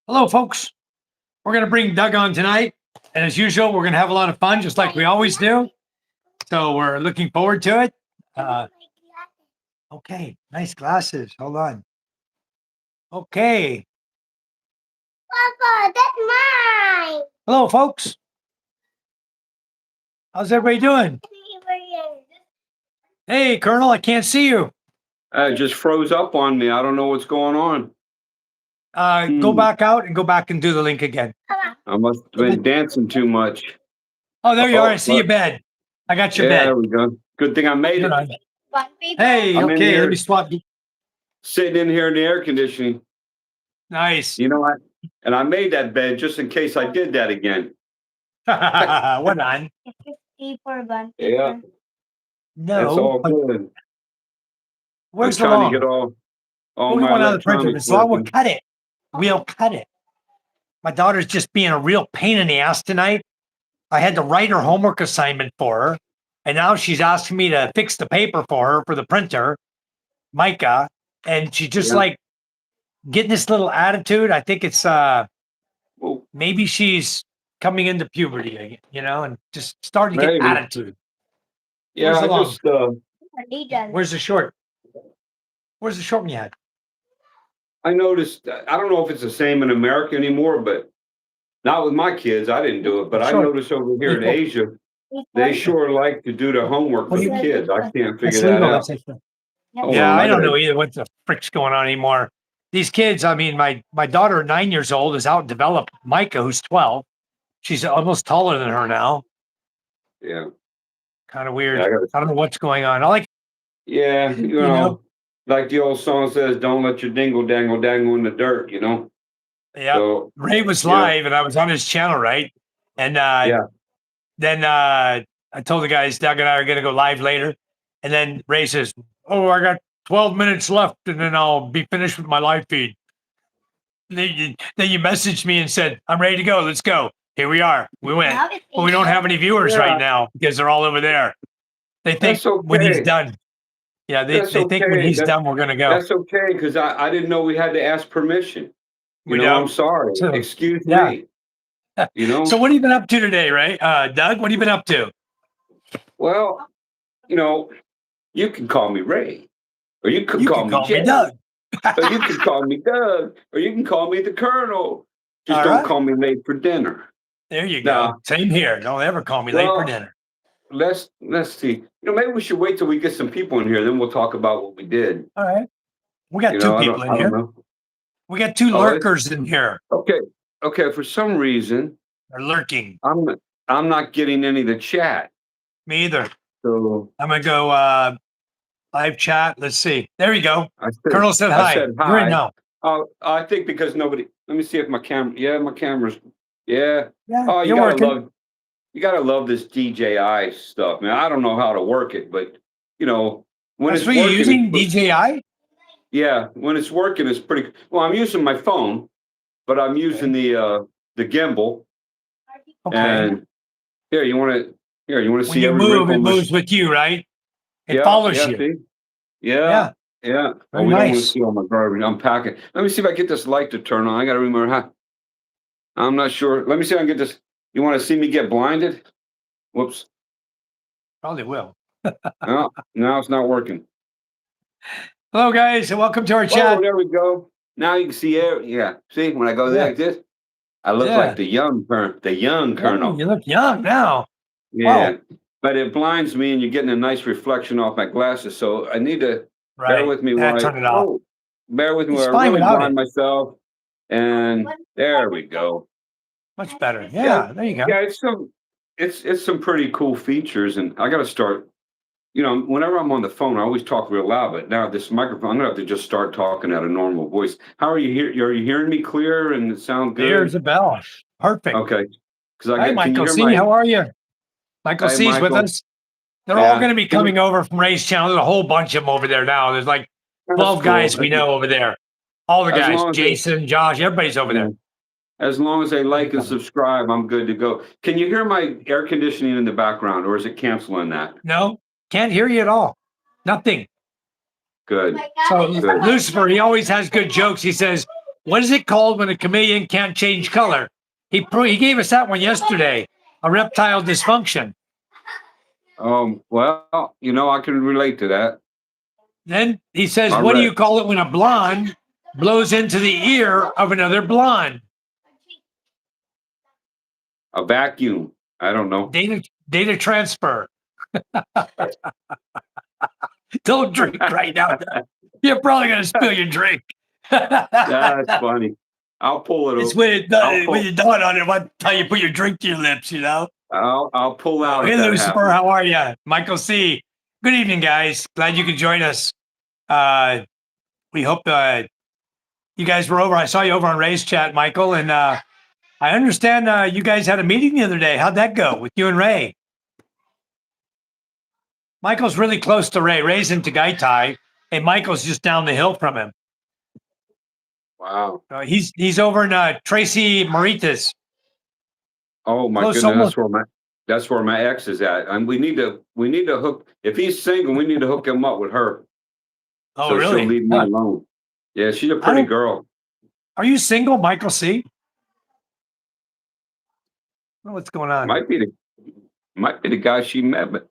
Hello, folks. We're going to bring Doug on tonight. And as usual, we're going to have a lot of fun, just like we always do. So we're looking forward to it. Okay, nice glasses. Hold on. Okay. Papa, that's mine. Hello, folks. How's everybody doing? Hey, Colonel, I can't see you. It just froze up on me. I don't know what's going on. Go back out and go back and do the link again. I must have been dancing too much. Oh, there you are. I see your bed. I got your Yeah, bed. there we go. Good thing I made it. Hey, I'm in okay, here. let me swap. Sitting in here in the air conditioning. Nice. You know what? And I made that bed just in case I did that again. What on? Yeah, No. that's all but good. Where's I'm the trying long? to get all We my want out of the printer. electronics So I will working. cut it. We'll cut it. My daughter's just being a real pain in the ass tonight. I had to write her homework assignment for her. And now she's asking me to fix the paper for her for the printer, Micah. And she just Yeah. like getting this little attitude. I think it's Well, maybe she's coming into puberty again, and just starting to get maybe. attitude. Yeah, Where's the I long? just Where's the short? Where's the short one you had? I noticed. I don't know if it's the same in America anymore, but not with my kids. I didn't do it, but I Sure. noticed over here in Asia, they sure like to do the homework for the kids. I can't figure That's that legal. out. That's it. Hold Yeah, on, I don't gotta- know either what the frick's going on anymore. These kids, I mean, my daughter, 9 years old, is out developed. Micah, who's 12, she's almost taller than her now. Yeah, Kind of weird. Yeah, I gotta- I don't know what's going on. I like, yeah. You know, like the old song says, "Don't let your dingle dangle dangle in the dirt." You know. yeah. So Ray was yeah. live, and I was on his channel, right? And Yeah. then I told the guys, Doug and I are going to go live later. And then Ray says, "Oh, I got 12 minutes left, and then I'll be finished with my live feed." And then you messaged me and said, "I'm ready to go. Let's go." Here we are. We went. But we don't have any viewers Yeah. right now because they're all over there. They think That's when he's okay. done. Yeah, they That's think when okay. he's done, we're going to go. That's okay because I didn't know we had to ask permission. We I'm don't. sorry. So, Excuse yeah. me. You know. So what have you been up to today, Ray? Doug, what have you been up to? Well, you can call me Ray, or you can You call can me call Jay, me Doug. or you can call me Doug, or you can call me the Colonel. Just All don't right. call me late for dinner. There you go. Nah. Same here. Don't ever call me late for Well, dinner. Let's see. Maybe we should wait till we get some people in here, then we'll talk about what we did. All right. We got You two know, people in I don't here. know. We got two Oh, lurkers in here. Okay. For some reason, They're lurking. I'm not getting any of the chat. Me either. So I'm gonna go live chat. Let's see. There you go. I said, Colonel said I hi. said You're in hi. now. Oh, I think because nobody. Let me see if my camera. Yeah, my camera's. Yeah. Yeah, Oh, you're working. You gotta love this DJI stuff, man. I don't know how to work it, but when That's it's what you're working, using, DJI? yeah, when it's working, it's pretty. Well, I'm using my phone, but I'm using the gimbal. Okay. And here, you want to When see you every move, wrinkle it in my- moves with you, right? It Yeah, follows yeah, you. see? Yeah. Yeah. Oh, Very we don't want to nice. see all my garbage. I'm packing. Let me see if I get this light to turn on. I got to remember how. I'm not sure. Let me see if I can get this. You want to see me get blinded? Whoops. Probably will. No, now it's not working. Hello, guys, and welcome to our chat. Oh, there we go. Now you can see air. Yeah. See, when I go Yeah. like this, I look Yeah. like the young colonel. Oh, you look young now. Yeah. Wow. But it blinds me and you're getting a nice reflection off my glasses. So I need to Right. bear with me while Turn it off. bear with me It's while I fine really without blind it. myself. And there we go. Much better. Yeah, there you go. Yeah, it's some pretty cool features, and I got to start. Whenever I'm on the phone, I always talk real loud. But now this microphone, I'm gonna have to just start talking at a normal voice. How are you here? Are you hearing me clear and it sound good? There's a bell. Perfect. Okay. Because Hi, Michael C. How are you? Michael Hey, C's with Michael. us. They're all Yeah. going to be coming over from Ray's channel. There's a whole bunch of them over there now. There's like 12 guys we know over there. All the As guys, long as Jason, Josh, everybody's over there. As long as they like and subscribe, I'm good to go. Can you hear my air conditioning in the background, or is it canceling that? No, can't hear you at all. Nothing. Good. So Good. Lucifer, he always has good jokes. He says, What is it called when a chameleon can't change color? He gave us that one yesterday. A reptile dysfunction. Well, I can relate to that. Then he says, I what do read you call it when a blonde blows into the ear of another blonde? a vacuum. I don't know. Data transfer. Don't drink right now. You're probably going to spill your drink. That's funny. I'll pull it. It's when I'll you dawn on it, what how you put your drink to your lips, you know? I'll pull out. Hey, if that Lucifer, happens. how are you? Michael C. Good evening, guys. Glad you could join us. We hope you guys were over. I saw you over on Ray's chat, Michael, and I understand you guys had a meeting the other day. How'd that go with you and Ray? Michael's really close to Ray. Ray's in Tagaytay, and Michael's just down the hill from him. Wow. He's over in Tracy Maritas. Oh my Close, goodness, almost. that's where my ex is at, and we need to hook. If he's single, we need to hook him up with her. Oh, So really? she'll leave me alone. Yeah, she's a pretty girl. Are you single, Michael C? Oh, what's going on? Might be the guy she met, but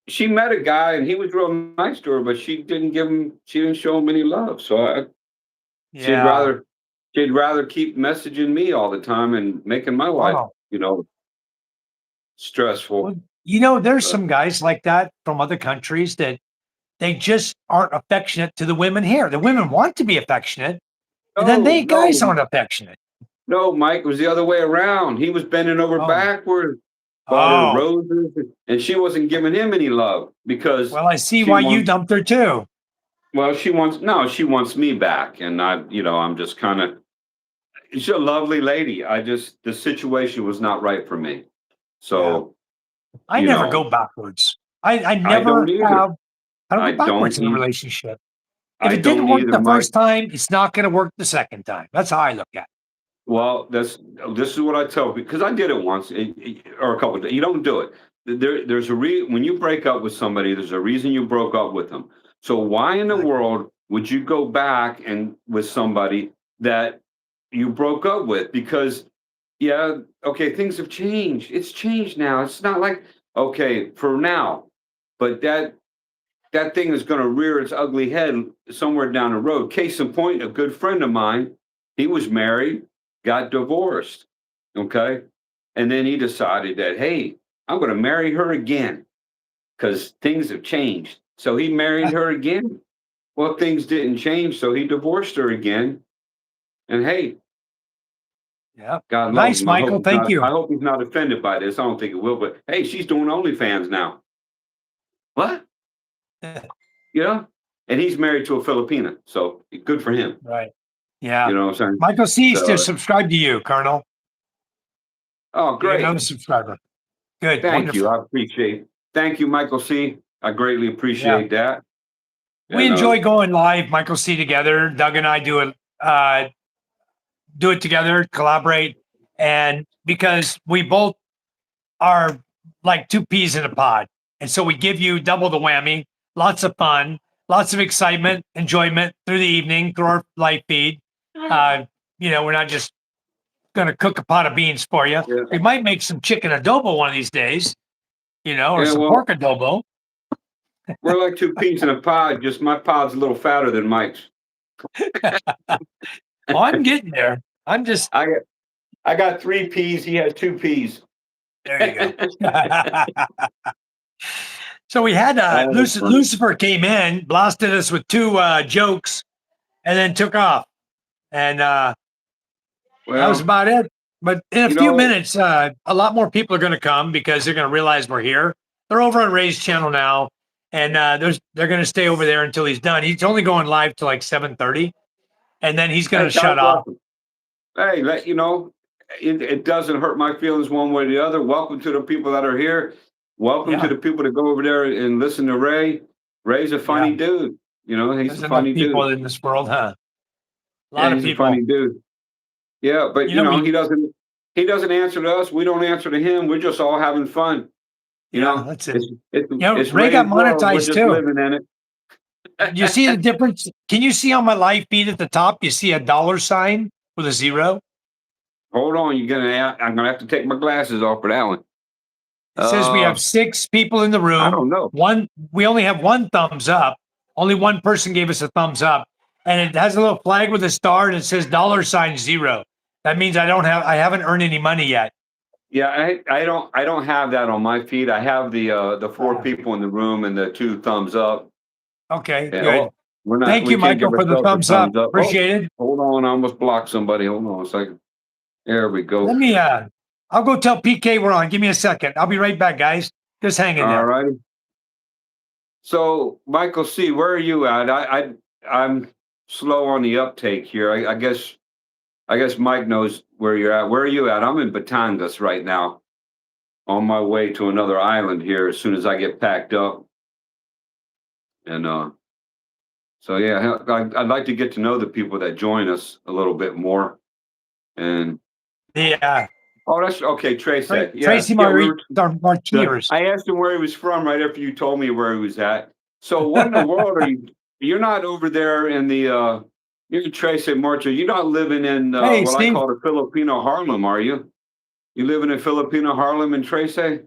she met a guy and he was real nice to her, but she didn't show him any love. So Yeah. she'd rather keep messaging me all the time and making my life, Wow. stressful. Well, there's some guys like that from other countries that they just aren't affectionate to the women here. The women want to be affectionate, and then guys aren't affectionate. No, Mike, it was the other way around. He was bending over backward, bought her roses, and she wasn't giving him any love because. Well, I see why you dumped her too. Well, she wants me back, and I'm just kind of. She's a lovely lady. The situation was not right for me. So. Yeah. I never go backwards. I never have. I don't go backwards in a relationship. If it didn't work the first time, it's not going to work the second time. That's how I look at it. Well, this is what I tell, because I did it once or a couple of days. You don't do it. There's when you break up with somebody, there's a reason you broke up with them. So why in the world would you go back and with somebody that you broke up with? Because things have changed. It's changed now. It's not like for now, but that thing is going to rear its ugly head somewhere down the road. Case in point, a good friend of mine, he was married, got divorced, okay? And then he decided that, hey, I'm going to marry her again because things have changed. So he married her again. Well, things didn't change, so he divorced her again. And hey, God nice, loves him. Michael. Thank you. I hope he's not offended by this. I don't think it will, but hey, she's doing OnlyFans now. What? And he's married to a Filipina, so good for him. Right. Yeah. You know what I'm saying? Michael C. to subscribe to you, Colonel. Oh, great. Another subscriber. Good. Thank you. I appreciate it. Thank you, Michael C. I greatly appreciate that. We enjoy going live, Michael C. together. Doug and I do it together, collaborate. And because we both are like two peas in a pod. And so we give you double the whammy, lots of fun, lots of excitement, enjoyment through the evening, through our live feed. We're not just going to cook a pot of beans for you. Yeah. We might make some chicken adobo one of these days, or some pork adobo. We're like two peas in a pod, just my pod's a little fatter than Mike's. I'm getting there. I got 3 peas, he has 2 peas. There you go. So we had Lucifer came in, blasted us with 2 jokes, and then took off. And that was about it. But in a few minutes, a lot more people are going to come because they're going to realize we're here. They're over on Ray's channel now, and they're going to stay over there until he's done. He's only going live to like 7:30, and then he's going to shut off. Hey, it doesn't hurt my feelings one way or the other. Welcome to the people that are here. Welcome to the people that go over there and listen to Ray. Ray's a funny dude. He's a funny dude. People in this world, huh? A lot of people. A funny dude. Yeah, but he doesn't answer to us. We don't answer to him. We're just all having fun. That's it. It's Ray got monetized too. Living in it. You see the difference? Can you see on my live feed at the top? You see a dollar sign with a zero? Hold on, I'm gonna have to take my glasses off for that one. It says we have 6 people in the I room. don't know. We only have 1 thumbs up. Only 1 person gave us a thumbs up. And it has a little flag with a star and it says dollar sign zero. That means I haven't earned any money yet. Yeah, I don't have that on my feed. I have the 4 Ah, people in the room and the 2 thumbs up. okay, And, good. oh, Thank we you, can't Michael, give for the ourselves a thumbs up. thumbs up. Oh, Appreciate it. hold on, I almost blocked somebody. Hold on a second. There we go. Let me I'll go tell PK we're on. Give me a second. I'll be right back, guys. Just hang in All there. righty. So, Michael C., where are you at? I'm slow on the uptake here. I guess Mike knows where you're at. Where are you at? I'm in Batangas right now, on my way to another island here as soon as I get packed up. And so yeah, I'd like to get to know the people that join us a little bit more. And Yeah. oh, that's okay. Trey said, Tracy Martinez. I asked him where he was from right after you told me where he was at. So what in the world are you? You're not over there in the you're Tracy Martin. You're not living in Hey, what I Steve. call the Filipino Harlem, are you? You living in Filipino Harlem in Tracy?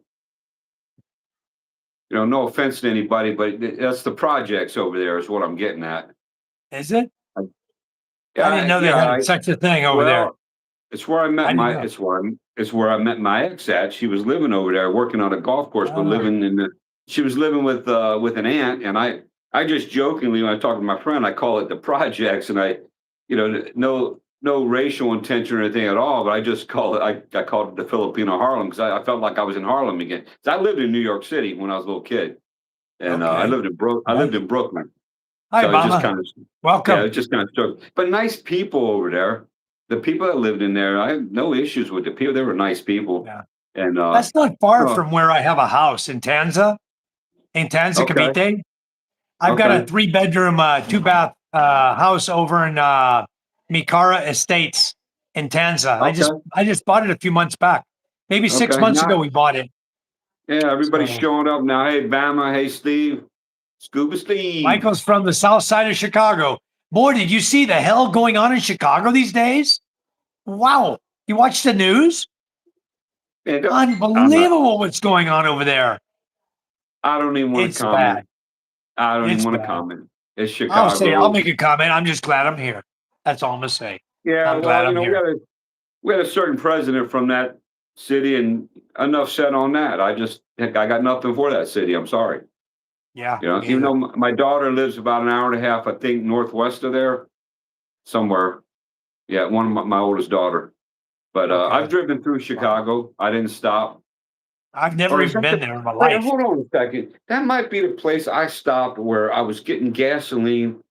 You know, no offense to anybody, but that's the projects over there is what I'm getting at. Is it? I, I didn't yeah, know they yeah. had such a thing over there. Well, it's where I met I didn't know. it's where I met my ex at. She was living over there, working on a golf course, but Oh, living in the. She was living with an aunt, and I just jokingly when I talk to my friend, I call it the projects, and you know, no racial intention or anything at all, but I just call it I called it the Filipino Harlem because I felt like I was in Harlem again. 'Cause I lived in New York City when I was a little kid, and okay. I lived Nice. in Brooklyn. Hi, So it just Mama. kind of, yeah, Welcome. it just kind of struck. But nice people over there. The people that lived in there, I had no issues with the people. They were nice people. Yeah. And That's not far oh, from where I have a house in Tanza, okay, Cavite. I've got a okay, 3-bedroom, 2-bath house over in Mikara Estates in Tanza. okay, I just bought it a few months back. Maybe 6 okay. months Now, ago we bought it. yeah, everybody's So showing up now. Hey, Bama. Hey, Steve. Scuba Steve. Michael's from the south side of Chicago. Boy, did you see the hell going on in Chicago these days? Wow. You watch the news? And I'm not. Unbelievable what's going on over there. I don't even want to It's comment. bad. I don't even It's want to bad. comment. It's I'll Chicago. make a comment. I'm just glad I'm here. That's all I'm gonna say. Yeah. I'm glad Well, you I'm know, here. we had a certain president from that city, and enough said on that. Heck, I got nothing for that city. I'm sorry. Yeah, You know, me even either. though my daughter lives about an hour and a half, I think, northwest of there, somewhere. Yeah, one of my oldest daughter. But I've Okay. driven through Wow. Chicago. I didn't stop. I've never Or is even that the? been there in my Wait, life. hold on a second. That might be the place I stopped where I was getting gasoline,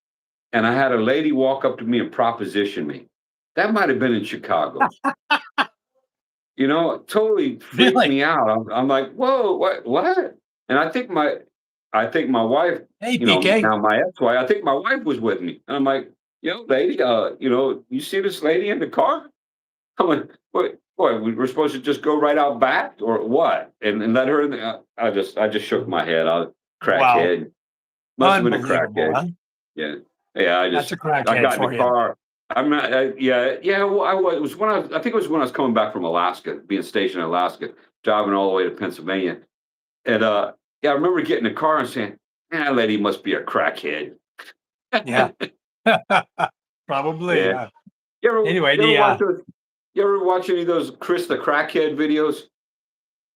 and I had a lady walk up to me and proposition me. That might have been in Chicago. You know, it totally freaked Really? me out. I'm like, whoa, what? And I think my wife, Hey, you know, PK. now my ex-wife, I think my wife was with me. And I'm like, yo, lady, you know, you see this lady in the car? I'm like, what, we were supposed to just go right out back or what? And let her in the, I just shook my head. I was Wow. crackhead. Must have been a Unbelievable, crackhead. huh? Yeah. Yeah. That's a I crackhead got in for the you. car. I'm not, yeah. Well, it was when I think it was when I was coming back from Alaska, being stationed in Alaska, driving all the way to Pennsylvania. And, yeah, I remember getting in the car and saying, man, that lady must be a crackhead. Yeah. Probably. Yeah. Yeah. Anyway, You ever watch those, you ever watch any of those Chris the Crackhead videos?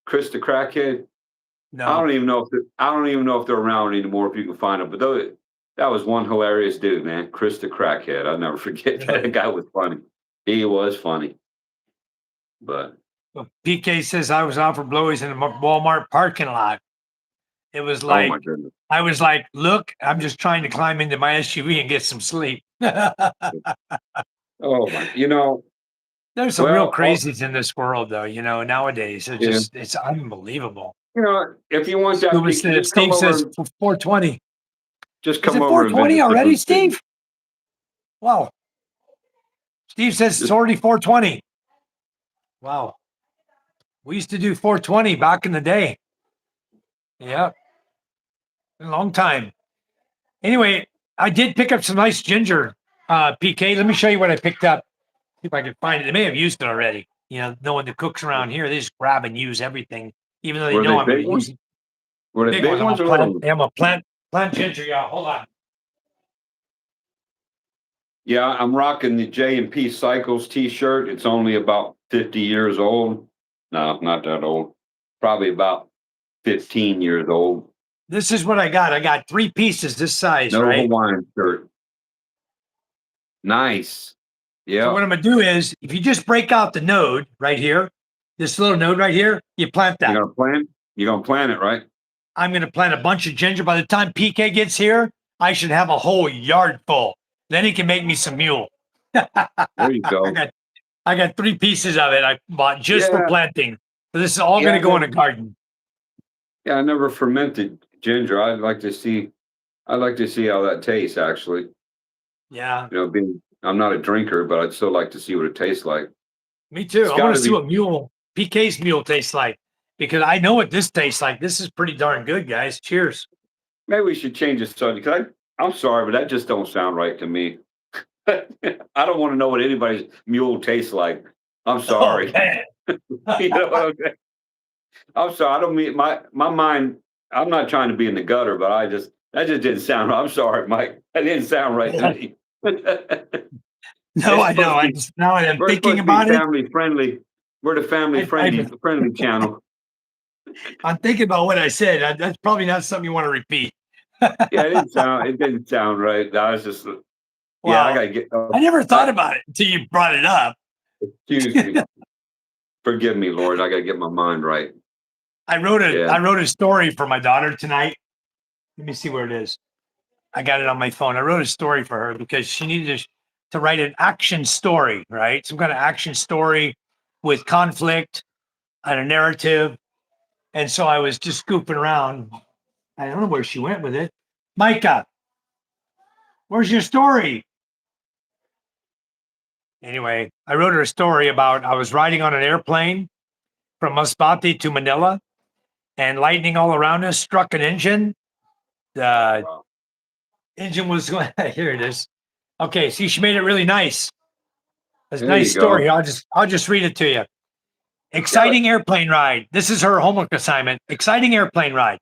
Chris the Crackhead? no. I don't even know if they're around anymore if you can find them. But that was one hilarious dude, man. Chris the Crackhead. I'll never forget that. That Really. guy was funny. He was funny. But Well, PK says I was out for blowies in a Walmart parking lot. It was oh my like goodness. I was like, look, I'm just trying to climb into my SUV and get some sleep. Oh my, you know, There's some real well, crazies in this world, though. Nowadays yeah, it's unbelievable. you know, if you want that, Scuba PK, says, Steve says 420. just Is come it over and 420 visit the already, booth city. Steve? Wow. Steve says it's Just already 420. Wow. We used to do 420 back in the day. Yeah. A long time. Anyway, I did pick up some nice ginger, PK. Let me show you what I picked up. See if I can find it. They may have used it already. You know, no one that cooks around here, they just grab and use everything, even though they Were know they I'm going big to use ones? it. Were they Big big ones. ones or little ones? I'm a plant ginger. Yeah, hold on. Yeah, I'm rocking the J&P Cycles T-shirt. It's only about 50 years old. No, not that old. Probably about 15 years old. This is what I got. I got 3 pieces this size, No right? Hawaiian shirt. Nice. So Yeah. what I'm going to do is, if you just break out the node right here, this little node right here, you plant that. You're gonna plant? You're gonna plant it, right? I'm going to plant a bunch of ginger. By the time PK gets here, I should have a whole yard full. Then he can make me some mule. There you go. I got 3 pieces of it I bought just for Yeah. planting. So this is all Yeah, going to go in a garden. Yeah, I never fermented ginger. I'd like to see how that tastes actually. Yeah, You know, I'm not a drinker, but I'd still like to see what it tastes like. me too. It's I want gotta to see be what PK's mule tastes like because I know what this tastes like. This is pretty darn good, guys. Cheers. maybe we should change the subject. I'm sorry, but that just don't sound right to me. I don't want to know what anybody's mule tastes like. I'm Oh, sorry. man. You know what I'm saying? I'm sorry. I don't mean my mind. I'm not trying to be in the gutter, but that just didn't sound right. I'm sorry, Mike. That didn't sound right to me. No, It's I know. supposed to I be, just now I'm we're thinking supposed to be about it. family friendly. We're the family friendly channel. I'm thinking about what I said. That's probably not something you want to repeat. Yeah, it didn't sound right. I was just yeah, I Well, gotta get I never thought I about it until you brought it up. excuse me. Forgive me, Lord. I gotta get my mind right. Yeah. I wrote a story for my daughter tonight. Let me see where it is. I got it on my phone. I wrote a story for her because she needed to write an action story, right? Some kind of action story with conflict and a narrative. And so I was just scooping around. I don't know where she went with it. Micah, where's your story? Anyway, I wrote her a story about I was riding on an airplane from Masbate to Manila and lightning all around us struck an engine. The Wow. engine was going, here it is. Okay, see, she made it really nice. It's a There nice you go. story. I'll just read it to you. Yeah. Exciting airplane ride. This is her homework assignment. Exciting airplane ride.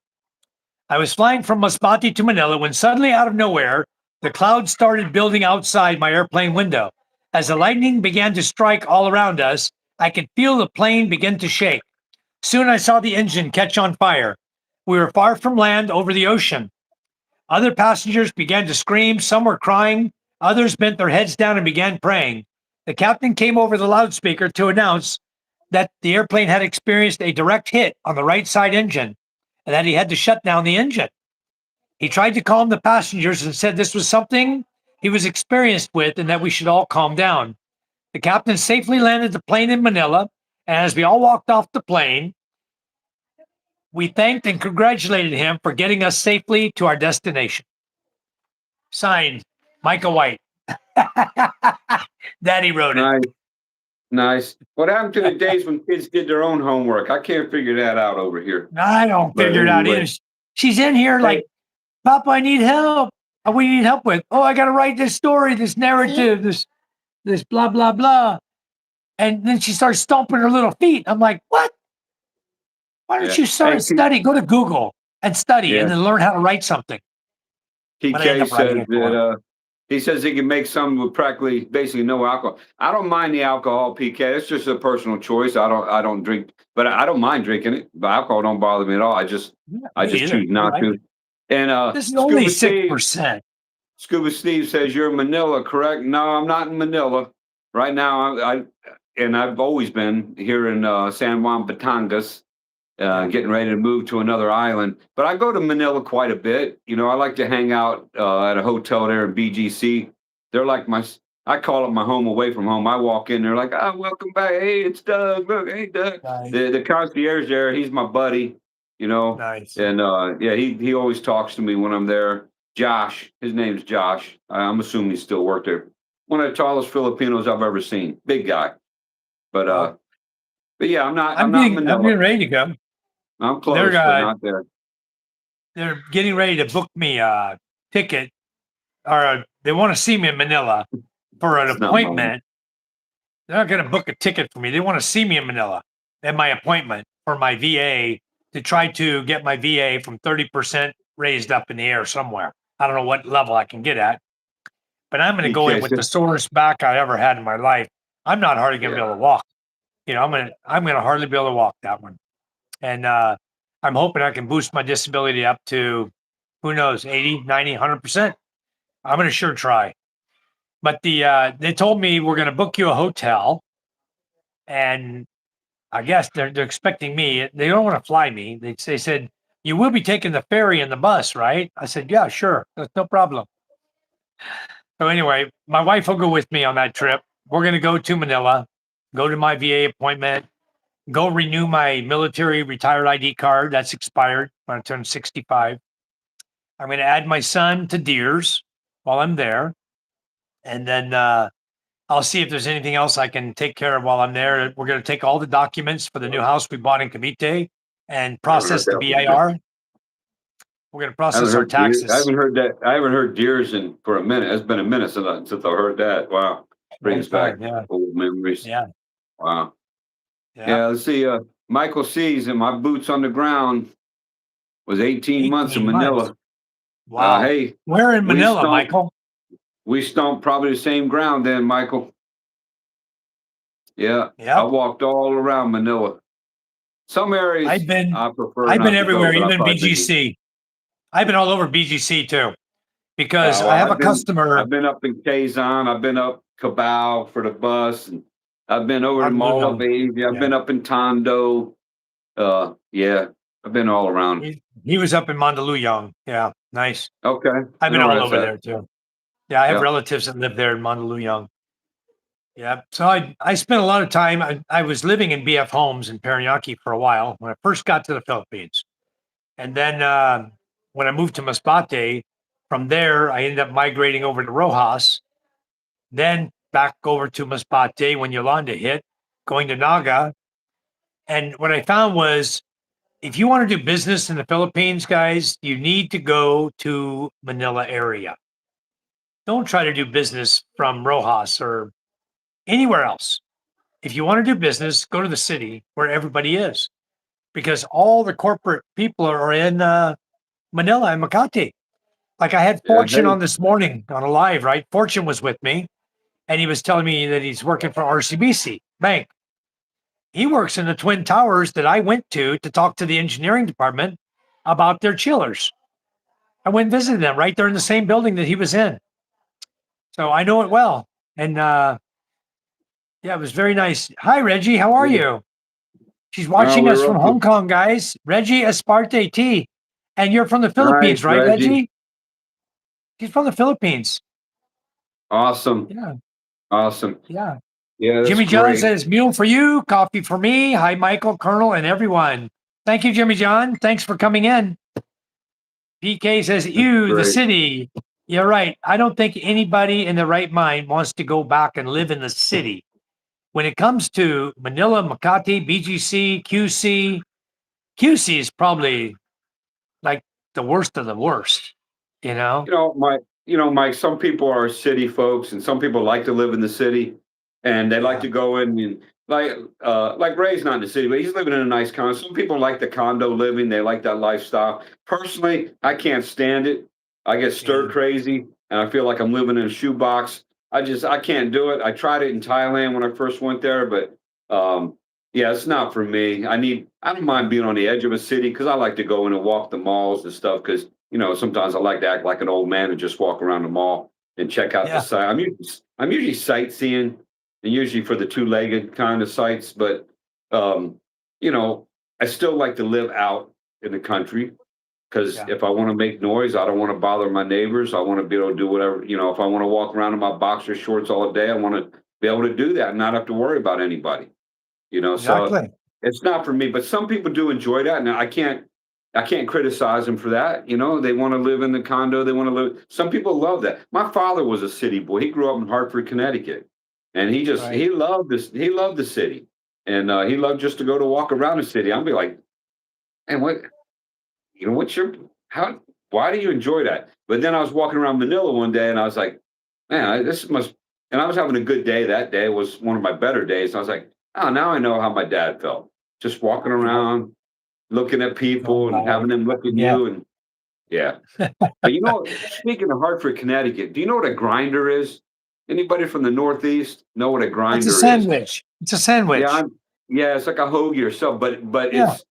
I was flying from Masbate to Manila when suddenly out of nowhere, the clouds started building outside my airplane window. As the lightning began to strike all around us, I could feel the plane begin to shake. Soon I saw the engine catch on fire. We were far from land over the ocean. Other passengers began to scream. Some were crying. Others bent their heads down and began praying. The captain came over the loudspeaker to announce that the airplane had experienced a direct hit on the right side engine and that he had to shut down the engine. He tried to calm the passengers and said this was something he was experienced with and that we should all calm down. The captain safely landed the plane in Manila, and as we all walked off the plane, we thanked and congratulated him for getting us safely to our destination. Signed, Micah White. Daddy wrote it. Nice. Nice. What happened to the days when kids did their own homework? I can't figure that out over here. I don't But figure it out anyway, either. She's in here hey, like, Papa, I need help. What do you need help with? Oh, I got to write this story, this narrative, this blah blah blah. And then she starts stomping her little feet. I'm like, what? Why don't yeah. you start Hey, and study? Go to Google and study, yeah. and then learn how to write something. But I end PK up writing says it for her. that he says he can make some with practically basically no alcohol. I don't mind the alcohol, PK. It's just a personal choice. I don't drink, but I don't mind drinking it. But alcohol don't bother me at all. Yeah, I me just either. choose I not like to. it. And This is only 6%. Scuba Steve says you're in Manila, correct? No, I'm not in Manila. Right now and I've always been here in San Juan Batangas. Yeah. Getting ready to move to another island. But I go to Manila quite a bit. You know, I like to hang out at a hotel there in BGC. They're like I call it my home away from home. I walk in, they're like, "Ah, welcome back. Hey, it's Doug. Look, hey, Doug." Nice. The concierge there, he's my buddy, you know. Nice. And yeah, he always talks to me when I'm there. Josh, his name's Josh. I'm assuming he still worked there. One of the tallest Filipinos I've ever seen. Big guy. But Well, but yeah, I'm not in I'm Manila. getting ready to go. I'm They're close, but not there. they're getting ready to book me ticket, or they want to see me in Manila for an It's not mine. appointment. They're not going to book a ticket for me. They want to see me in Manila at my appointment for my VA to try to get my VA from 30% raised up in the air somewhere. I don't know what level I can get at, but I'm going to go in Okay, with so the sorest back I ever had in my life. I'm not hardly going to be able yeah. to walk. I'm gonna hardly be able to walk that one. And I'm hoping I can boost my disability up to, who knows, 80, 90, 100%. I'm going to sure try. But they told me we're going to book you a hotel, and I guess they're expecting me. They don't want to fly me. They said you will be taking the ferry and the bus, right? I said, yeah, sure, that's no problem. So anyway, my wife will go with me on that trip. We're going to go to Manila, go to my VA appointment, go renew my military retired ID card. That's expired when I turn 65. I'm going to add my son to Deers while I'm there. And then I'll see if there's anything else I can take care of while I'm there. We're going to take all the documents for the new house we bought in Cavite and I haven't heard process the that one yet. BIR. We're going to I haven't process our heard deer. I taxes. haven't heard that. I haven't heard deers in for a minute. It's been a minute since I heard that. Wow, Long brings back time. Yeah. old memories. Yeah. Wow. Yeah. Yeah. Let's see. Michael sees and my boots on the ground was 18 months in 18 months. Manila. Wow. Hey, Where in we Manila, stomped. Michael? We stomped probably the same ground then, Michael. Yeah, I Yep. walked all around Manila. Some I've areas been I prefer I've been not to go, everywhere, but I've even probably been. BGC. I've been all over BGC too, because I Well, have a customer, I've been up in Quezon, I've been up Cabal for the bus, and I've been over to Mall of Honolulu. Asia, I've Yeah. been up in Tondo. Yeah, I've been all around. He was up in Mandaluyong. Yeah, nice. Okay, I've I been know where all that's over at. there too. Yeah, I have Yeah, relatives that live there in Mandaluyong. Yeah. So I spent a lot of time. I was living in BF Homes in Parañaque for a while when I first got to the Philippines. And then when I moved to Masbate, from there, I ended up migrating over to Rojas, then back over to Masbate when Yolanda hit, going to Naga. And what I found was if you want to do business in the Philippines, guys, you need to go to Manila area. Don't try to do business from Rojas or anywhere else. If you want to do business, go to the city where everybody is, because all the corporate people are in Manila and Makati. Like I had yeah. Fortune Hey, on this morning on a live, right? Fortune was with me and he was telling me that he's working for RCBC Bank. He works in the Twin Towers that I went to talk to the engineering department about their chillers. I went and visited them right there in the same building that he was in. So I know it well. And yeah, it was very nice. Hi, Reggie. How are yeah. you? She's watching us We're from up to Hong Kong, guys. Reggie Esparte T. And you're from the nice, Philippines, right, Reggie. Reggie? She's from the Philippines. Awesome, Yeah. awesome. Yeah. Yeah, that's Jimmy John great. says, meal for you, coffee for me. Hi, Michael, Colonel, and everyone. Thank you, Jimmy John. Thanks for coming in. PK says, That's ew, the great. city. You're right. I don't think anybody in their right mind wants to go back and live in the city. When it comes to Manila, Makati, BGC, QC is probably like the worst of the worst, you know? Mike, some people are city folks and some people like to live in the city and they like Yeah. to go in and like Ray's not in the city, but he's living in a nice condo. Some people like the condo living, they like that lifestyle. Personally, I can't stand it. I get stir Yeah. crazy and I feel like I'm living in a shoebox. I can't do it. I tried it in Thailand when I first went there, but yeah, it's not for me. I don't mind Yeah. being on the edge of a city because I like to go in and walk the malls and stuff because sometimes I like to act like an old man and just walk around the mall and check out the Yeah. site. I'm usually sightseeing and usually for the two-legged kind of sites, but um, I still like to live out in the country because Yeah. if I want to make noise, I don't want to bother my neighbors. I want to be able to do whatever, if I want to walk around in my boxer shorts all day, I want to be able to do that and not have to worry about anybody. So Exactly. it's not for me, but some people do enjoy that. And I can't criticize them for that. They want to live in the condo. They want to live. Some people love that. My father was a city boy. He grew up in Hartford, Connecticut, and Right. he loved this. He loved the city, and he loved just to go to walk around the city. I'll be like, and what's your how? why do you enjoy that? But then I was walking around Manila one day and I was like, man, this must, and I was having a good day that day. It was one of my better days. I was like, oh, now I know how my dad felt. Just walking Yep. around, looking at Going people and by. having them look at Yeah. you. And yeah. But you know, speaking of Hartford, Connecticut, do you know what a grinder is? Anybody from the Northeast know what a It's a grinder is? sandwich. It's a Yeah, sandwich. yeah, it's like a hoagie or something, but Yeah. it's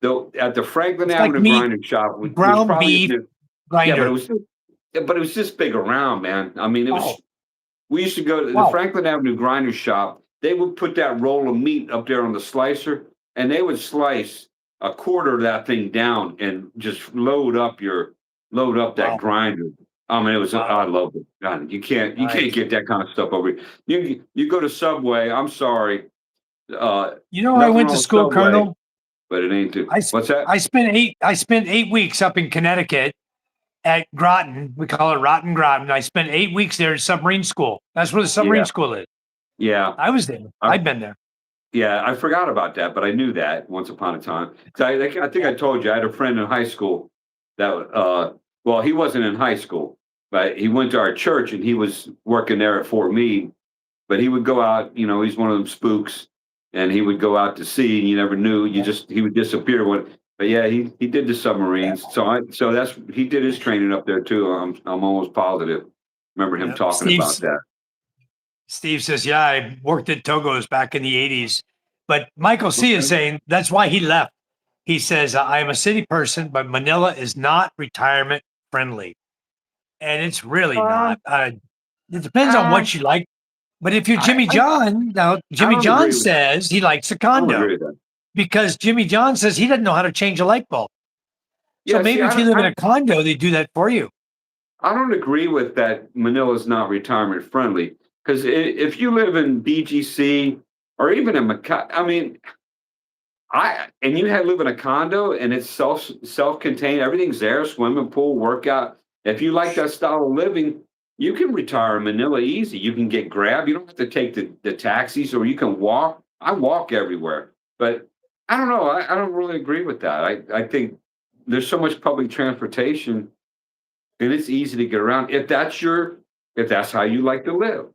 the at the Franklin It's like Avenue meat, grinding shop, which ground probably beef isn't. Yeah, grinder. but it was this big around, man. I mean, it Oh, was. We used to go to the wow. Franklin Avenue grinder shop. They would put that roll of meat up there on the slicer, and they would slice a quarter of that thing down and just load up that Wow. grinder. I mean, it was. I Wow. love it. God, you can't Nice. get that kind of stuff over here. You go to Subway. I'm sorry. Uh, You know where I Nothing went wrong to with school, Subway, Colonel? but it ain't too. I s- What's that? I spent 8 weeks up in Connecticut at Groton. We call it Rotten Groton. I spent 8 weeks there at submarine school. That's where the submarine Yeah, school is. yeah. I was there. I, I've been there. yeah, I forgot about that, but I knew that once upon a time. 'Cause I think Yeah. I told you I had a friend in high school that well, he wasn't in high school, but he went to our church and he was working there at Fort Meade. But he would go out, you know, he's one of them spooks, and he would go out to sea, and you never knew. You Yeah. just he would disappear when. But yeah, he did the Yeah. submarines. So that's he did his training up there too. I'm almost positive. Remember him Yeah. talking about that. Steve says, yeah, I worked at Togo's back in the 80s. But Michael C is Okay. saying that's why he left. He says, I am a city person, but Manila is not retirement friendly. And it's really Um, not. It depends on um, what you like. But if you're I Jimmy I, John, now I Jimmy don't John agree with says he likes a I don't condo agree with that. because Jimmy John says he doesn't know how to change a light bulb. So Yeah, see, maybe if you live in a condo, they do that for you. I don't agree with that. Manila's not retirement friendly because if you live in BGC or even in Macau, I mean, you had live in a condo and it's self contained. Everything's there, swimming pool, workout. If you like that style of living, you can retire in Manila easy. You can get Grab. You don't have to take the taxis, or you can walk. I walk everywhere, but I don't know. I don't really agree with that. I think there's so much public transportation and it's easy to get around if that's how you like to live.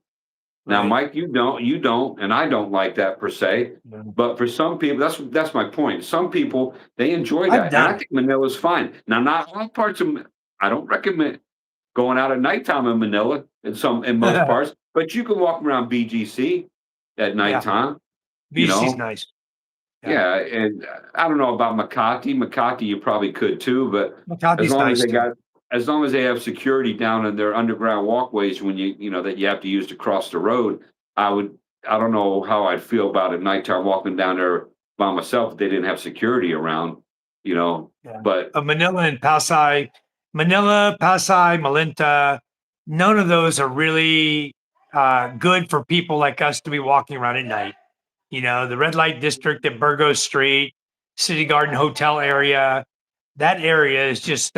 Now, Right. Mike, you don't, and I don't like that per se. No. But for some people, that's my point. Some people they enjoy I've that, and I done it. think Manila's fine. Now, not all parts of. I don't recommend going out at nighttime in Manila in most parts, but you can walk around BGC at Yeah. nighttime. You VC's know, nice. Yeah. yeah, and I don't know about Makati. Makati, you probably could too, but as Makati's long as nice they too. got, as long as they have security down in their underground walkways when you know that you have to use to cross the road, I would. I don't know how I'd feel about at nighttime walking down there by myself if they didn't have security around. You know, Yeah. but Manila and Pasay, Manila, Pasay, Malinta, none of those are really good for people like us to be walking around at night. You know, the red light district at Burgos Street, City Garden Hotel area, that area is just,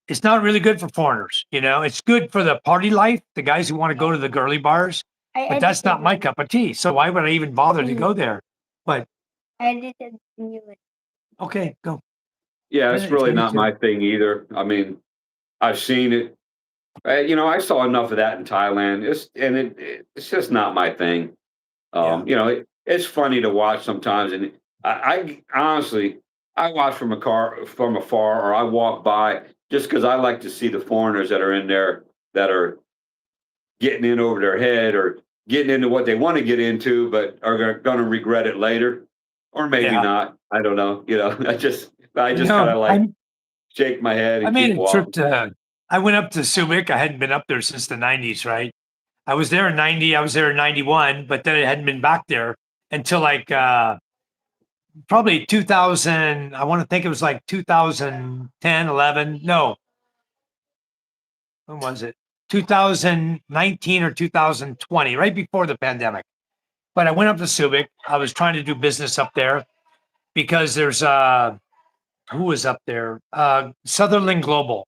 it's not really good for foreigners. You know, it's good for the party life, the guys who want to go to the girly bars, I but that's not edited my it. cup of tea. So why would I even bother to go there? But I edited you it. okay, go yeah, it's really finish not it. my thing either. I mean, I've seen it. You know, I saw enough of that in Thailand. It's just not my thing. Yeah. You know, it's funny to watch sometimes, and I honestly I watch from a car from afar, or I walk by just because I like to see the foreigners that are in there that are getting in over their head or getting into what they want to get into, but are going to regret it later, or maybe Yeah. not. I don't know. You know, I You just kind know, of like shake my head I and made keep a trip walking. to I went up to Subic. I hadn't been up there since the 90s, right? I was there in 90, I was there in 91, but then I hadn't been back there until like probably 2000. I want to think it was like 2010, 11. No, when was it? 2019 or 2020, right before the pandemic. But I went up to Subic. I was trying to do business up there because there's who was up there? Sutherland Global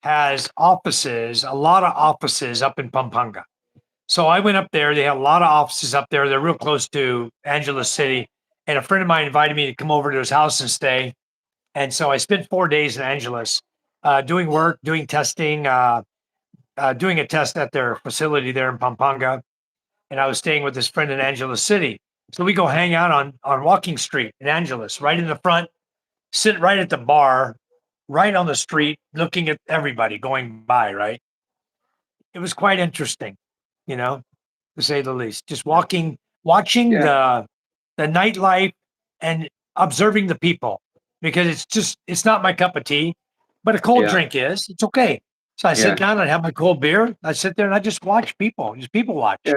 has offices, a lot of offices up in Pampanga. So I went up there. They have a lot of offices up there. They're real close to Angeles City. And a friend of mine invited me to come over to his house and stay. And so I spent 4 days in Angeles doing work, doing testing, doing a test at their facility there in Pampanga. And I was staying with this friend in Angeles City. So we go hang out on Walking Street in Angeles, right in the front, sit right at the bar, right on the street, looking at everybody going by, right? It was quite interesting, you know, to say the least. Just watching Yeah, the nightlife and observing the people because it's not my cup of tea, but a cold yeah, drink is. It's okay. So I sit yeah, down, I have my cold beer, I sit there and I just watch people, just people watch yeah,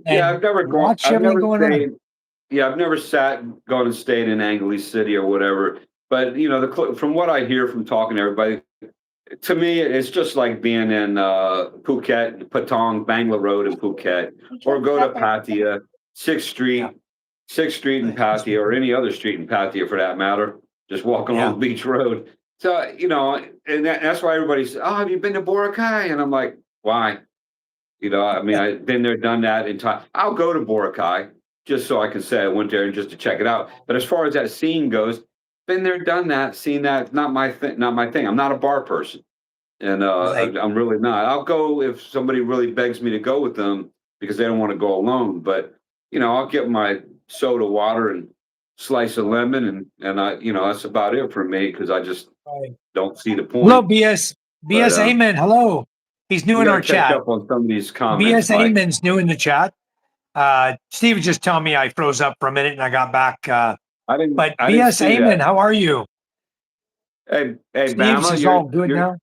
yeah. and I've never gone. watch I've everything never going on. stayed. Yeah, I've never gone and stayed in Angeles City or whatever. But from what I hear from talking to everybody, to me, it's just like being in Phuket, Patong, Bangla Road in Phuket, We or just go to got there. Pattaya, Sixth Yeah. Street, Sixth Street in Pattaya, or any other street in Pattaya for that matter. Just walk along Yeah. the beach road. So and that's why everybody says, "Oh, have you been to Boracay?" And I'm like, "Why?" I mean, I've been there, done that in time. I'll go to Boracay just so I can say I went there and just to check it out. But as far as that scene goes, been there, done that, seen that. Not my thing. Not my thing. I'm not a bar person, and Right. I'm really not. I'll go if somebody really begs me to go with them because they don't want to go alone. But I'll get my soda water and slice of lemon, and that's about it for me because I just Right. don't see the Hello, point. BS. But BS Amen. Hello. He's new we in got our to catch chat. up on some of these comments, BS Mike. Amen's new in the chat. Steve was just telling me I froze up for a minute and I got back. But I didn't BS see that. Amen, how are you? Hey, Steve's Bama, is all good you're now.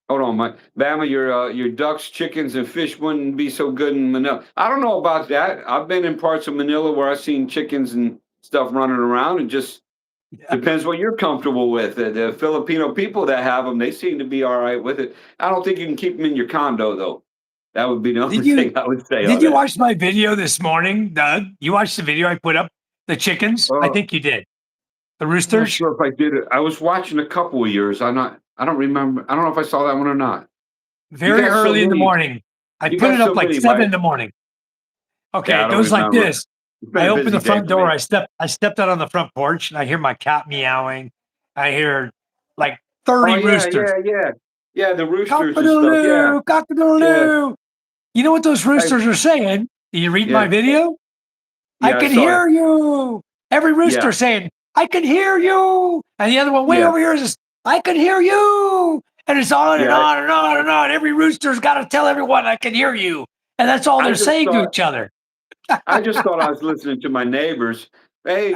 hold on, Mike. Bama, your ducks, chickens, and fish wouldn't be so good in Manila. I don't know about that. I've been in parts of Manila where I've seen chickens and stuff running around, and just Yeah. depends what you're comfortable with. The Filipino people that have them, they seem to be all right with it. I don't think you can keep them in your condo though. That would be the only Did you thing I would say did on you it. watch my video this morning, Doug? You watched the video I put up? The chickens? I Uh, think you did. The I'm not roosters? sure if I did it. I was watching a couple of yours. I don't remember. I don't know if I saw that one or not. You Very got so early in the many. morning. I You put got it up so like many, 7 Mike. in the morning. Okay, Yeah, I it don't goes like remember. this. It's been I a open busy the day front for door. me. I stepped out on the front porch and I hear my cat meowing. I hear like 30 Oh yeah, roosters. yeah, yeah. Yeah, the roosters and stuff. Yeah, Cock-a-doodle-doo, yeah. cock-a-doodle-doo. You know what those I roosters are saying? Do you read my yeah, video? I yeah, I can saw it. hear you. Every rooster Yeah, saying, I can hear you. And the other one way yeah, over here is, I can hear you. And it's on and yeah. on and on and on. Every rooster's got to tell everyone, I can hear you. And that's all I they're just saying to thought each other. I just thought I was listening to my neighbors. Hey,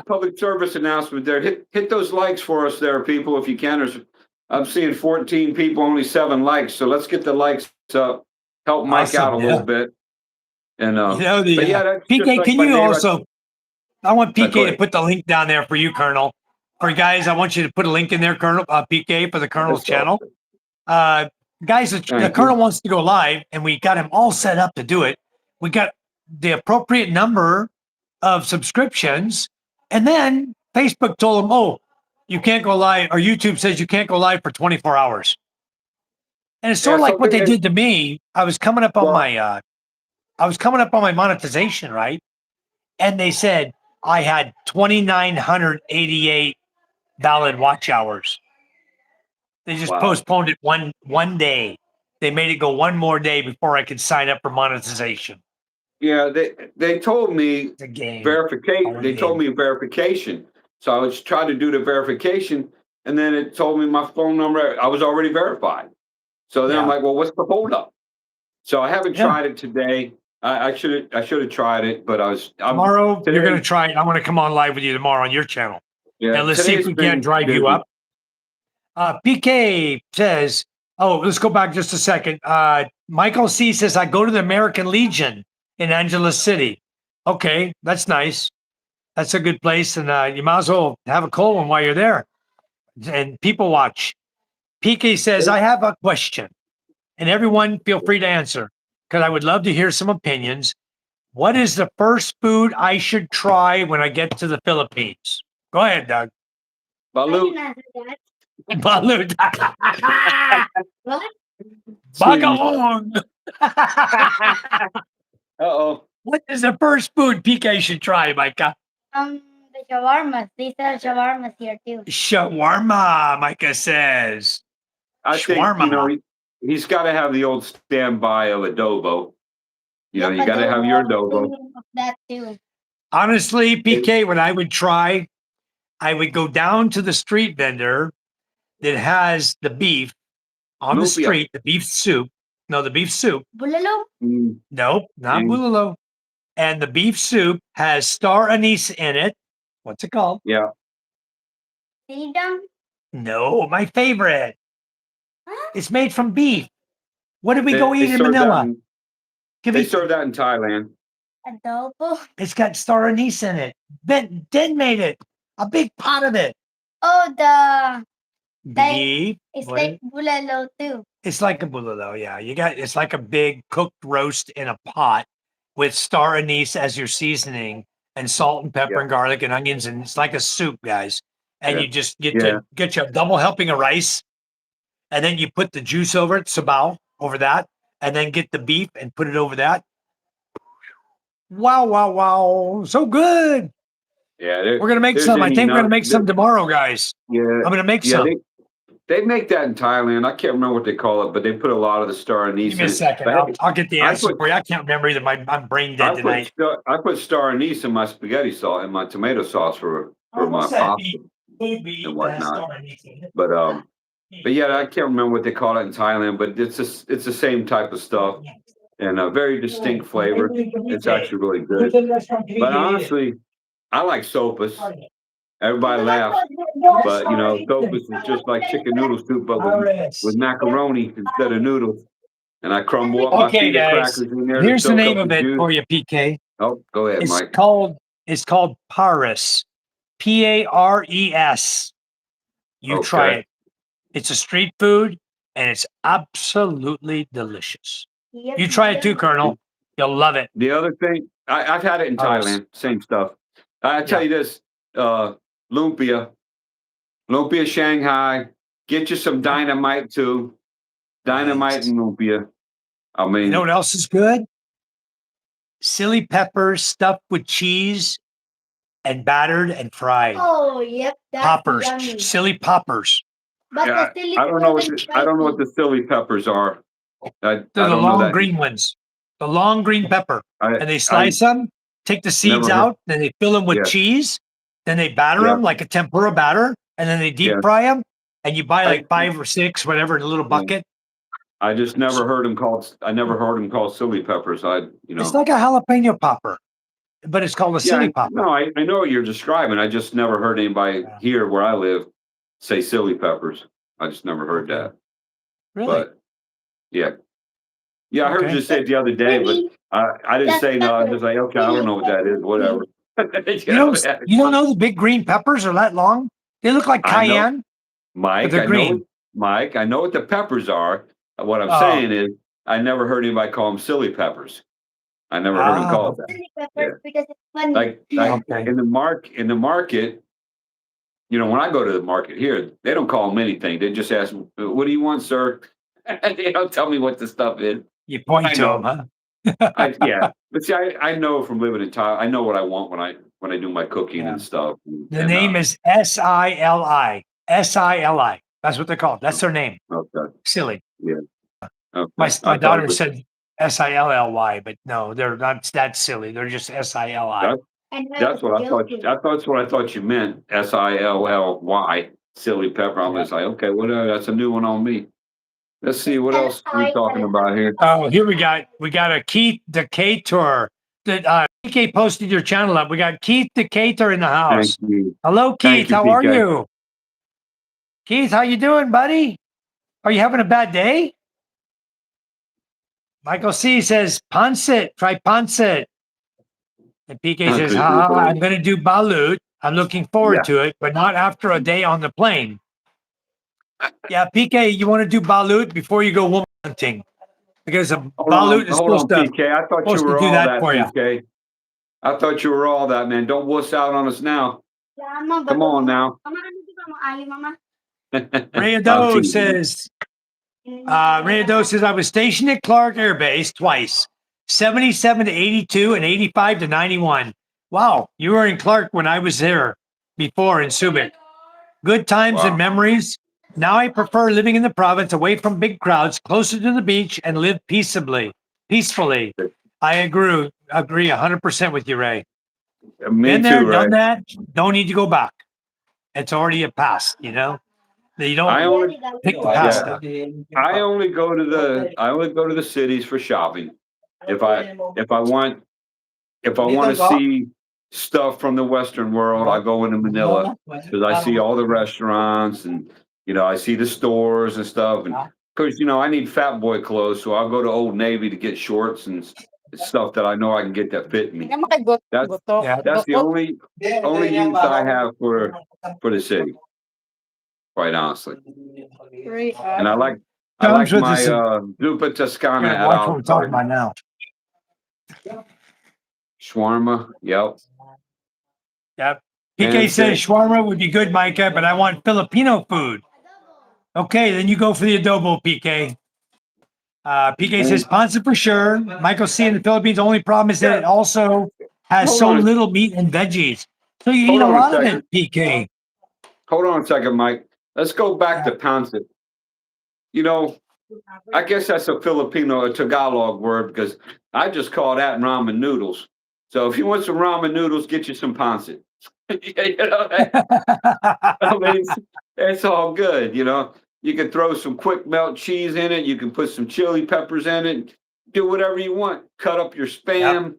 public service announcement there. Hit those likes for us there, people, if you can. I'm seeing 14 people, only 7 likes. So let's get the likes up. Help Mike out Awesome. a little Yeah. bit. And You know, but yeah, that's just PK, like can my you neighbor. also, I want Go PK to ahead. put the link down there for you, Colonel. For guys, I want you to put a link in there, Colonel, PK, for the Colonel's That's channel. awesome. Guys, the Thank Colonel you. wants to go live, and we got him all set up to do it. We got the appropriate number of subscriptions, and then Facebook told him, "Oh, you can't go live," or YouTube says you can't go live for 24 hours. And it's sort Yeah. of like So what they did to me. well, I was coming up on my monetization, right? And they said I had 2,988 valid watch hours. They just wow. postponed it one day. They made it go one more day before I could sign up for monetization. Yeah, they told me It's a game. verification. All in They told game. me verification. So I was trying to do the verification, and then it told me my phone number. I was already verified. So then I'm Yeah. like, well, what's the holdup? So I haven't Yeah. tried it today. I should have tried it, but I'm Tomorrow, you're going today. to try it. I want to come on live with you tomorrow on your channel. Yeah, And let's see if today's we can't been drive you busy. up. PK says, oh, let's go back just a second. Michael C says, I go to the American Legion in Angeles City. Okay, that's nice. That's a good place. And you might as well have a cold one while you're there. And people watch. PK says, I have a question. And everyone feel free to answer because I would love to hear some opinions. What is the first food I should try when I get to the Philippines? Go ahead, Doug. I Balut, can answer that. Balut. What? sweetie. Bagalong. Uh-oh. What is the first food PK should try, Micah? The the shawarmas. They sell shawarmas here too. Shawarma, Micah says. I think Shawarma. he's got to have the old standby of adobo. You Yep, got to have adobo, your I was adobo. thinking of that too. Honestly, PK, what I would try, I would go down to the street vendor that has the beef on the Lumpia. street, the beef soup. No, the beef soup. Bulalo? Mm, Nope, not Mm. bulalo. And the beef soup has star anise in it. What's it called? yeah, Sinigang? No, my favorite. Huh? It's made from beef. What did we go they eat in serve that. Manila? They serve that in Thailand. Adobo? It's got star anise in it. Ben made it. A big pot of it. Oh, Beef. it's What like bulalo too. It's like a bulalo, yeah. It's like a big cooked roast in a pot with star anise as your seasoning and salt and pepper Yeah. and garlic and onions, and it's like a soup, guys. And Yeah. you just get Yeah. you a double helping of rice, and then you put the juice over it, sabao over that, and then get the beef and put it over that. Wow, wow, wow. So good. Yeah, We're gonna make some. I think we're gonna make some tomorrow, guys. Yeah, I'm gonna make yeah. some. They make that in Thailand. I can't remember what they call it, but they put a lot of the star anise. Give me a in it. second. But I'll get the I answer put- for you. I can't remember either. I'm brain dead tonight. I put star anise in my spaghetti sauce and my tomato sauce for my What's that pasta beef? Food we eat and that has whatnot. star anise in it. But yeah, I can't remember what they call it in Thailand, but it's the same type of stuff and a very distinct flavor. It's actually really good. But honestly, I like sopas. Everybody laughs, but sopas is just like chicken noodle soup, but with macaroni instead of noodles. And I crumble up my Okay, pita guys. crackers in there. to Here's the soak name up of it juice. for you, PK. Oh, go ahead, It's Mike. called Paris. Pares. You try Okay. it. It's a street food and it's absolutely delicious. Yep, You try it too, Colonel. You'll love it. The other thing, I've had it in Paris. Thailand. Same stuff. I tell you this, lumpia Shanghai. Get you some dynamite too. Dynamite Nice. and lumpia. I mean, You know what else is good? Silly peppers stuffed with cheese and battered and fried. Oh, yep. That's Poppers, yummy. silly poppers. But yeah, the silly I don't know what golden I don't know what spiky. the silly peppers are. I They're the don't know long that. green ones. The long green pepper. And they I slice them, take the seeds Never heard- out, then they fill them with Yeah. cheese, then they batter Yeah. them like a tempura batter, and then they deep Yeah. fry them. And you buy like I- 5 or 6, whatever, in a little bucket. I just never heard them called. I never heard them called silly peppers. It's like a jalapeno popper, but it's called a silly popper. No, I know what you're describing. I just never heard anybody Yeah. here where I live say silly peppers. I just never heard Okay. that. Really? But yeah, I heard Okay. you say it the other day, Maybe but I didn't say no. I was like, okay, I don't know what that is. Whatever. You don't know the big green peppers are that long? They look like I know. cayenne. Mike, they're green. Mike, I know what the peppers are. What I'm Oh. saying is, I never heard anybody call them silly peppers. I never heard them Ah. called that. silly peppers because it's funny. Like Okay. in the market, when I go to the market here, they don't call them anything. They just ask, "What do you want, sir?" They don't tell me what the stuff is. You point I to know. them, huh? Yeah, but see, I know from living in Thailand, I know what I want when I do my cooking Yeah. and stuff. The name is SILI. SILI. That's what they're called. That's their name. Okay. Silly. Okay. My I thought daughter it was- said SILLY, but no, they're not that silly. They're just SILI. And That's what I thought. guilty. That's what I thought you meant. SILLY. Silly pepper. I was like, okay, that's a new one on me. Let's see what else we talking about here. Oh, here we got a Keith Decatur. That PK posted your channel up. We got Keith Decatur in the house. Thank you. Hello, Thank Keith. you, How are PK. you? Keith, how you doing, buddy? Are you having a bad day? Michael C says, Pancit, try Pancit. And PK says, I'm going to do balut. I'm looking forward Yeah. to it, but not after a day on the plane. Yeah, PK, you want to do balut before you go woman hunting? Because a balut is Hold on, supposed to PK. I thought you supposed to were do all that that, for ya. PK. I thought you were all that, man. Don't wuss out on us now. Come on now. Rayado says, I was stationed at Clark Air Base twice, 77 to 82 and 85 to 91. Wow, you were in Clark when I was there before in Subic. Good times Wow. and memories. Now I prefer living in the province away from big crowds, closer to the beach, and live peacefully. I agree 100% with you, Ray. Me Been there, too, Ray. done that. Don't need to go back. It's already a past, you know? You don't I only pick the past yeah. up. I only go to the cities for shopping. If I want to see stuff from the Western world, I go into Manila because I see all the restaurants and I see the stores and stuff. And of course, I need fat boy clothes, so I'll go to Old Navy to get shorts and stuff that I know I can get that fit me. That's Yeah. that's the only use I have for the city, quite honestly. And I Comes like with my this. Zuppa Toscana Here, at watch what Olive we're talking Garden. about now. Shawarma, yep. Yep. And PK says shawarma would be good, Micah, but I want Filipino food. Okay, then you go for the adobo, PK. PK says ponzu for sure. Michael C in the Philippines. Only problem is that it also has Hold so on. little meat and veggies. So you Hold eat a on a lot of second. it, PK. Hold on a second, Mike. Let's go back to pancit. I guess that's a Filipino, a Tagalog word because I just call that ramen noodles. So if you want some ramen noodles, get you some pancit. I mean, it's all good. You can throw some quick melt cheese in it. You can put some chili peppers in it. Do whatever you want. Cut up your spam.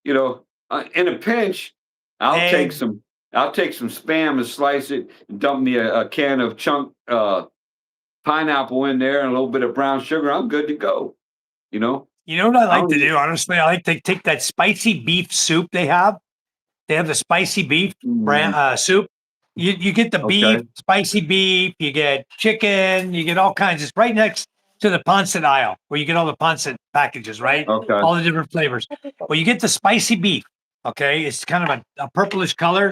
In a pinch, I'll take Egg. some. I'll take some spam and slice it and dump me a can of chunk pineapple in there and a little bit of brown sugar. I'm good to go. You know. You know what I I like don't to need- do? Honestly, I like to take that spicy beef soup they have. They have the spicy beef soup. You get the beef, Okay. spicy beef, you get chicken, you get all kinds. It's right next to the pancit aisle where you get all the pancit packages, right? Okay. All the different flavors. Well, you get the spicy beef. Okay, it's kind of a purplish color.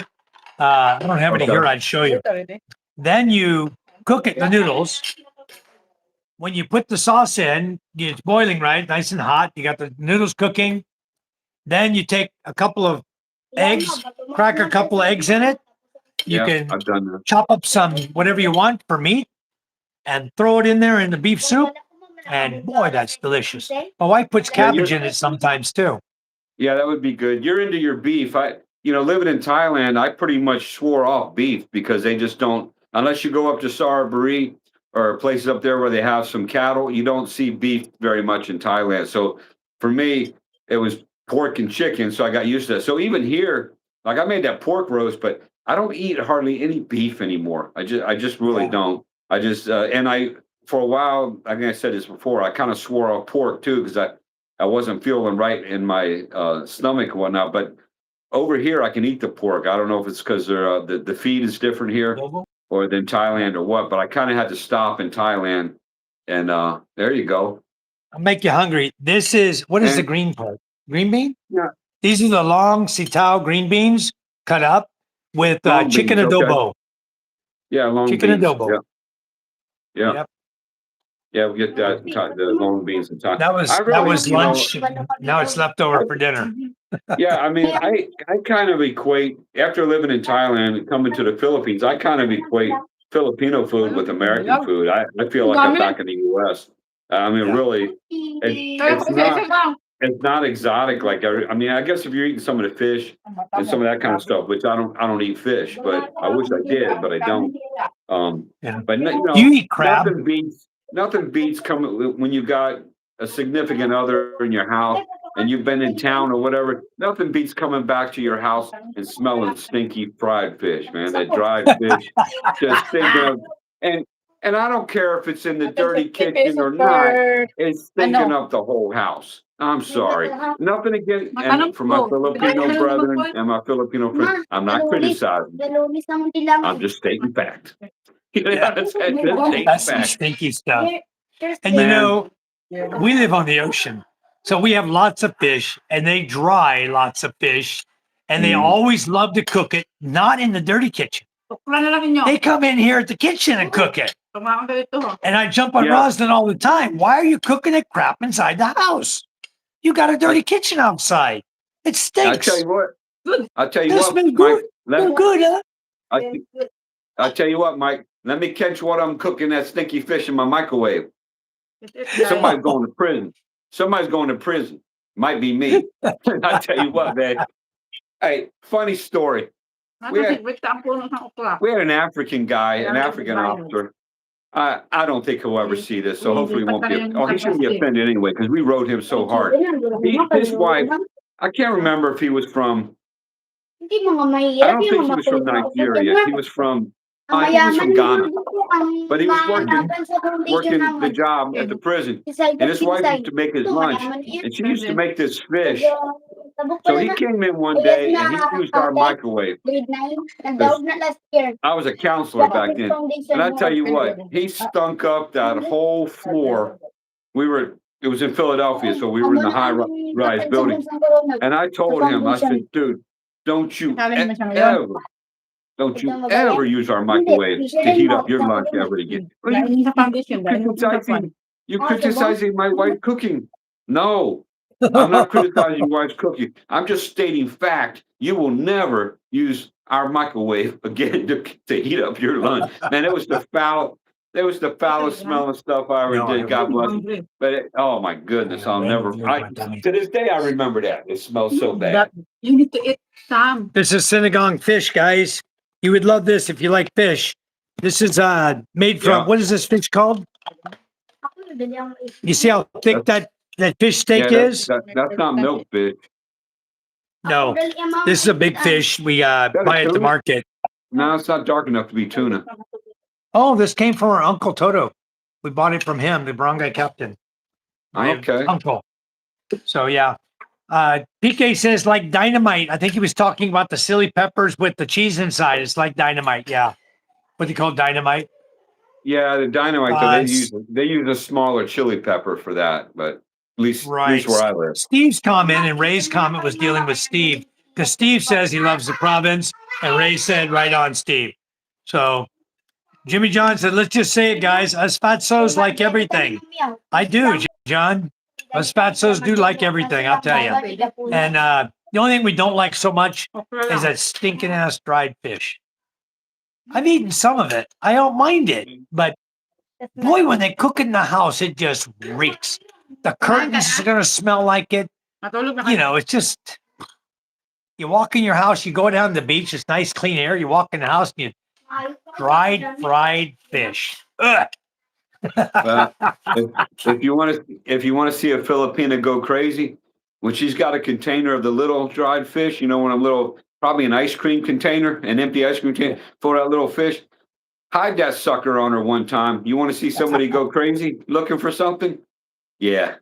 I don't have any Okay. here. I'd show you. Then you cook it, the noodles. When you put the sauce in, it's boiling, right? Nice and hot. You got the noodles cooking. Then you take a couple of eggs, crack a couple of eggs in it. You Yeah, can I've done that. chop up some whatever you want for meat and throw it in there in the beef soup. And boy, that's delicious. My wife puts cabbage in it sometimes too. Yeah, that would be good. You're into your beef. Living in Thailand, I pretty much swore off beef because they just don't, unless you go up to Saraburi or places up there where they have some cattle, you don't see beef very much in Thailand. So for me, it was pork and chicken. So I got used to that. So even here, like I made that pork roast, but I don't eat hardly any beef anymore. I just really don't. I just, for a while, I think I said this before, I kind of swore off pork too because I wasn't feeling right in my stomach and whatnot. But over here, I can eat the pork. I don't know if it's because the feed is different here or than Thailand or what. But I kind of had to stop in Thailand, and there you go. I'll make you hungry. This is what is the And- green part? Green bean? Yeah. These are the long sitao green beans cut up with Long chicken beans, okay. adobo. Yeah, long Chicken beans. adobo. Yeah. Yep. Yeah, we get that the long beans and Thai. That was I that really, was you know, lunch. Now it's leftover for dinner. Yeah, I mean, I kind of equate after living in Thailand and coming to the Philippines. I kind of equate Filipino food with American food. I feel like I'm back in the U.S. I mean, Yeah. really, it's not exotic like I mean, I guess if you're eating some of the fish and some of that kind of stuff, which I don't eat fish, but I wish I did, but I don't. Yeah. But Do you eat crab? nothing beats coming when you got a significant other in your house and you've been in town or whatever. Nothing beats coming back to your house and smelling stinky fried fish, man. That dried fish, just thinking of and I don't care if it's in the dirty kitchen or not. It's stinking up the whole house. I'm sorry. Nothing against and for my Filipino brethren and my Filipino friends. I'm not criticizing. I'm just stating fact. That's That's some stinky stuff. And Man. we live on the ocean. So we have lots of fish and they dry lots of fish and they always love to cook it, not in the dirty kitchen. They come in here at the kitchen and cook it. And I jump on Yeah. Rosalind all the time. Why are you cooking that crap inside the house? You got a dirty kitchen outside. It I tell stinks. you what, I'll tell you This what, been Mike. good. Been good, huh? I'll tell you what, Mike. Let me catch what I'm cooking that stinky fish in my microwave. Somebody's going to prison. Somebody's going to prison. Might be me. I tell you what, man. Hey, funny story. We had an African guy, an African officer. I don't think he'll ever see this, so hopefully he won't be. Oh, he shouldn't be offended anyway because we rode him so hard. His wife, I can't remember if he was from. I don't think he was from Nigeria. He was from. I think he was from Ghana, but he was working the job at the prison, and his wife used to make his lunch, and she used to make this fish. So he came in one day and he used our microwave. I was a counselor back then, and I tell you what, he stunk up that whole floor. It was in Philadelphia, so we were in the high-rise building, and I told him, I said, dude, don't you ever use our microwave to heat up your lunch ever again. You're criticizing my wife cooking. No, I'm not criticizing your wife's cooking. I'm just stating fact. You will never use our microwave again to heat up your lunch. Man, it was the foulest smelling stuff I ever did. God bless you. But oh my goodness, I'll never. To this day, I remember that. It smells so bad. You need to eat some. This is Sinigang fish, guys. You would love this if you like fish. This is made from, what is this fish called? You see how thick that fish steak is? That's not milk fish. No, this is a big fish we buy at the market. No, it's not dark enough to be tuna. Oh, this came from our Uncle Toto. We bought it from him, the barangay captain. My uncle. So yeah. PK says like dynamite. I think he was talking about the silly peppers with the cheese inside. It's like dynamite. Yeah. What they call dynamite. Yeah, the dynamite. They use a smaller chili pepper for that, but at least where I live. Steve's comment and Ray's comment was dealing with Steve because Steve says he loves the province, and Ray said right on, Steve. So Jimmy John said, let's just say it, guys. Us fatsos like everything. I do, John. Us fatsos do like everything, I'll tell you. And the only thing we don't like so much is that stinking ass dried fish. I've eaten some of it. I don't mind it. But boy, when they cook it in the house, it just reeks. The curtains are going to smell like it. You know, it's just, you walk in your house, you go down to the beach, it's nice, clean air. You walk in the house and you dried, fried fish. Ugh. If you want to see a Filipina go crazy, when she's got a container of the little dried fish, you know, one of them little, probably an ice cream container, an empty ice cream container for that little fish, hide that sucker on her one time. You want to see somebody go crazy looking for something? Yeah.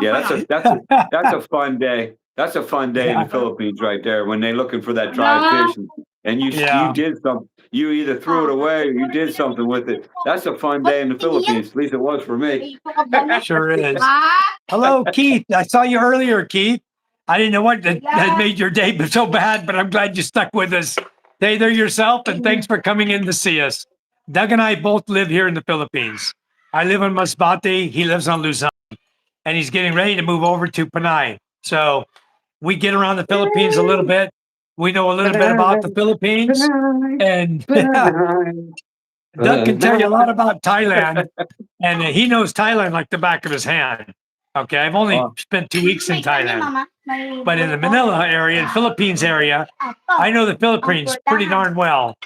That's a fun day. That's a fun day in the Philippines right there when they're looking for that dried fish and you did something. You either threw it away or you did something with it. That's a fun day in the Philippines. At least it was for me. Sure is. Hello, Keith. I saw you earlier, Keith. I didn't know what that made your day so bad, but I'm glad you stuck with us. Stay there yourself, and thanks for coming in to see us. Doug and I both live here in the Philippines. I live in Masbate. He lives on Luzon, and he's getting ready to move over to Panay. So we get around the Philippines a little bit. We know a little bit about the Philippines, and Doug can tell you a lot about Thailand, and he knows Thailand like the back of his hand. Okay, I've only spent 2 weeks in Thailand, but in the Manila area, the Philippines area, I know the Philippines pretty darn well,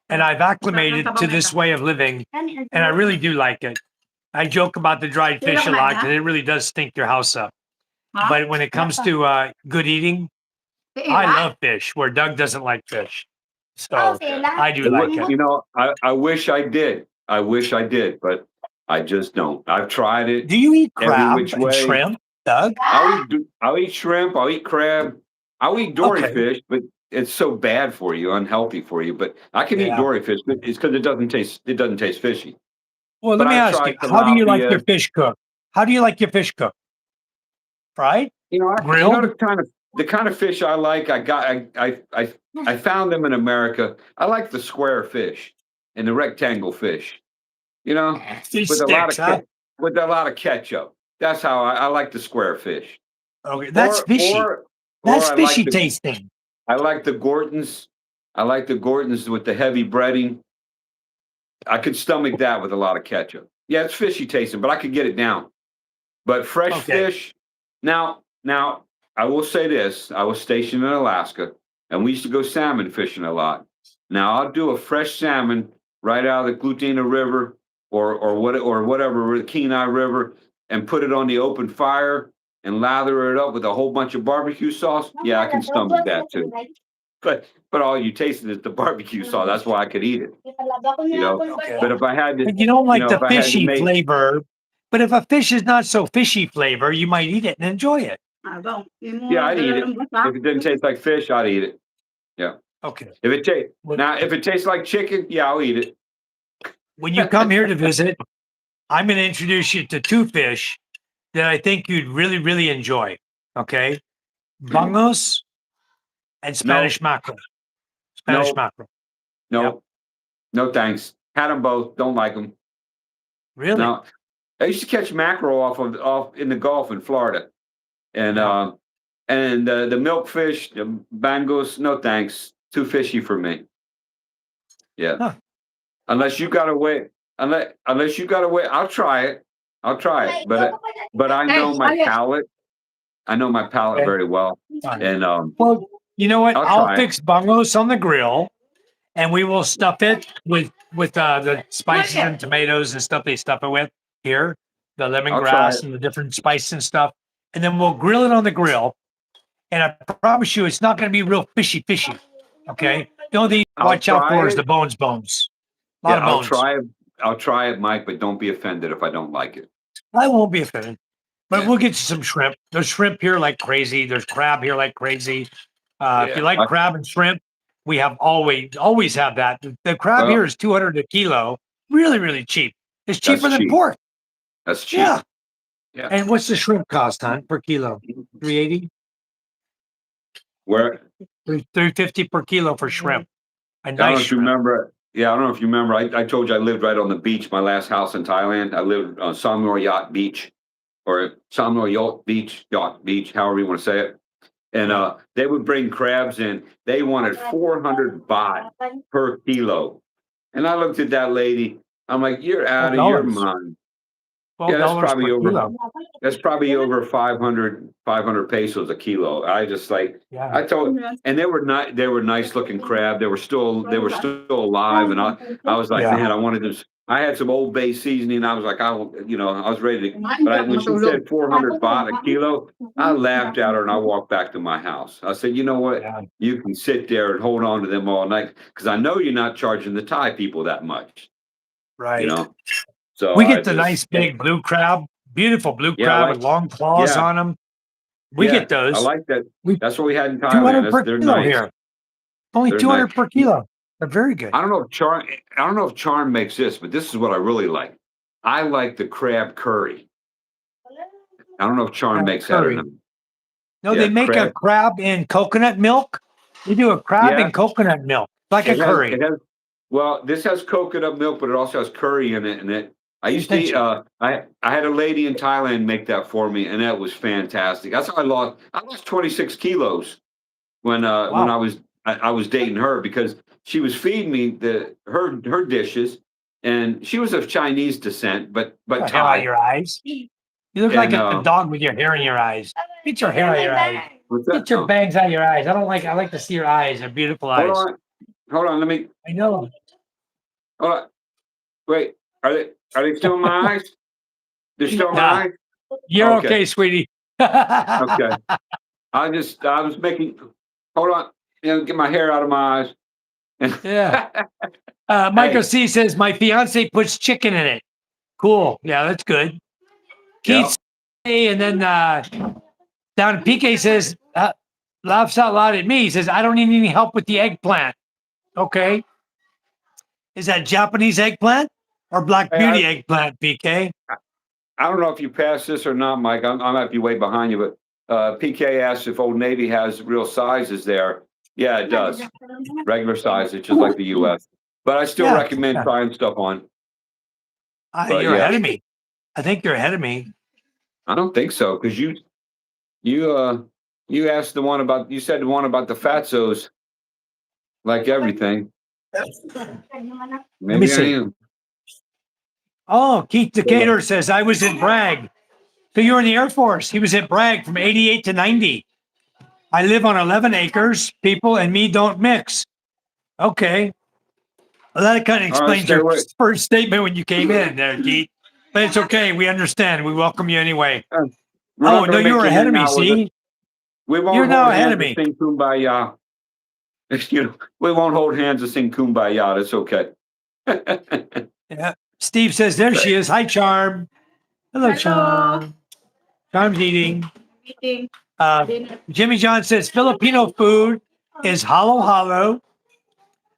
and I've acclimated to this way of living, and I really do like it. I joke about the dried fish a lot because it really does stink your house up. But when it comes to good eating, I love fish, where Doug doesn't like fish. So I do like it. You know, I wish I did. I wish I did, but I just don't. I've tried it. Do you eat crab and shrimp, Doug? I'll eat shrimp. I'll eat crab. I'll eat dory fish, but it's so bad for you, unhealthy for you. But I can eat dory fish, but it's because it doesn't taste fishy. Well, let me ask you, how do you like your fish cooked? How do you like your fish cooked? Fried? You know, grilled? The kind of fish I like, I found them in America. I like the square fish and the rectangle fish. You know, with a lot of ketchup. That's how I like the square fish. Okay, that's fishy. That's fishy tasting. I like the Gortons. I like the Gortons with the heavy breading. I could stomach that with a lot of ketchup. Yeah, it's fishy tasting, but I could get it down. But fresh Okay. fish. Now, I will say this: I was stationed in Alaska, and we used to go salmon fishing a lot. Now, I'll do a fresh salmon right out of the Glutina River or whatever the Kenai River, and put it on the open fire and lather it up with a whole bunch of barbecue sauce. Yeah, I can stomach that too. But all you tasted is the barbecue sauce. That's why I could eat it. You know. Okay. But if I had to, But you don't like if the I had to fishy make, flavor. But if a fish is not so fishy flavor, you might eat it and enjoy it. yeah, I'd eat it. If it didn't taste like fish, I'd eat it. Yeah. Okay. If it tastes Well, now, if it tastes like chicken, yeah, I'll eat it. when you come here to visit, I'm going to introduce you to two fish that I think you'd really, really enjoy. Okay. Bungos and Spanish mackerel. Spanish No. mackerel. No, Yep. no, thanks. Had them both. Don't like them. Really? No, I used to catch mackerel off in the Gulf in Florida, and Yeah. the milkfish, the bangos. No, thanks. Too fishy for me. Yeah. Huh. Unless you got a way, unless you got a way, I'll try it. I'll try it. But I know my palate. I know my palate Okay. very well, Fine. and Well, you know what? I'll I'll try it. fix bungos on the grill, and we will stuff it with the spices and tomatoes and stuff they stuff it with here, the I'll try lemongrass it. and the different spices and stuff, and then we'll grill it on the grill. And I promise you, it's not going to be real fishy. Okay. The only thing to I'll watch out for try is it. the bones. A lot Yeah, of I'll bones. try it. I'll try it, Mike, but don't be offended if I don't like it. I won't be offended, but Yeah. we'll get you some shrimp. There's shrimp here like crazy. There's crab here like crazy. If you like I- crab and shrimp, we have always have that. The crab Well, here is 200 a kilo. Really, really cheap. It's That's cheaper than cheap. pork. That's cheap. Yeah. Yeah. And what's the shrimp cost, hon, per kilo? 380, Where 350 per kilo for shrimp. A I don't know nice if you shrimp. remember. Yeah, I don't know if you remember. I told you I lived right on the beach. My last house in Thailand. I lived on Samor Yacht Beach, or Samor Yacht Beach, however you want to say it. And they would bring crabs in. They wanted 400 baht per kilo. And I looked at that lady. I'm like, "You're out of your $12. mind." $12 that's probably per over. kilo. That's probably over 500 pesos a kilo. I just like Yeah. I told, and they were nice looking crab. They were still alive, and I was like, Yeah. man, I wanted this. I had some Old Bay seasoning. I was like, I was ready to. But when she said 400 baht a kilo, I laughed at her and I walked back to my house. I said, you know what? Yeah. You can sit there and hold on to them all night because I know you're not charging the Thai people that much. Right. You know. So We I get the just- nice big blue crab, beautiful blue Yeah, I crab like- with long claws yeah. on them. We Yeah, get those. I like that. We- That's what we had in 200 Thailand. per They're kilo nice. here. Only They're 200 nice. per kilo. They're very good. I don't know if Charm makes this, but this is what I really like. I like the crab curry. I don't know if Charm Crab makes that or curry. not. No, Yeah, they make a crab in coconut milk. They do a crab Yeah. in coconut milk, like a It has- curry. it has- well, this has coconut milk, but it also has curry in it. I used to eat, Attention. I had a lady in Thailand make that for me, and that was fantastic. That's how I lost 26 kilos when I was dating her because she was feeding me her dishes, and she was of Chinese descent, but Hair out Thai. your eyes. You look like a dog with your hair in your eyes. Get your hair out of your eyes. What's that? Get your Oh, bangs out of your eyes. I like to see your eyes. They're beautiful eyes. hold on. Let me. I know. Hold on. Wait, are they still in my eyes? They're still in my Yeah. eyes? You're Okay. okay, sweetie. Okay. I was making, hold on, get my hair out of my eyes. Yeah. Michael Hey. C says, my fiance puts chicken in it. Cool. Yeah, that's good. Keith, and then down PK says, laughs out loud at me. He says, I don't need any help with the eggplant. Okay. Is that Japanese eggplant or Black Hey, Beauty eggplant, PK? I don't know if you passed this or not, Mike. I might be way behind you, but PK asked if Old Navy has real sizes there. Yeah, it does. Regular size. It's just like the US. But I still Yeah, recommend yeah. trying stuff on. But You're yeah. ahead of me. I think you're ahead of me. I don't think so, because you You asked the one about. You said the one about the fatzos. Like everything. Maybe see. I am. Oh, Keith Decatur says, I was in Bragg. So you were in the Air Force. He was at Bragg from 88 to 90. I live on 11 acres. People and me don't mix. Okay. Well, that kind of explains stay your away. first statement when you came in there, Keith. But it's okay. We understand. We welcome you anyway. We're Oh, not no, gonna you make were ahead of hang me, out with us. see? We won't You're hold now ahead hands of to me. sing kumbaya. You know, we won't hold hands to sing kumbaya. That's okay. Yeah. Steve says, there she is. Hi, Charm. Hello, Hello. Charm. Charm's eating. Eating dinner. Jimmy John says, Filipino food is halo-halo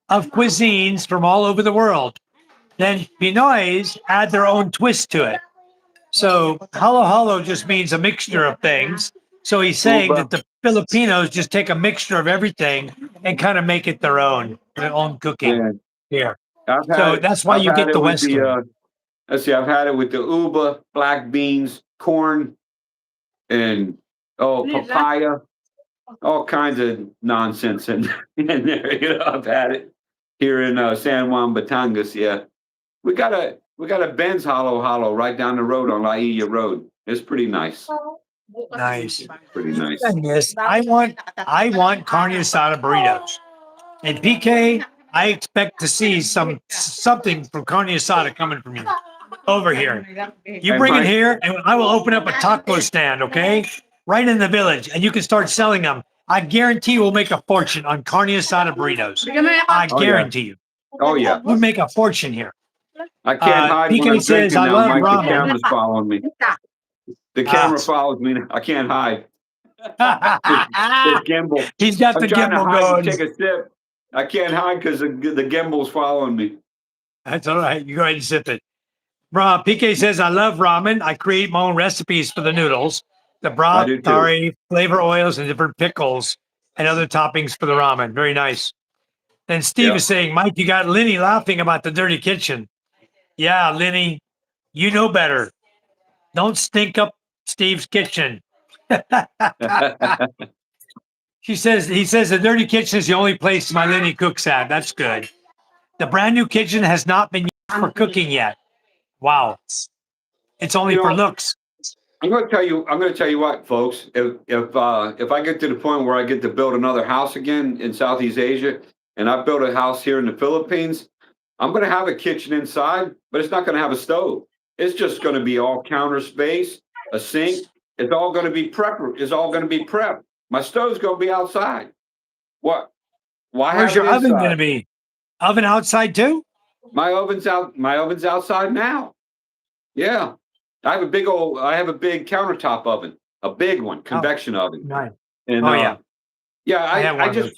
of cuisines from all over the world. Then Pinoys add their own twist to it. So halo-halo just means a mixture of things. So he's saying that the Filipinos just take a mixture of everything and kind of make it their own cooking Yeah. here. I've had So it. that's why I've you had get it the with Western. let's see. I've had it with the uba, black beans, corn, and papaya. All kinds of nonsense in there. You know, I've had it here in San Juan, Batangas. Yeah, we got a Ben's Halo right down the road on La Illa Road. It's pretty nice. Nice. Pretty nice. Yes, I want carne asada burritos. And PK, I expect to see something from carne asada coming from you over here. You Hey, bring it Mike. here, and I will open up a taco stand, okay? Right in the village, and you can start selling them. I guarantee we'll make a fortune on carne asada burritos. I Oh, yeah. guarantee you. Oh yeah. We'll make a fortune here. I can't hide when PK I'm says, drinking I now, love Mike. The ramen. camera's following me. The camera follows me. I can't hide. The gimbal. He's got I'm the trying to gimbal hide and going. take a sip. I can't hide because the gimbal's following me. That's all right. You go ahead and sip it. PK says, I love ramen. I create my own recipes for the noodles, the I broth, do too. curry, flavor oils, and different pickles and other toppings for the ramen. Very nice. Then Steve Yeah. is saying, Mike, you got Lenny laughing about the dirty kitchen. Yeah, Lenny, you know better. Don't stink up Steve's kitchen. He says the dirty kitchen is the only place my Lenny cooks at. That's good. The brand new kitchen has not been used for cooking yet. Wow. It's only You for know, looks. I'm going to tell you what, folks. If I get to the point where I get to build another house again in Southeast Asia, and I build a house here in the Philippines, I'm going to have a kitchen inside, but it's not going to have a stove. It's just going to be all counter space, a sink. It's all going to be prep. It's all going to be prep. My stove's going to be outside. What? Why Where's have your it oven going to inside? be? Oven outside too? My oven's out. My oven's outside now. Yeah. I have a big countertop oven, a big one, convection oven. Nice. And Oh, yeah. yeah, I have one I of just,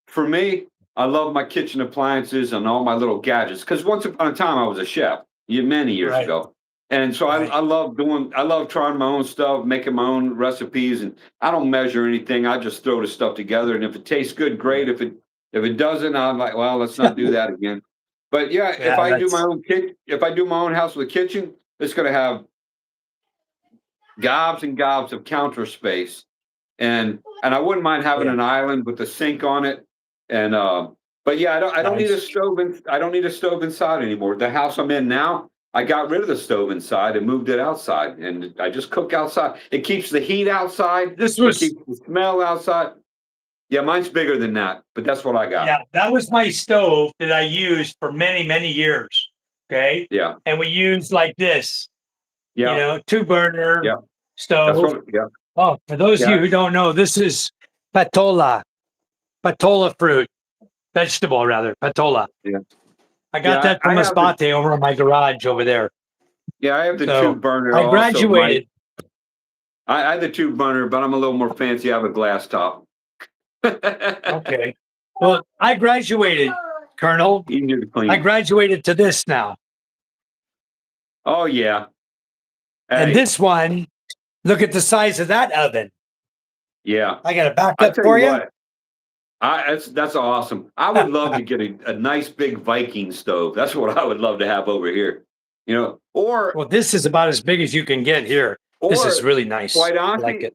for me, I love my kitchen appliances and all my little gadgets. Because once upon a time I was a chef many years Right. ago. And so Right. I love trying my own stuff, making my own recipes, and I don't measure anything. I just throw the stuff together. And if it tastes good, great. If it doesn't, I'm like, well, let's not do that again. But yeah, if I do my own house with a kitchen, it's gonna have gobs and gobs of counter space, and I wouldn't mind having an island with a sink on it. And but yeah, I don't need a stove. I don't need a stove inside anymore. The house I'm in now, I got rid of the stove inside and moved it outside, and I just cook outside. It keeps the heat outside. It keeps the smell outside. Yeah, mine's bigger than that, but that's what I got. Yeah, that was my stove that I used for many, many years. Okay. Yeah. And we used like this. Yeah. You know, 2-burner stove. That's what. Yeah. Oh, for those of you who don't know, this is patola fruit, vegetable rather, patola. Yeah. I got that from Masbate over in my garage over there. Yeah, I have the 2-burner. I graduated. I had the 2-burner, but I'm a little more fancy. I have a glass top. Okay. Well, I graduated, Colonel. Easier to clean. I graduated to this now. Oh yeah. And Hey. this one, look at the size of that oven. Yeah. I got it back I'll up tell for you you. what, that's awesome. I would love to get a nice big Viking stove. That's what I would love to have over here. You know, or Well, this is about as big as you can get here. This is really nice. quite I honestly, like it.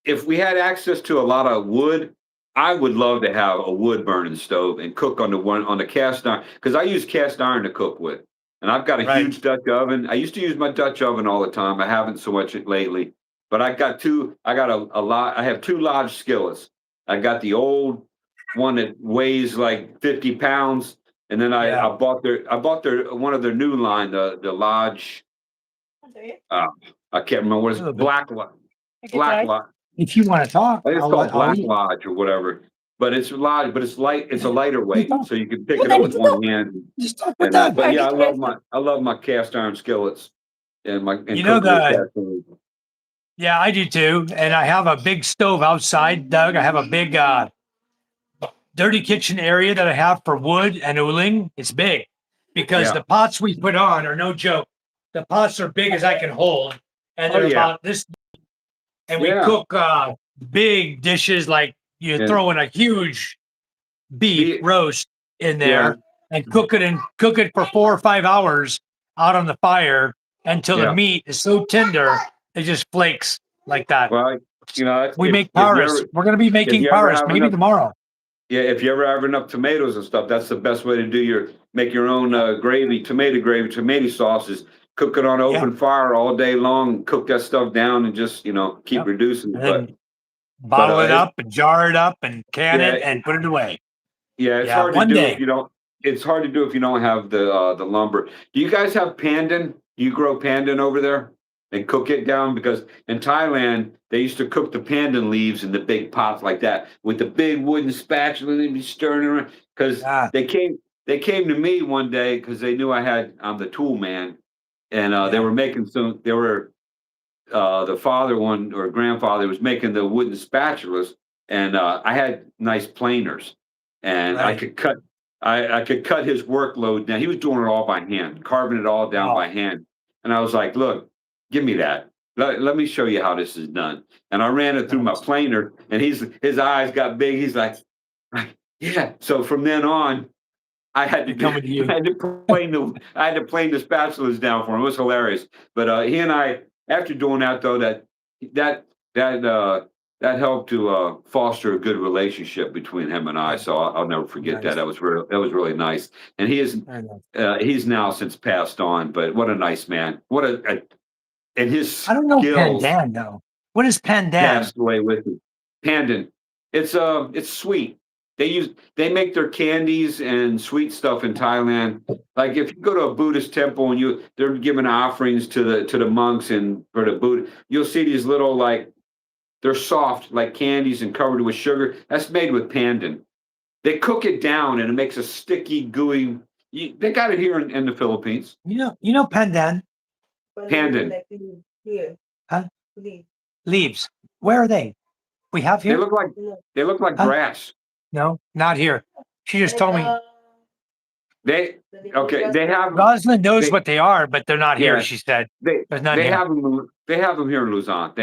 if we had access to a lot of wood, I would love to have a wood burning stove and cook on the cast iron because I use cast iron to cook with. And I've got a Right. huge Dutch oven. I used to use my Dutch oven all the time. I haven't so much lately. But I got a lot. I have two large skillets. I got the old one that weighs like 50 pounds. And then I bought their one of their new line, the large I can't remember what it's Black Lodge. If you want to talk, I think it's I'll called let Black you. Lodge or whatever. But it's large, but it's light. It's a lighter weight, talk. so you can pick it up with one hand. Just talk with And, that. but yeah, I love my cast iron skillets and You know cooking with the- cast iron. Yeah, I do too. And I have a big stove outside, Doug. I have a big dirty kitchen area that I have for wood and uling. It's big because the pots we put on are no joke. The pots are big as I can hold, and they're about this. And we cook big dishes like you throw in a huge beef roast in there and cook it for 4 or 5 hours out on the fire until the meat is so tender it just flakes like that. Well, we make Paris. We're going to be making Paris maybe tomorrow. Yeah, if you ever have enough tomatoes and stuff, that's the best way to make your own tomato sauces. Cook it on open fire all day long. Cook that stuff down and just keep reducing. But bottle it up and jar it up and can it and put it away. Yeah, it's hard to do if you don't. It's hard to do if you don't have the lumber. Do you guys have pandan? You grow pandan over there and cook it down? Because in Thailand they used to cook the pandan leaves in the big pots like that with the big wooden spatula and they'd be stirring around. Because they came to me one day because they knew I'm the tool man, and they were making some. They were the father one or grandfather was making the wooden spatulas, and I had nice planers. And I could cut his workload down. He was doing it all by hand, carving it all down by hand. And I was like, look, give me that. Let me show you how this is done. And I ran it through my planer and his eyes got big. He's like, yeah. So from then on, I had to plane the spatulas down for him. It was hilarious. But he and I, after doing that though, that helped to foster a good relationship between him and I. So I'll never forget that. That was really nice. And he's now since passed on, but what a nice man. And his I don't know skills pandan though. What is pandan? passed away with him. Pandan. It's sweet. They make their candies and sweet stuff in Thailand. Like if you go to a Buddhist temple and they're giving offerings to the monks and for the Buddha, you'll see these little they're soft like candies and covered with sugar. That's made with pandan. They cook it down and it makes a sticky, gooey. They got it here in the Philippines. You know pandan? Pandan. Huh? Leaves. Where are they? We have here? They look like grass. No, not here. She just told me. They have. Rosalind knows what they are, but they're not here. She said. They have them. They have them here in Luzon.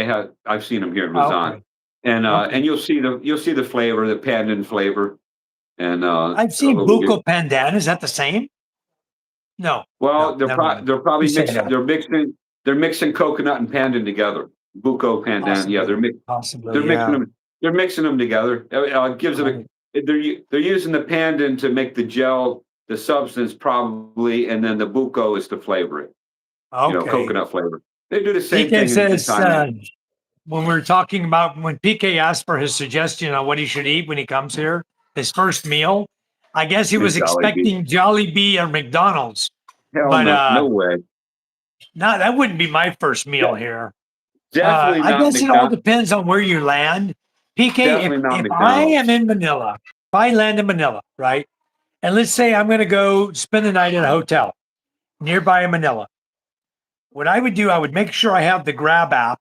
I've seen them here in Luzon, and you'll see the flavor, the pandan flavor, and I've seen buko pandan. Is that the same? No. Well, no, they're probably mixing. They're mixing coconut and pandan together. Buko pandan. Possibly. Yeah, they're mixing them together. It gives it they're using the pandan to make the gel, the substance probably, and then the buko is to flavor it. Okay. Coconut flavor. They do the same PK thing. Says when we were talking about when PK asked for his suggestion on what he should eat when he comes here, his first meal, I guess he was expecting Jollibee or McDonald's. Hell but no way. No, that wouldn't be my first meal here. Definitely not. I guess it all depends on where you land. PK, if I am in Manila, if I land in Manila, right? And let's say I'm going to go spend the night at a hotel nearby in Manila. What I would do, I would make sure I have the Grab app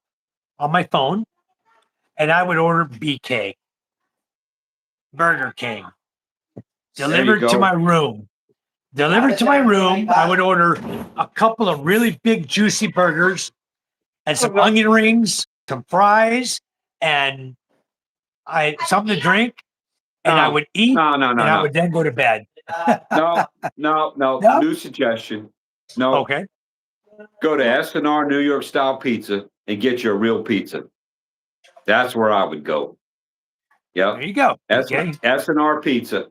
on my phone, and I would order BK, Burger King, delivered to my room. Delivered to my room, I would order a couple of really big, juicy burgers and some onion rings, some fries, and something to drink. And I would eat, I would then go to bed. No. New suggestion. No. Okay. Go to S&R New York style pizza and get you a real pizza. That's where I would go. There Yep. you go. S Okay. S&R Pizza.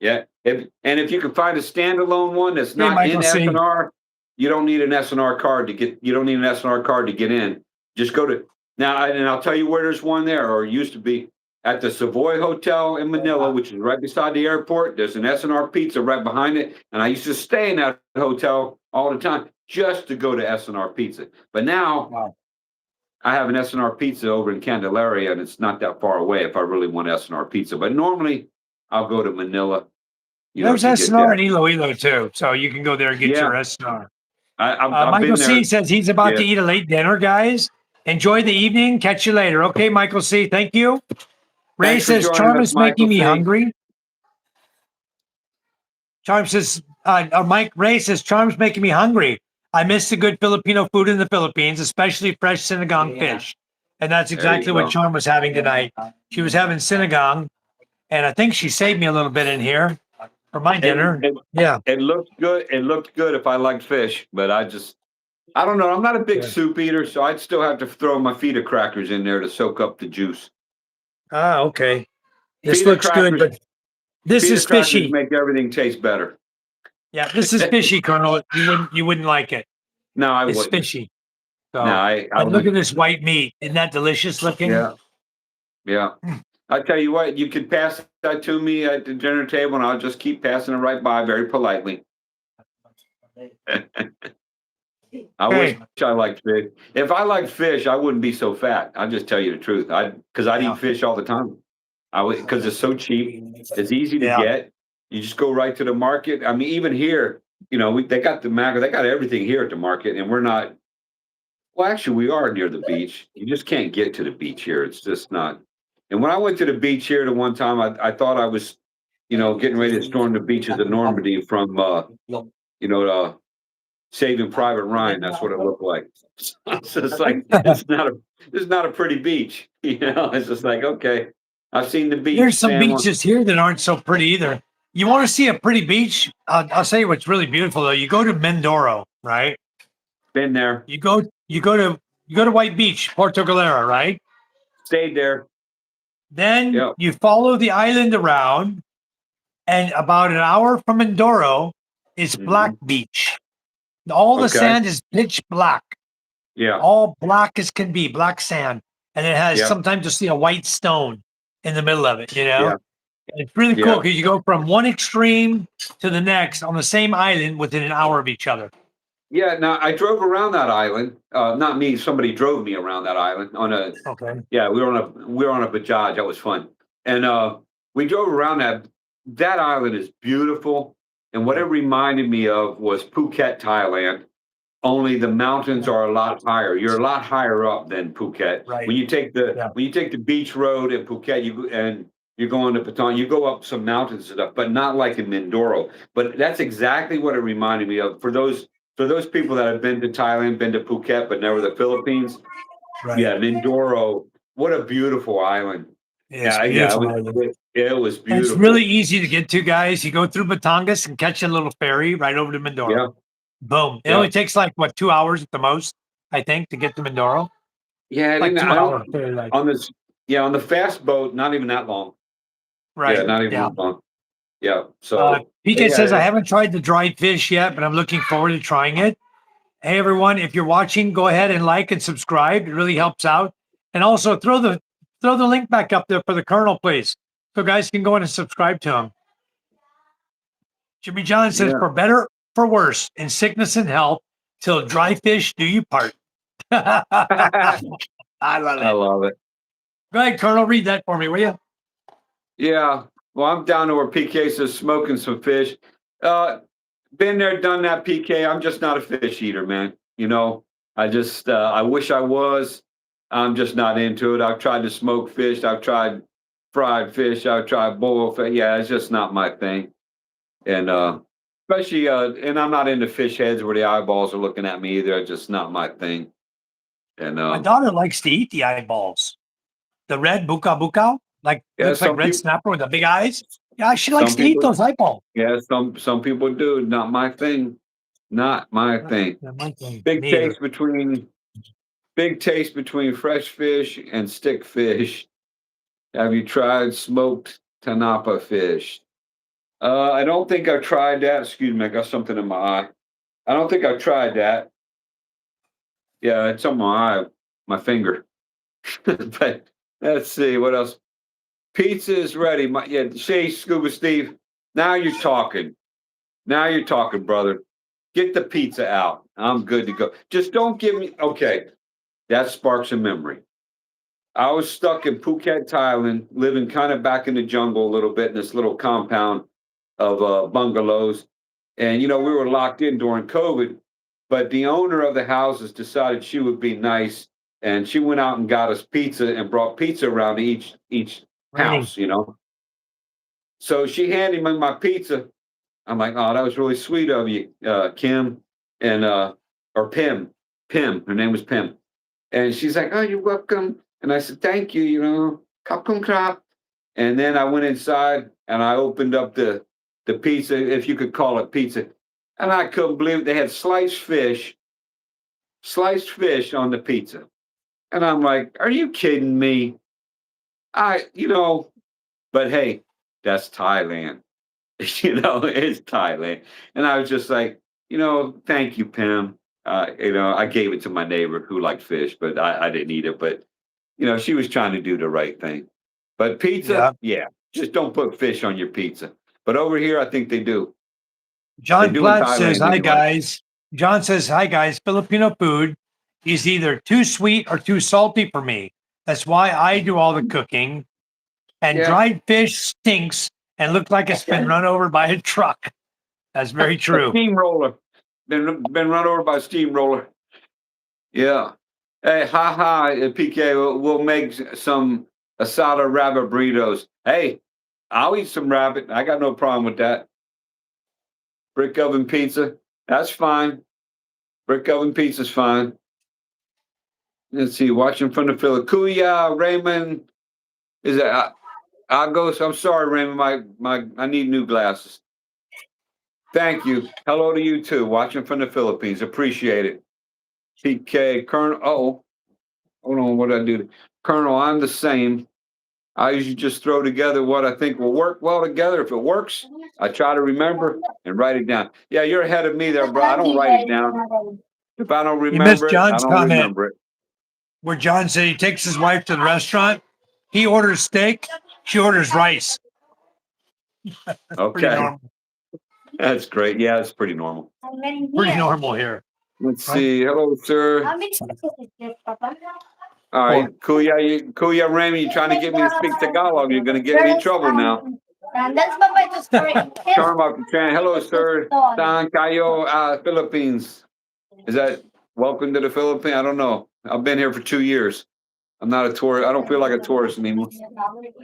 Yeah. If you can find a standalone one that's Hey, not Michael in C. S&R, you don't need an S&R card to get. You don't need an S&R card to get in. Just go to now, and I'll tell you where there's one there, or used to be at the Savoy Hotel in Manila, which is right beside the airport. There's an S&R Pizza right behind it, and I used to stay in that hotel all the time just to go to S&R Pizza. But now Wow. I have an S&R Pizza over in Candelaria, and it's not that far away if I really want S&R Pizza. But normally I'll go to Manila. There's To get S&R that. in Iloilo too, so you can go there and get Yeah. your S&R. I've Michael been there. C says he's about to Yeah. eat a late dinner, guys. Enjoy the evening. Catch you later. Okay, Michael C. Thank you. Ray Thanks for says joining Charm us, is making Michael me C. hungry. Charm says, Ray says Charm's making me hungry. I miss the good Filipino food in the Philippines, especially fresh sinigang fish. And that's There you exactly what go. Charm was having tonight. She was having sinigang, and I think she saved me a little bit in here for my dinner. Yeah. It looked good. It looked good if I liked fish, but I don't know. I'm not a big Yeah. soup eater, so I'd still have to throw my feta crackers in there to soak up the juice. Ah, okay. This Feta looks good, crackers- but this Feta is crackers fishy. make everything taste better. Yeah, this is fishy, Colonel. You wouldn't like it. No, I It's wouldn't. fishy. So, No, I but look wouldn't. at this white meat. Isn't that delicious looking? Yeah. Yeah. I tell you what, you could pass that to me at the dinner table, and I'll just keep passing it right by very politely. I wish I liked fish. If I liked fish, I wouldn't be so fat. I'll just tell you the truth. Because I'd Yeah. eat fish all the time. Because it's so cheap. It's easy to Yeah. get. You just go right to the market. I mean, even here, they got the mackerel. They got everything here at the market, and we're not. Well, actually, we are near the beach. You just can't get to the beach here. It's just not. And when I went to the beach here the one time, I thought I was, getting ready to storm the beaches of Normandy from, Saving Private Ryan. That's what it looked like. It's just like it's not a pretty beach. It's just like, okay, I've seen the beach. There's some San Juan. beaches here that aren't so pretty either. You want to see a pretty beach? I'll say what's really beautiful though. You go to Mindoro, right? Been there, You go to White Beach, Porto Galera, right? stayed there. Then Yep. you follow the island around, and about an hour from Mindoro is Black Beach. All the Okay. sand is pitch black, Yeah, all black as can be, black sand, and it has Yeah. sometimes you'll see a white stone in the middle of it. Yeah. And it's really cool Yeah. because you go from one extreme to the next on the same island within an hour of each other. yeah. Now I drove around that island. Not me. Somebody drove me around that island on a. Okay. Yeah, we were on a Bajaj. That was fun, and we drove around that. That island is beautiful, and what it reminded me of was Phuket, Thailand. Only the mountains are a lot higher. You're a lot higher up than Phuket. Right. When you take the beach road in Phuket, you're going to Patong, you go up some mountains and stuff, but not like in Mindoro. But that's exactly what it reminded me of. For those people that have been to Thailand, been to Phuket, but never the Philippines. Right. Yeah, Mindoro. What a beautiful island. It's Yeah, beautiful it island. was And beautiful. it's really easy to get to, guys. You go through Batangas and catch a little ferry right over to Mindoro. Yeah. Boom. It Yeah. only takes like 2 hours at the most, I think, to get to Mindoro. Yeah, Like I 2 don't, hours. Ferry ride. on the fast boat, not even that long. Right. Yeah, not even Yeah. that long. Yeah. So PJ yeah, says, I haven't tried the dried fish yet, but I'm looking forward to trying it. Hey, everyone, if you're watching, go ahead and like and subscribe. It really helps out. And also throw the link back up there for the Colonel, please. So guys can go in and subscribe to him. Jimmy John says, Yeah. for better, for worse, in sickness and health, till dry fish do you part. I love I it. love it. Go ahead, Colonel, read that for me, will you? Yeah. Well, I'm down to where PK says smoking some fish. Been there, done that, PK. I'm just not a fish eater, man. I wish I was. I'm just not into it. I've tried to smoke fish. I've tried fried fish. I've tried boiled fish. Yeah, it's just not my thing. And especially, and I'm not into fish heads where the eyeballs are looking at me either. It's just not my thing. And My daughter likes to eat the eyeballs. The red buka, like Yeah, looks like some red people- snapper with the big eyes. Yeah, she likes Some to eat people- those eyeballs. yeah, some people do. Not my thing. Not my thing. Yeah, my thing. Big Me either. takes between Big taste between fresh fish and stick fish. Have you tried smoked Tanapa fish? I don't think I've tried that. Excuse me, I got something in my eye. I don't think I've tried that. Yeah, it's on my eye, my finger. But let's see what else. Pizza is ready. Yeah, Shay, Scuba Steve. Now you're talking. Now you're talking, brother. Get the pizza out. I'm good to go. Just don't give me. Okay, that sparks a memory. I was stuck in Phuket, Thailand, living kind of back in the jungle a little bit in this little compound of bungalows. And, we were locked in during COVID, but the owner of the houses decided she would be nice. And she went out and got us pizza and brought pizza around to each Raining. house. So she handed me my pizza. I'm like, oh, that was really sweet of you, Kim, and or Pim. Pim, her name was Pim. And she's like, oh, you're welcome. And I said, thank you, kapkun krap. And then I went inside and I opened up the pizza, if you could call it pizza. And I couldn't believe it. They had sliced fish on the pizza. And I'm like, are you kidding me? But hey, that's Thailand. It's Thailand. And I was just like, thank you, Pam. I gave it to my neighbor who liked fish, but I didn't eat it. But, she was trying to do the right thing. But pizza, yeah, just don't put fish on your pizza. But over here, I think they do. John do in Platt Thailand says, hi, anyway. guys. John says, hi, guys. Filipino food is either too sweet or too salty for me. That's why I do all the cooking. And Yeah. dried fish stinks and looks like it's been run over by a truck. That's very A true. steamroller. Been run over by a steamroller. Yeah. Hey, PK, we'll make some asada rabbit burritos. Hey, I'll eat some rabbit. I got no problem with that. Brick oven pizza, that's fine. Brick oven pizza's fine. Let's see, watching from the Philippines. Raymond, is it Agos? I'm sorry, Raymond. I need new glasses. Thank you. Hello to you too. Watching from the Philippines. Appreciate it. PK Colonel. Oh, hold on. What did I do? Colonel, I'm the same. I usually just throw together what I think will work well together. If it works, I try to remember and write it down. Yeah, you're ahead of me there, bro. I don't write it down. If I don't You missed remember it, I John's don't comment remember it. where John said he takes his wife to the restaurant. He orders steak. She orders rice. Pretty Okay, normal. that's great. Yeah, it's pretty normal. Pretty normal here. Let's Right. see. Hello, sir. How many steps is this, Papa? All right, Kuya Remy, you trying to get me to speak Tagalog? You're going to get me in trouble now. That's Papa just Charma Katran. Hello, sir. Saan kayo, Philippines? Is that welcome to the Philippines? I don't know. I've been here for 2 years. I'm not a tourist. I don't feel like a tourist anymore.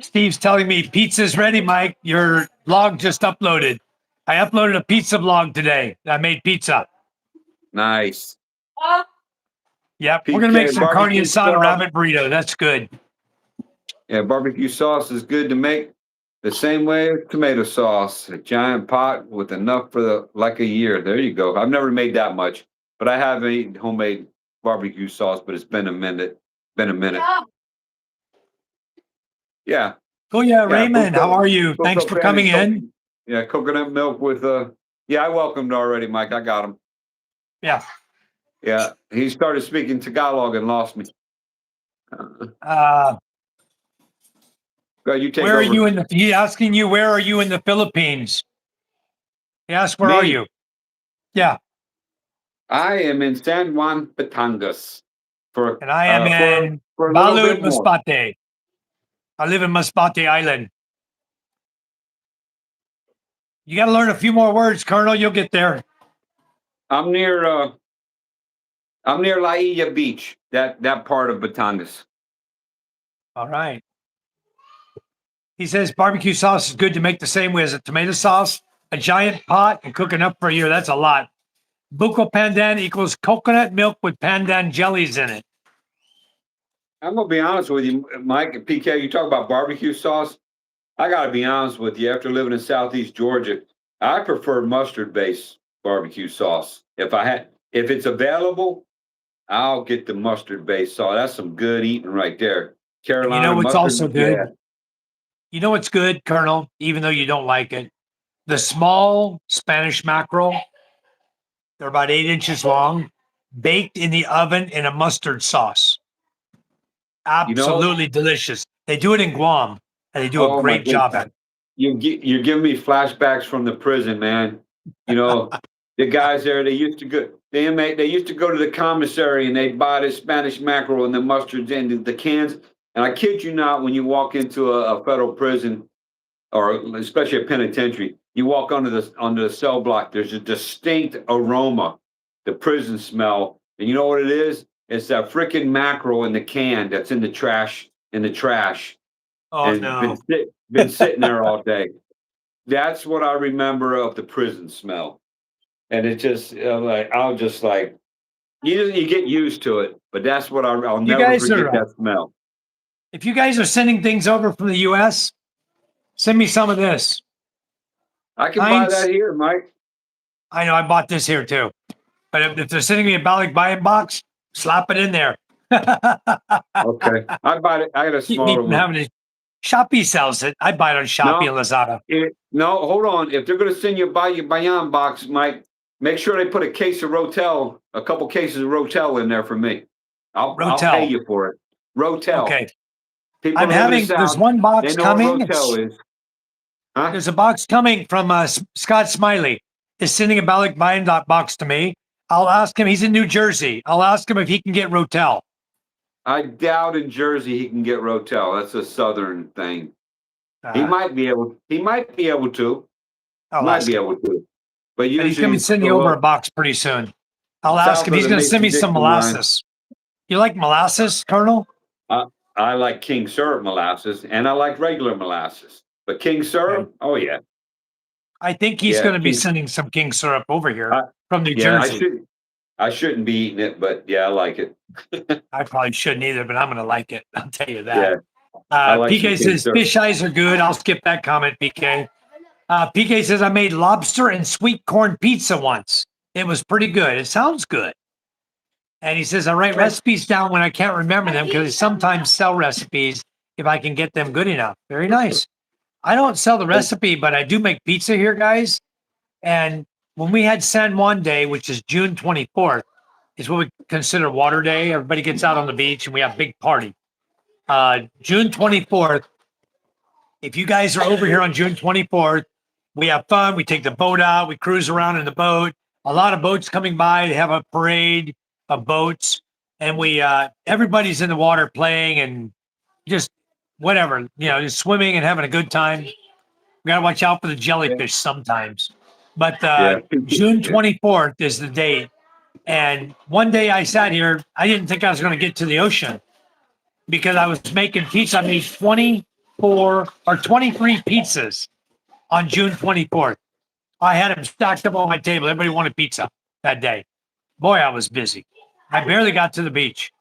Steve's telling me pizza's ready, Mike. Your vlog just uploaded. I uploaded a pizza vlog today. I made pizza. Nice. Yep. We're going to make PK some carne barbecue asada sauce. rabbit burrito. That's good. Yeah, barbecue sauce is good to make the same way as tomato sauce. A giant pot with enough for like a year. There you go. I've never made that much, but I have eaten homemade barbecue sauce, but it's been a minute. Yeah. Cool. Yeah, Raymond, how are you? Thanks for coming in. Yeah, coconut milk with yeah, I welcomed already, Mike. I got him. Yeah. Yeah, he started speaking Tagalog and lost me. Go, you take Where over. are you in the? He asking you where are you in the Philippines? He asked where Me? are you? Yeah, I am in San Juan, Batangas. and I am in for a little Balut bit more. Masbate. I live in Masbate Island. You got to learn a few more words, Colonel. You'll get there. I'm near La Isla Beach, that part of Batangas. All right. He says barbecue sauce is good to make the same way as a tomato sauce. A giant pot and cook enough for a year. That's a lot. Buko pandan equals coconut milk with pandan jellies in it. I'm gonna be honest with you, Mike and PK. You talk about barbecue sauce. I gotta be honest with you. After living in Southeast Georgia, I prefer mustard-based barbecue sauce. If it's available, I'll get the mustard based sauce. That's some good eating right there. And Carolina you know what's mustard. also good? Yeah. You know what's good, Colonel, even though you don't like it? The small Spanish mackerel, they're about 8 inches long, baked in the oven in a mustard sauce. You know, Absolutely delicious. They do it in Guam, and they do a oh my great job goodness. at it. You're giving me flashbacks from the prison, man. You know, the guys there, they used to go to the commissary and they'd buy the Spanish mackerel and the mustards and the cans. And I kid you not, when you walk into a federal prison or especially a penitentiary, you walk onto the cell block, there's a distinct aroma, the prison smell. And you know what it is? It's that freaking mackerel in the can that's in the trash, Oh, and no. been sitting there all day. That's what I remember of the prison smell. And it just I'll just like you get used to it, but that's what I'll You never guys forget are, that smell. if you guys are sending things over from the US, send me some of this. I can buy Heinz, that here, Mike. I know I bought this here too. But if they're sending me a Balik buying box, slap it in there. Okay, I bought it. I got a Keep me smaller from one. having to. Shopee sells it. I buy it on Shopee No, and Lazada. no, hold on. If they're going to send you a buy your Bayan box, Mike, make sure they put a couple cases of Rotel in there for me. I'll pay Rotel. you for it. Rotel. Okay. People that live in the There's South, one they box know what coming. Rotel is. Huh? There's a box coming from Scott Smiley. Is sending a Balik buying box to me. I'll ask him. He's in New Jersey. I'll ask him if he can get Rotel. I doubt in Jersey he can get Rotel. That's a Southern thing. He might be able. He might be able to. I'll Might ask be him. able to. But And he's going to usually, be sending you over a box pretty soon. I'll ask south him. of He's the going to send me Mason some Dixon line, molasses. You like molasses, Colonel? I like King Syrup molasses, and I like regular molasses. But King Syrup, Okay. oh yeah, I think he's yeah, going to be King. sending some King syrup over here I, from New yeah, Jersey. I shouldn't be eating it, but yeah, I like it. I probably shouldn't either, but I'm going to like it. I'll tell you Yeah, that. I like some PK King says Syrup. fish eyes are good. I'll skip that comment, PK. PK says I made lobster and sweet corn pizza once. It was pretty good. It sounds good. And he says I write recipes down when I can't remember them because I sometimes sell recipes if I can get them good enough. Very nice. I don't sell the recipe, but I do make pizza here, guys. And when we had San Juan Day, which is June 24th, is what we consider Water Day. Everybody gets out on the beach and we have a big party. June 24th, if you guys are over here on June 24th, we have fun. We take the boat out. We cruise around in the boat. A lot of boats coming by. They have a parade of boats. And everybody's in the water playing and just whatever, just swimming and having a good time. We got to watch out for the jellyfish sometimes. But Yeah, June 24th is the date. And one day I sat here, I didn't think I was going to get to the ocean because I was making pizza. I made 24 or 23 pizzas on June 24th. I had them stacked up on my table. Everybody wanted pizza that day. Boy, I was busy. I barely got to the beach.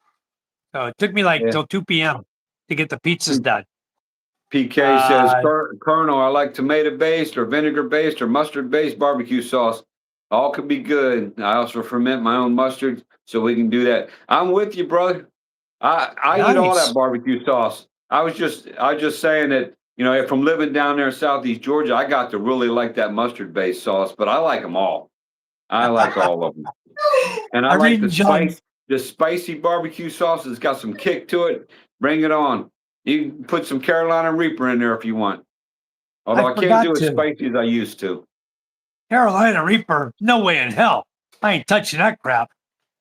So it took me yeah. till 2 p.m. to get the pizzas done. PK says, Colonel, I like tomato based or vinegar based or mustard based barbecue sauce. All could be good. I also ferment my own mustard, so we can do that. I'm with you, brother. I eat all Nice. that barbecue sauce. I was just saying that, from living down there in Southeast Georgia, I got to really like that mustard based sauce, but I like them all. I like all of them. And I like the spicy barbecue sauce that's got some kick to it. Bring it on. You can put some Carolina Reaper in there if you want. Although I can't do as spicy as I used to. Carolina Reaper? No way in hell. I ain't touching that crap.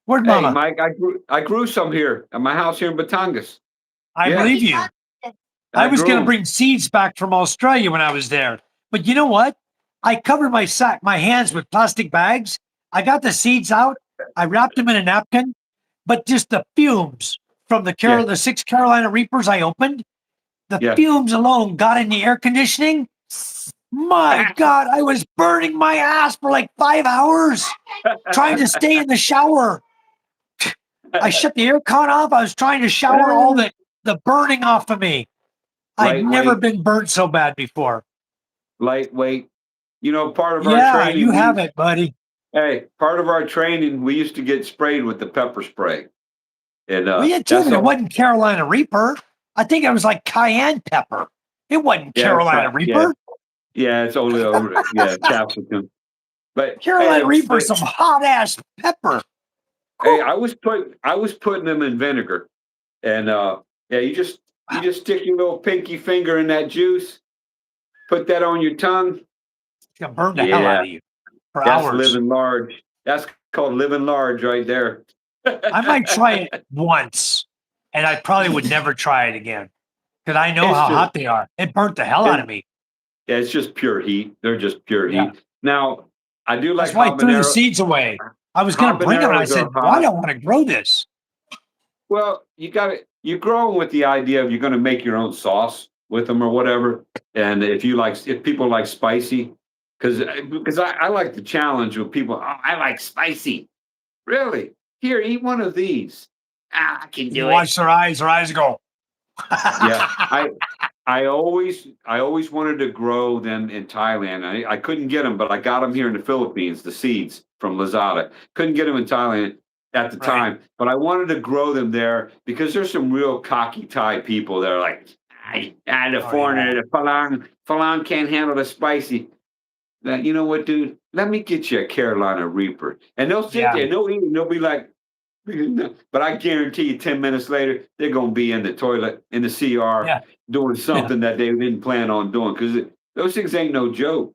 Where'd Mama? Hey, Mike, I grew some here at my house here in Batangas. I believe you. I was going to bring seeds back from Australia when I was there. But you know what? I covered my hands with plastic bags. I got the seeds out. I wrapped them in a napkin. But just the fumes from the 6 Carolina Reapers I opened, the fumes alone got in the air conditioning. My God, I was burning my ass for like 5 hours trying to stay in the shower. I shut the aircon off. I was trying to shower all the burning off of me. I've never been burnt so bad before. Lightweight. Part of our training. You have it, buddy. Hey, part of our training, we used to get sprayed with the pepper spray. And We had two, that's but it all. wasn't Carolina Reaper. I think it was like cayenne pepper. It wasn't Yeah, Carolina Reaper. Yeah, it's only capsicum. But Carolina hey, Reaper, some hot ass pepper. hey, I was putting them in vinegar, and yeah, you just stick your little pinky finger in that juice, put that on your tongue. It's gonna burn the hell out Yeah, of you for that's hours. living large. That's called living large right there. I might try it once, and I probably would never try it again because I know how hot they are. It burnt the hell out of me. Yeah, it's just pure heat. They're just pure Yeah. heat. Now, I do like That's why I threw the habanero. seeds away. I was going to bring them, and I Habaneros said, are "Why hot. do I want to grow this?" Well, you're growing with the idea of you're going to make your own sauce with them or whatever. And if people like spicy, because I like the challenge with people. Oh, I like spicy. Really? Here, eat one of these. I can You do it. watch their eyes go. Yeah, I always wanted to grow them in Thailand. I couldn't get them, but I got them here in the Philippines, the seeds from Lazada. Couldn't get them in Thailand at the Right. time, but I wanted to grow them there because there's some real cocky Thai people that are like, the foreigner, the Falang can't handle the spicy. That, you know what, dude? Let me get you a Carolina Reaper. And they'll sit there and they'll eat and they'll be like, but I guarantee you 10 minutes later, they're going to be in the toilet, in the CR, Yeah. doing something that they didn't plan on doing because those things ain't no joke.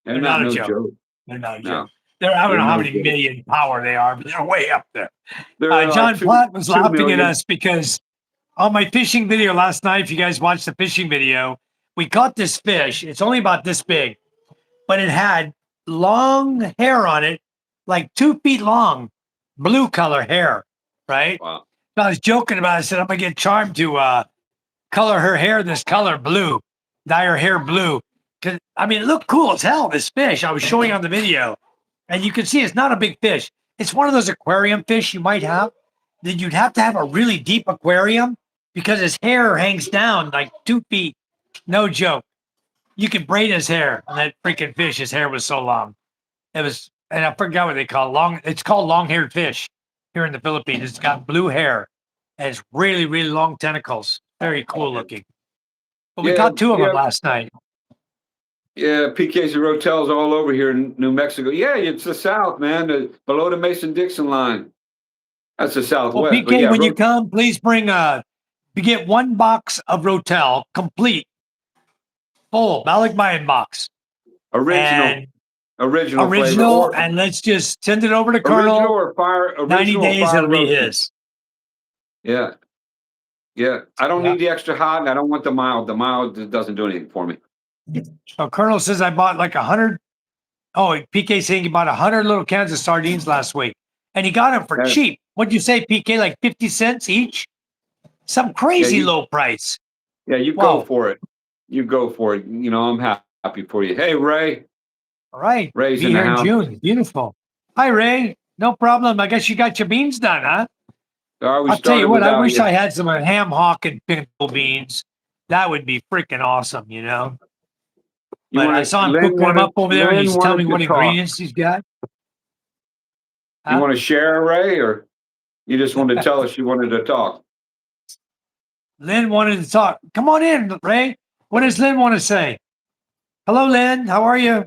They're not a no joke. joke. They're not a No. joke. I don't know how no many joke. million power they are, but they're way up there. They're John like Platt was 2 laughing million. at us because on my fishing video last night, if you guys watched the fishing video, we caught this fish. It's only about this big, but it had long hair on it, like 2 feet long, blue color hair, right? Wow. So I was joking about it. I said, I'm going to get Charmed to color her hair this color blue, dye her hair blue. Cause I mean, it looked cool as hell, this fish I was showing on the video. And you can see it's not a big fish. It's one of those aquarium fish you might have. That you'd have to have a really deep aquarium because his hair hangs down like 2 feet. No joke. You could braid his hair on that freaking fish. His hair was so long. It was, and I forgot what they call it. It's called long-haired fish here in the Philippines. It's got blue hair and it's really, really long tentacles. Very cool looking. But we caught 2 of them last night. Yeah, PKs and Rotels all over here in New Mexico. Yeah, it's the South, man, below the Mason-Dixon line. That's the Well, Southwest. PK, But yeah, when you come, please bring you get 1 box of Rotel, complete, full, Balikbayan box. original Original, flavor. Or, and let's just send it over to original Colonel. or fire. 90 days, fire it'll be roasted. his. Yeah. Yeah. I don't Yeah. need the extra hot and I don't want the mild. The mild doesn't do anything for me. So Colonel says I bought like 100. Oh, PK saying he bought 100 little cans of sardines last week. And he got them for cheap. What'd you say, PK? Like 50 cents each? Some crazy low price. Yeah, you go for it. You go for it. You know, I'm happy for you. Hey, Ray. All right. Ray's Be in the here in house. June. Beautiful. Hi, Ray. No problem. I guess you got your beans done, huh? I'll tell you what, I wish I had some ham hock and pinto beans. That would be freaking awesome, you know? But I saw him cooking them up over there, and he's telling me what ingredients he's got. You want to share, Ray, or you just wanted to tell us you wanted to talk? Lynn wanted to talk. Come on in, Ray. What does Lynn want to say? Hello, Lynn. How are you?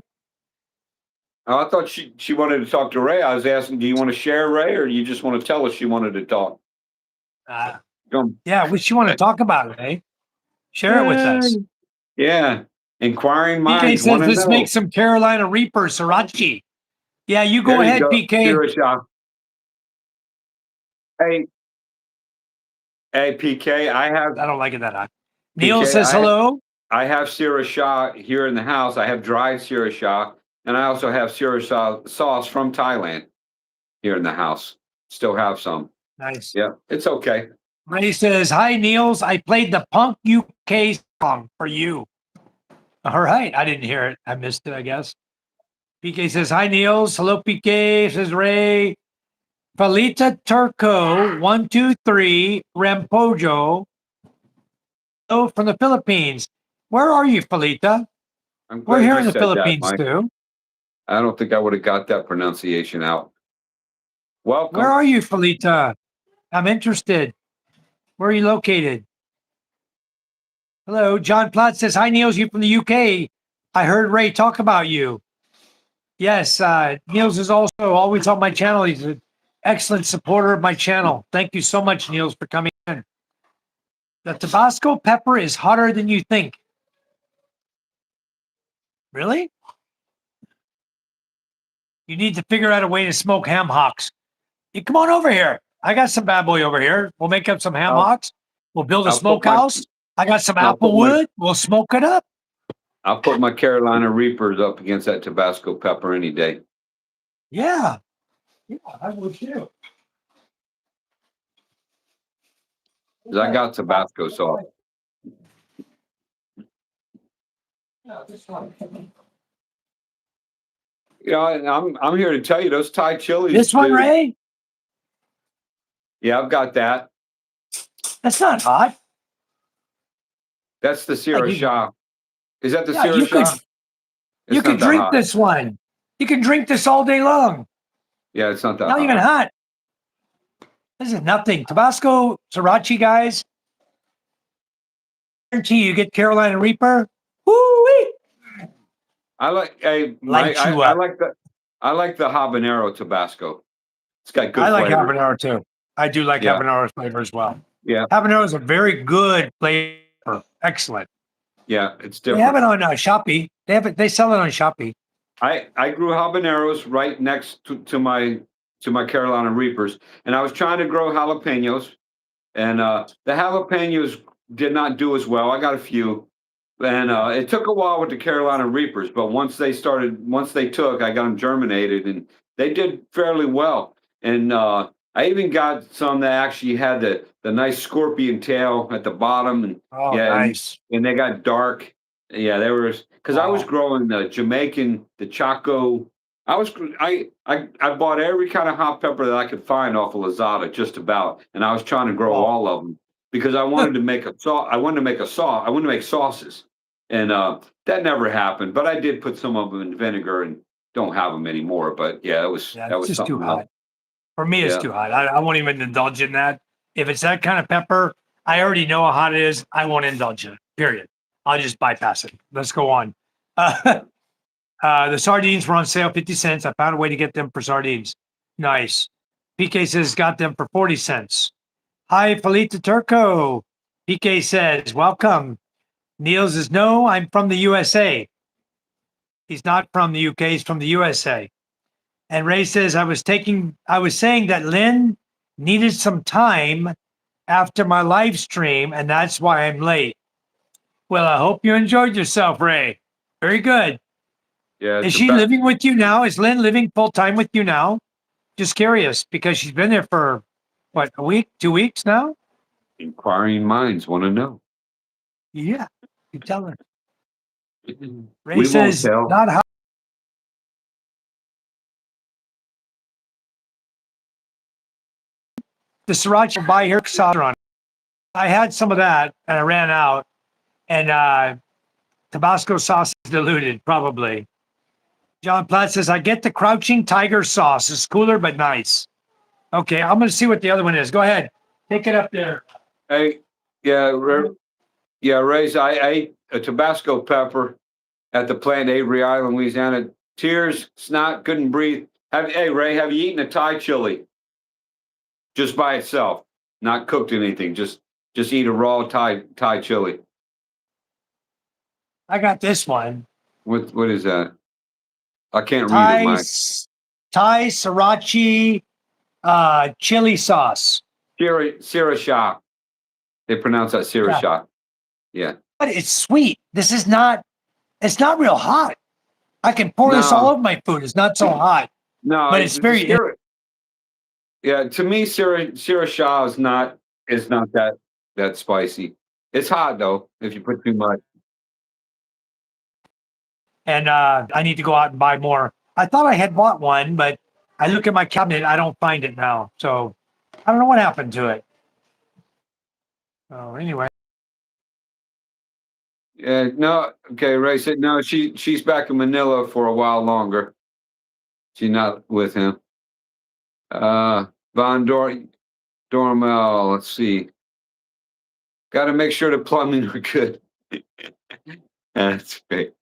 Oh, I thought she wanted to talk to Ray. I was asking, do you want to share, Ray, or do you just want to tell us she wanted to talk? Yeah, what you want to talk about, Ray? Share it with us. Yeah. Inquiring minds. PK says, let's make some Carolina Reaper sriracha. Yeah, you go ahead, PK. Hey, PK, I don't like it that hot. Neil says hello. I have sriracha here in the house. I have dried sriracha, and I also have sriracha sauce from Thailand here in the house. Still have some. Nice. Yeah, it's okay. Ray says, hi, Niels. I played the Punk UK song for you. All right. I didn't hear it. I missed it, I guess. PK says, hi, Niels. Hello, PK, says Ray. Felita Turco, 123, Rampojo. Oh, from the Philippines. Where are you, Felita? We're here in the Philippines, too. I don't think I would have got that pronunciation out. Welcome. Where are you, Felita? I'm interested. Where are you located? Hello, John Platt says, hi, Niels, you from the UK. I heard Ray talk about you. Yes, Niels is also always on my channel. He's an excellent supporter of my channel. Thank you so much, Niels, for coming in. The Tabasco pepper is hotter than you think. Really? You need to figure out a way to smoke ham hocks. You come on over here. I got some bad boy over here. We'll make up some ham I'll- hocks. We'll build a I'll put my- smokehouse. I got some I'll apple put my- wood. We'll smoke it up. I'll put my Carolina Reapers up against that Tabasco pepper any day. Yeah. Yeah, I would too. 'Cause I got Tabasco sauce. Yeah, this one. Yeah, and I'm here to tell you those Thai chilies. This one, dude. Ray? Yeah, I've got that. That's not hot. That's the Sierra you- Shah. Is that the Yeah, Sierra you could- Shah? You It's can not that drink hot. this one. You can drink this all day long. Yeah, it's not that Not hot. even hot. This is nothing. Tabasco Sriracha, guys. Guarantee you get Carolina Reaper. Woo-wee. I like Light you I up. like the habanero Tabasco. It's got good I like flavor. habanero too. I do like Yeah. habanero flavor as well. Yeah. Habanero is a very good flavor. Excellent. Yeah, it's They different. have it on Shopee. They have it. They sell it on Shopee. I grew habaneros right next to my Carolina Reapers, and I was trying to grow jalapenos, and the jalapenos did not do as well. I got a few, and it took a while with the Carolina Reapers, but once they took, I got them germinated, and they did fairly well. And I even got some that actually had the nice scorpion tail at the bottom, and Oh, yeah, nice. and they got dark. Yeah, they were because I was Wow. growing the Jamaican, the Choco. I bought every kind of hot pepper that I could find off of Lazada, just about, and I was trying to grow Wow. all of them because I wanted to make a sauce. I wanted to make a sauce. I wanted to make sauces, and that never happened. But I did put some of them in vinegar and don't have them anymore. But yeah, Yeah, that it's was just too something hot. else. For me, it's Yeah. too hot. I won't even indulge in that. If it's that kind of pepper, I already know how hot it is. I won't indulge in it. Period. I'll just bypass it. Let's go on. The sardines were on sale, 50 cents. I found a way to get them for sardines. Nice. PK says got them for 40 cents. Hi, Felita Turco. PK says, welcome. Niels says, no, I'm from the USA. He's not from the UK, he's from the USA. And Ray says, I was saying that Lynn needed some time after my live stream, and that's why I'm late. Well, I hope you enjoyed yourself, Ray. Very good. Yeah, Is she living with you now? Is Lynn living full time with you now? Just curious, because she's been there for what, a week, 2 weeks now? Inquiring minds want to know. Yeah, you tell her. Ray We won't says, tell. not how. The sriracha will buy her sauce on. I had some of that and I ran out. And Tabasco sauce is diluted, probably. John Platt says, I get the crouching tiger sauce. It's cooler, but nice. Okay, I'm going to see what the other one is. Go ahead. Take it up there. Hey, yeah, Ray's. I ate a Tabasco pepper at the plant Avery Island, Louisiana. Tears, snot, couldn't breathe. Hey, Ray, have you eaten a Thai chili? Just by itself, not cooked in anything. Just eat a raw Thai chili. I got this one. What is that? I can't read Thai, it, Mike. Thai sriracha chili sauce. Sierra Shah. They pronounce that Sierra Yeah. Shah. Yeah. But it's sweet. It's not real hot. I can pour this No. all over my food. It's not so hot. No, But it's very- Yeah, to me, Sierra Shah is not that spicy. It's hot though if you put too much. And I need to go out and buy more. I thought I had bought one, but I look at my cabinet. I don't find it now. So I don't know what happened to it. So anyway. Yeah, no, okay. Ray said no. She's back in Manila for a while longer. She's not with him. Von Dormel, let's see. Got to make sure the plumbing are good. That's great.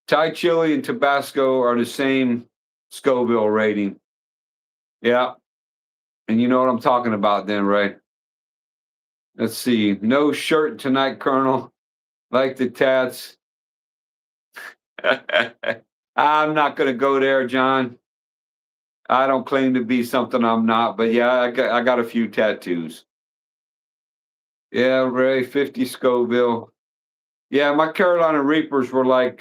Thai chili and Tabasco are the same Scoville rating. Yeah. And you know what I'm talking about then, right? Let's see. No shirt tonight, Colonel. Like the tats. I'm not going to go there, John. I don't claim to be something I'm not, but yeah, I got a few tattoos. Yeah, Ray, 50 Scoville. Yeah, my Carolina Reapers were like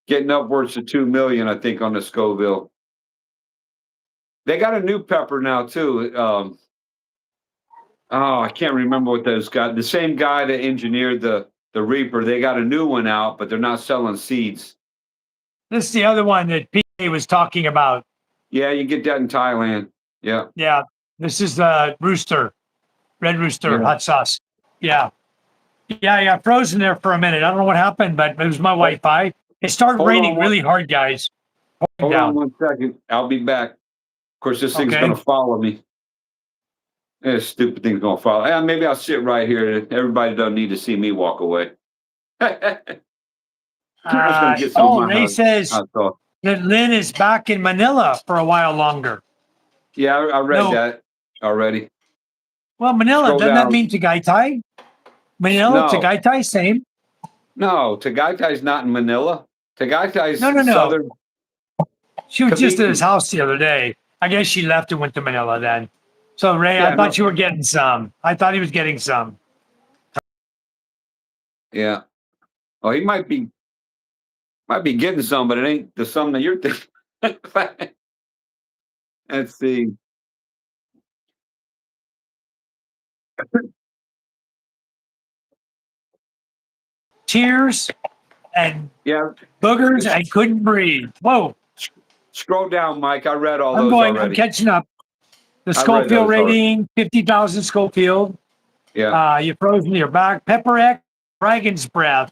getting upwards to 2 million, I think, on the Scoville. They got a new pepper now too. I can't remember what those got. The same guy that engineered the Reaper, they got a new one out, but they're not selling seeds. This is the other one that PA was talking about. Yeah, you get that in Thailand. Yeah. Yeah. This is the Rooster, Red Rooster Yeah. hot sauce. Yeah. Yeah, I got frozen there for a minute. I don't know what happened, but it was my Wi-Fi. It started Hold raining on one- really hard, guys. Hold Down. on 1 second. I'll be back. Of course, this thing's Okay. going to follow me. This stupid thing's going to follow. Yeah, maybe I'll sit right here. Everybody doesn't need to see me walk away. I was gonna get some of my Ray hot- says hot sauce. that Lynn is back in Manila for a while longer. Yeah, I read No. that already. Well, Manila, Scroll doesn't that down. mean Tagaytay? Manila, No. Tagaytay, same. No, Tagaytay's not in Manila. Tagaytay's No. southern. She was just at Cavite. his house the other day. I guess she left and went to Manila then. So, Ray, Yeah, I thought no. you were getting some. I thought he was getting some. Yeah. Oh, he might be getting some, but it ain't the some that you're thinking. Let's see. Tears and Yeah, boogers and couldn't breathe. Whoa. scroll down, Mike. I read all I'm those going, I'm already. catching up. The I read Schofield those already. rating, 50,000 Schofield. Yeah. You're frozen to your back. Pepper X, Dragon's Breath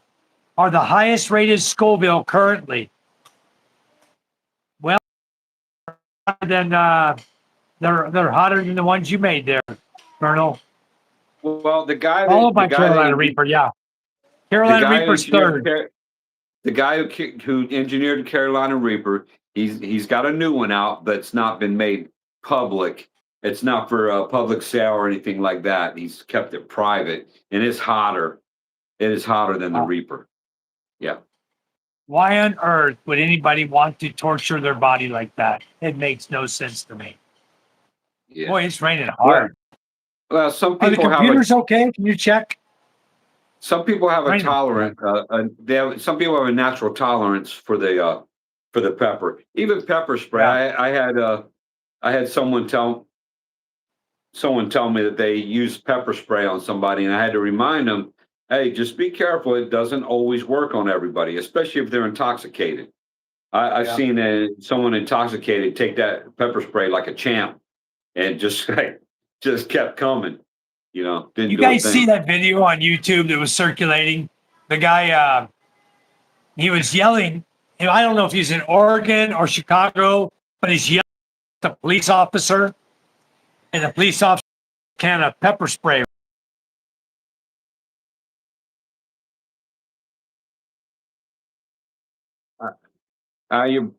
are the highest rated Scoville currently. Well, then they're hotter than the ones you made there, Colonel. Well, the guy that Followed by the guy Carolina that, Reaper, yeah. the Carolina guy Reaper's engineered third. the guy who engineered the Carolina Reaper, he's got a new one out that's not been made public. It's not for public sale or anything like that. He's kept it private, and it's hotter. It is hotter than the Reaper. Yeah. Why on earth would anybody want to torture their body like that? It makes no sense to me. Yeah. Boy, it's raining hard. Well, some Are the people have computers okay? Can you check? some people have a Right. tolerance. Some people have a natural tolerance for the pepper. Even pepper spray. Yeah. I had someone tell me that they used pepper spray on somebody, and I had to remind them, hey, just be careful. It doesn't always work on everybody, especially if they're intoxicated. I've Yeah. seen someone intoxicated take that pepper spray like a champ, and just kept coming. You know, didn't You do a guys thing. see that video on YouTube that was circulating? The guy, he was yelling. You know, I don't know if he's in Oregon or Chicago, but he's yelling at the police officer, and the police officer can of pepper spray.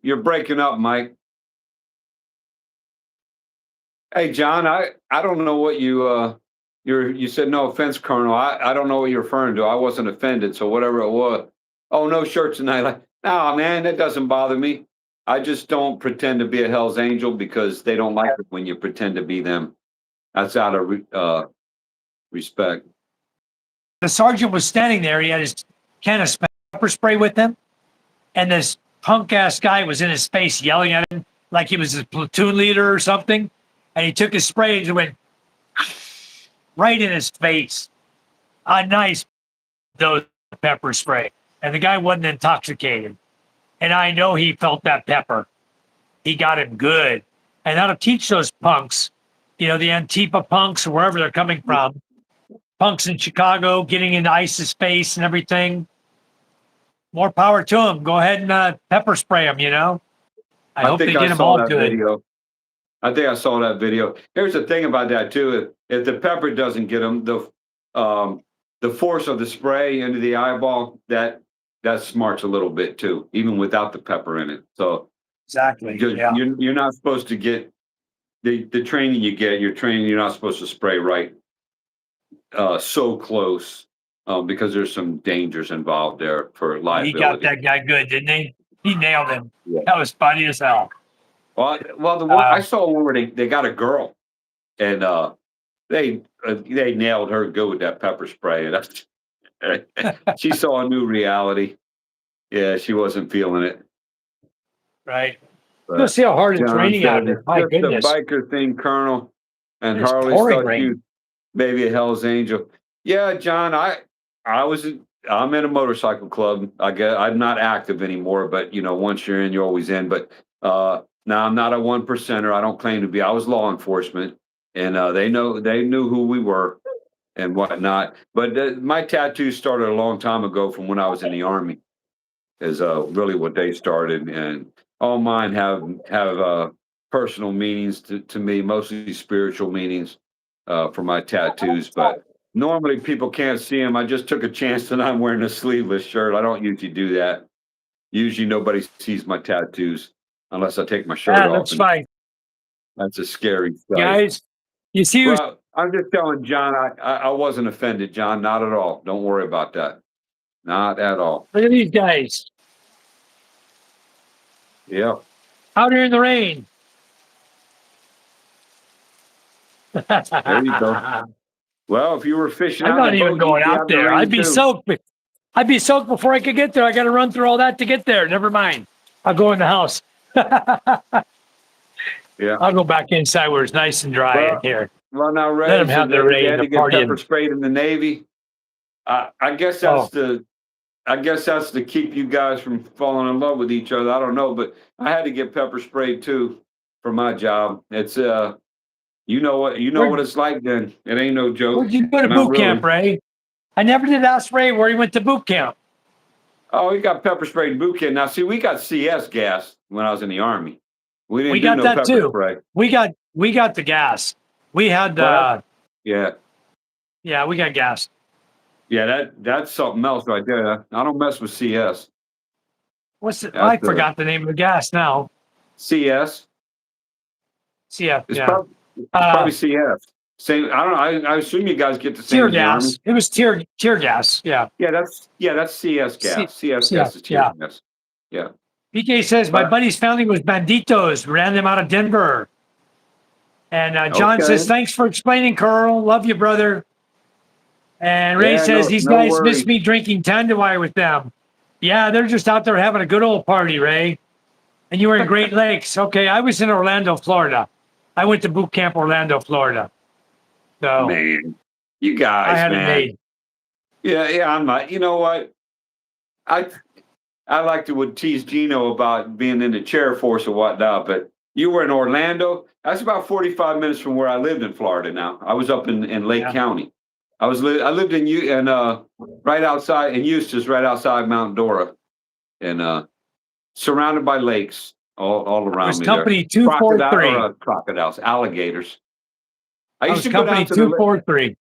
You're breaking up, Mike. Hey, John, I don't know what you said. No offense, Colonel. I don't know what you're referring to. I wasn't offended, so whatever it was. Oh, no shirts tonight. Like, no, man, that doesn't bother me. I just don't pretend to be a Hell's Angel because they don't like it when you pretend to be them. That's out of respect. The sergeant was standing there. He had his can of pepper spray with him, and this punk ass guy was in his face yelling at him like he was his platoon leader or something. And he took his spray and went right in his face. A nice dose of pepper spray. And the guy wasn't intoxicated. And I know he felt that pepper. He got him good. And that'll teach those punks, you know, the Antifa punks, wherever they're coming from, punks in Chicago, getting into ISIS face and everything. More power to them. Go ahead and pepper spray them, you know. I hope they think get I them saw all that good. video. I think I saw that video. Here's the thing about that too. if the pepper doesn't get them, the force of the spray into the eyeball that smarts a little bit too, even without the pepper in it. So Exactly. just, Yeah. you're not supposed to get the training you get. You're training. You're not supposed to spray right so close because there's some dangers involved there for He got liability. that guy good, didn't he? He nailed him. Yeah. That was funny as hell. Well, the one I saw one where they got a girl, and they nailed her good with that pepper spray. And that's, she saw a new reality. Yeah, she wasn't feeling it. Right. But Let's see how hard it's John raining out said, here. it's My just goodness. a biker thing, Colonel. And It's Harley pouring thought rain. you maybe a Hell's Angel. Yeah, John, I'm in a motorcycle club. I guess I'm not active anymore, but once you're in, you're always in. But now I'm not a 1%er. I don't claim to be. I was law enforcement, and they knew who we were and whatnot. But my tattoos started a long time ago from when I was in the Army. Is really what they started, and all mine have personal meanings to me, mostly spiritual meanings for my tattoos. But normally people can't see them. I just took a chance that I'm wearing a sleeveless shirt. I don't usually do that. Usually nobody sees my tattoos unless I take my shirt Yeah, off. that's And fine. that's a scary sight. Guys, you see who's Well, I'm just telling John, I wasn't offended, John, not at all. Don't worry about that. Not at all. look at these guys Yeah. out here in the rain. There you go. Well, if you were fishing I'm out not in a even boat, going you'd be out in the there. rain I'd be too. soaked. I'd be soaked before I could get there. I got to run through all that to get there. Never mind. I'll go in the house. Yeah. I'll go back inside where it's nice and dry in Well, here. well, now Let Ray them said have their they rain, had the to get pepper partying. sprayed in the Navy. I guess that's to keep you guys from falling in love with each other. I don't know, but I had to get pepper sprayed too for my job. It's you know what it's like. Then it ain't no joke. Where'd you go to Not boot camp, Ray? I never did ask Ray where he went to boot camp. Oh, he got pepper sprayed in boot camp. Now, see, we got CS gas when I was in the Army. We didn't We do got no that pepper too. spray. We got the gas. We had Well, Yeah. yeah, we got gas. Yeah, that's something else right there. I don't mess with CS. What's it? That's I forgot the name of the gas now. CS. CF, It's, yeah. it's probably CS. Same. I don't know. I assume you guys get the same Tear as the Army. gas. It was tear gas. Yeah. Yeah, that's CS gas. CS yeah, gas is tear yeah. gas. Yeah. PK says my But- buddy's family was banditos. Ran them out of Denver. And John Okay. says, thanks for explaining, Carl. Love you, brother. And Ray Yeah, says, these no guys worries. miss me drinking Tanduay with them. Yeah, they're just out there having a good old party, Ray. And you were in Great Lakes. Okay, I was in Orlando, Florida. I went to boot camp Orlando, Florida. So Man, you guys, I had man. it made. Yeah, I'm not. You know what? I like to would tease Gino about being in the chair force or whatnot, but you were in Orlando. That's about 45 minutes from where I lived in Florida. Now I was up in Lake Yeah. County. I lived in right outside in Eustis, right outside Mount Dora, and surrounded by lakes all It around was me. company there. 243. Crocodiles, alligators. I was company 243.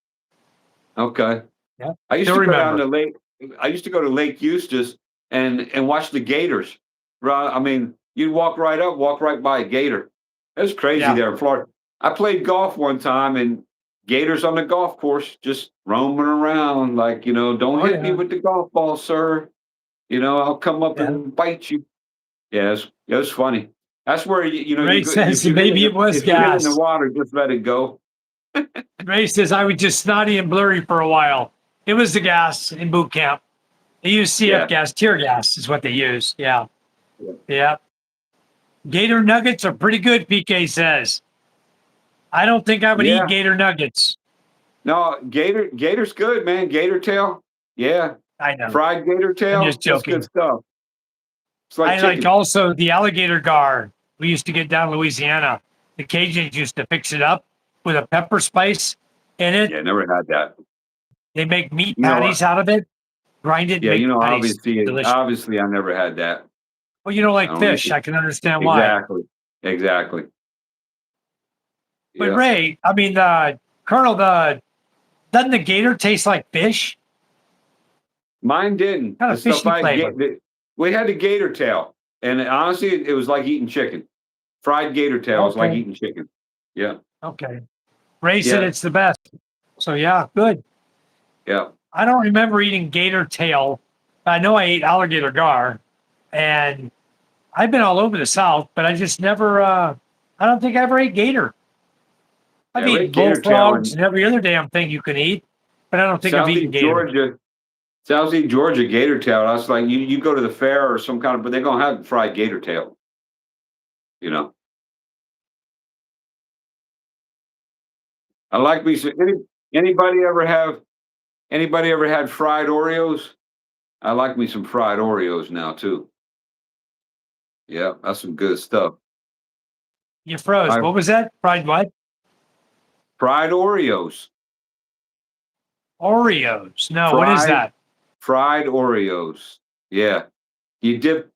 Okay. Yeah. I used Still to go down remember. to Lake. I used to go to Lake Eustis and watch the gators. Right. I mean, you'd walk right up, walk right by a gator. It was crazy Yeah. there in Florida. I played golf one time and gators on the golf course just roaming around like, don't hit me with the golf ball, sir. I'll come up and bite you. Yeah, it was funny. That's where Ray says maybe it was if you get in gas. the water, just let it go. Ray says I was just snotty and blurry for a while. It was the gas in boot camp. They use CF Yeah. gas, tear gas is what they use. Yeah. Yeah. Yeah. Gator nuggets are pretty good, PK says. I don't think I would Yeah. eat gator nuggets. No, gator's good, man. Gator tail. Yeah. I know. Fried gator tail. just That's joking. good stuff. It's like I chicken. like also the alligator gar we used to get down in Louisiana. The Cajuns used to fix it up with a pepper spice in it. Yeah, never had that. They make meat You know patties out of it, grind it, Yeah, make patties. obviously, delicious. obviously, I never had that. Well, you don't like I don't fish. like it. I can understand why. Exactly. But Yeah. Ray, I mean, Colonel, doesn't the gator taste like fish? Mine didn't. Kind The of stuff fishy I flavor. we had the gator tail, and honestly, it was like eating chicken. Fried gator tail was like Okay. eating chicken. Yeah, Okay. Ray said Yeah. it's the best. So yeah, good. yeah. I don't remember eating gator tail. I know I ate alligator gar, and I've been all over the South, but I just never. I don't think I ever ate gator. I've Yeah, we eaten ate gator tail bullfrogs in and every other damn thing you can eat, but I don't think I've eaten Southeast gator. Georgia. Southeast Georgia gator tail. I was like, you go to the fair or some kind of, but they're gonna have fried gator tail. You know, I like me. Anybody ever have? Anybody ever had fried Oreos? I like me some fried Oreos now too. Yeah, that's some good stuff. You froze. I What was that? Fried what? fried Oreos. Oreos. No, what is Fried that? fried Oreos. Yeah.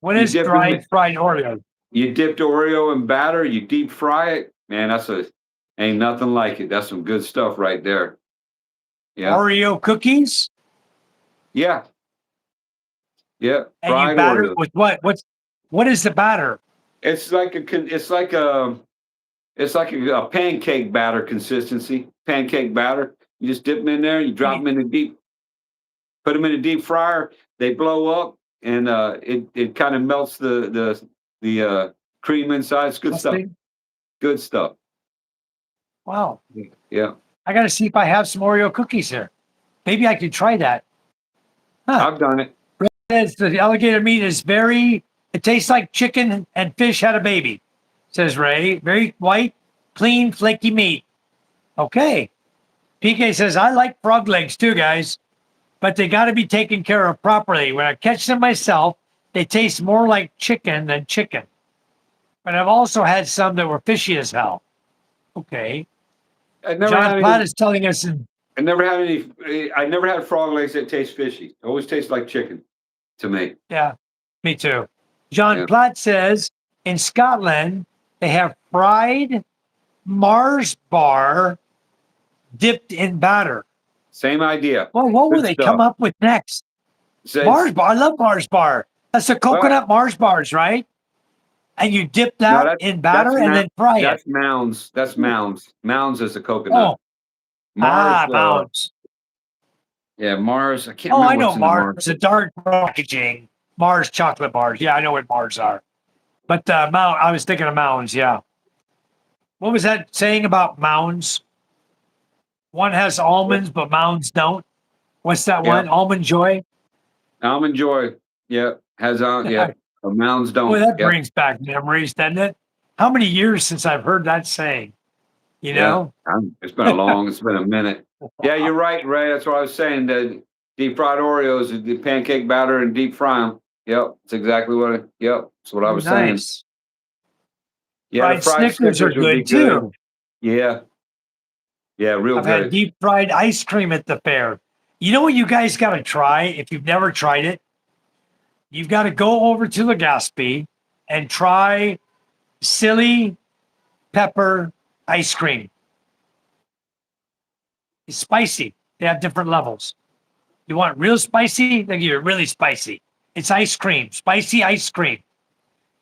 What You is dip them fried Oreos? you dipped Oreo in batter, you deep fry it. Man, ain't nothing like it. That's some good stuff right there. Yeah. Oreo cookies? Yeah. Yeah. And you Fried batter Oreos. with what? What is the batter? It's like a pancake batter consistency. Pancake batter. You just dip them in there, you drop them in the put them in a deep fryer, they blow up, and it kind of melts the cream inside. It's good stuff. Thing? Good stuff. Wow. Yeah. I got to see if I have some Oreo cookies here. Maybe I could try that. I've done it. Says the alligator meat is it tastes like chicken and fish had a baby, says Ray. Very white, clean, flaky meat. Okay. PK says, I like frog legs too, guys, but they got to be taken care of properly. When I catch them myself, they taste more like chicken than chicken. But I've also had some that were fishy as hell. Okay. John Platt is telling us. I never had any. I never had frog legs that taste fishy. It always tastes like chicken to me. Yeah, me too. John Yeah. Platt says in Scotland, they have fried Mars bar dipped in batter. Same idea. Well, what will Good they stuff. come up with next? Mars bar. I love Mars bar. That's the coconut Mars bars, right? And you dip that in batter and then fry That's it. Mounds. That's Mounds. Mounds is the coconut. Oh, Mounds. Yeah, Mars. I can't Oh, remember I know what's in the Mars. It's a dark packaging. Mars chocolate bars. Yeah, I know what Mars are. But I was thinking of Mounds. Yeah. What was that saying about Mounds? One has almonds, but Mounds don't. What's that one? Almond Joy. Almond Joy. Yeah, has yeah. Mounds don't. Boy, that Yep. brings back memories, doesn't it? How many years since I've heard that saying? You know? It's been it's been a minute. Yeah, you're right, Ray. That's what I was saying. The deep fried Oreos, the pancake batter and deep fry them. Yep, it's exactly what. That's what I was saying. Nice. Yeah, Fried the fried Snickers are would be good too. Yeah. Yeah, real I've good. had deep fried ice cream at the fair. You know what you guys got to try if you've never tried it? You've got to go over to Legazpi and try silly pepper ice cream. It's spicy. They have different levels. You want real spicy? They give you really spicy. It's ice cream, spicy ice cream.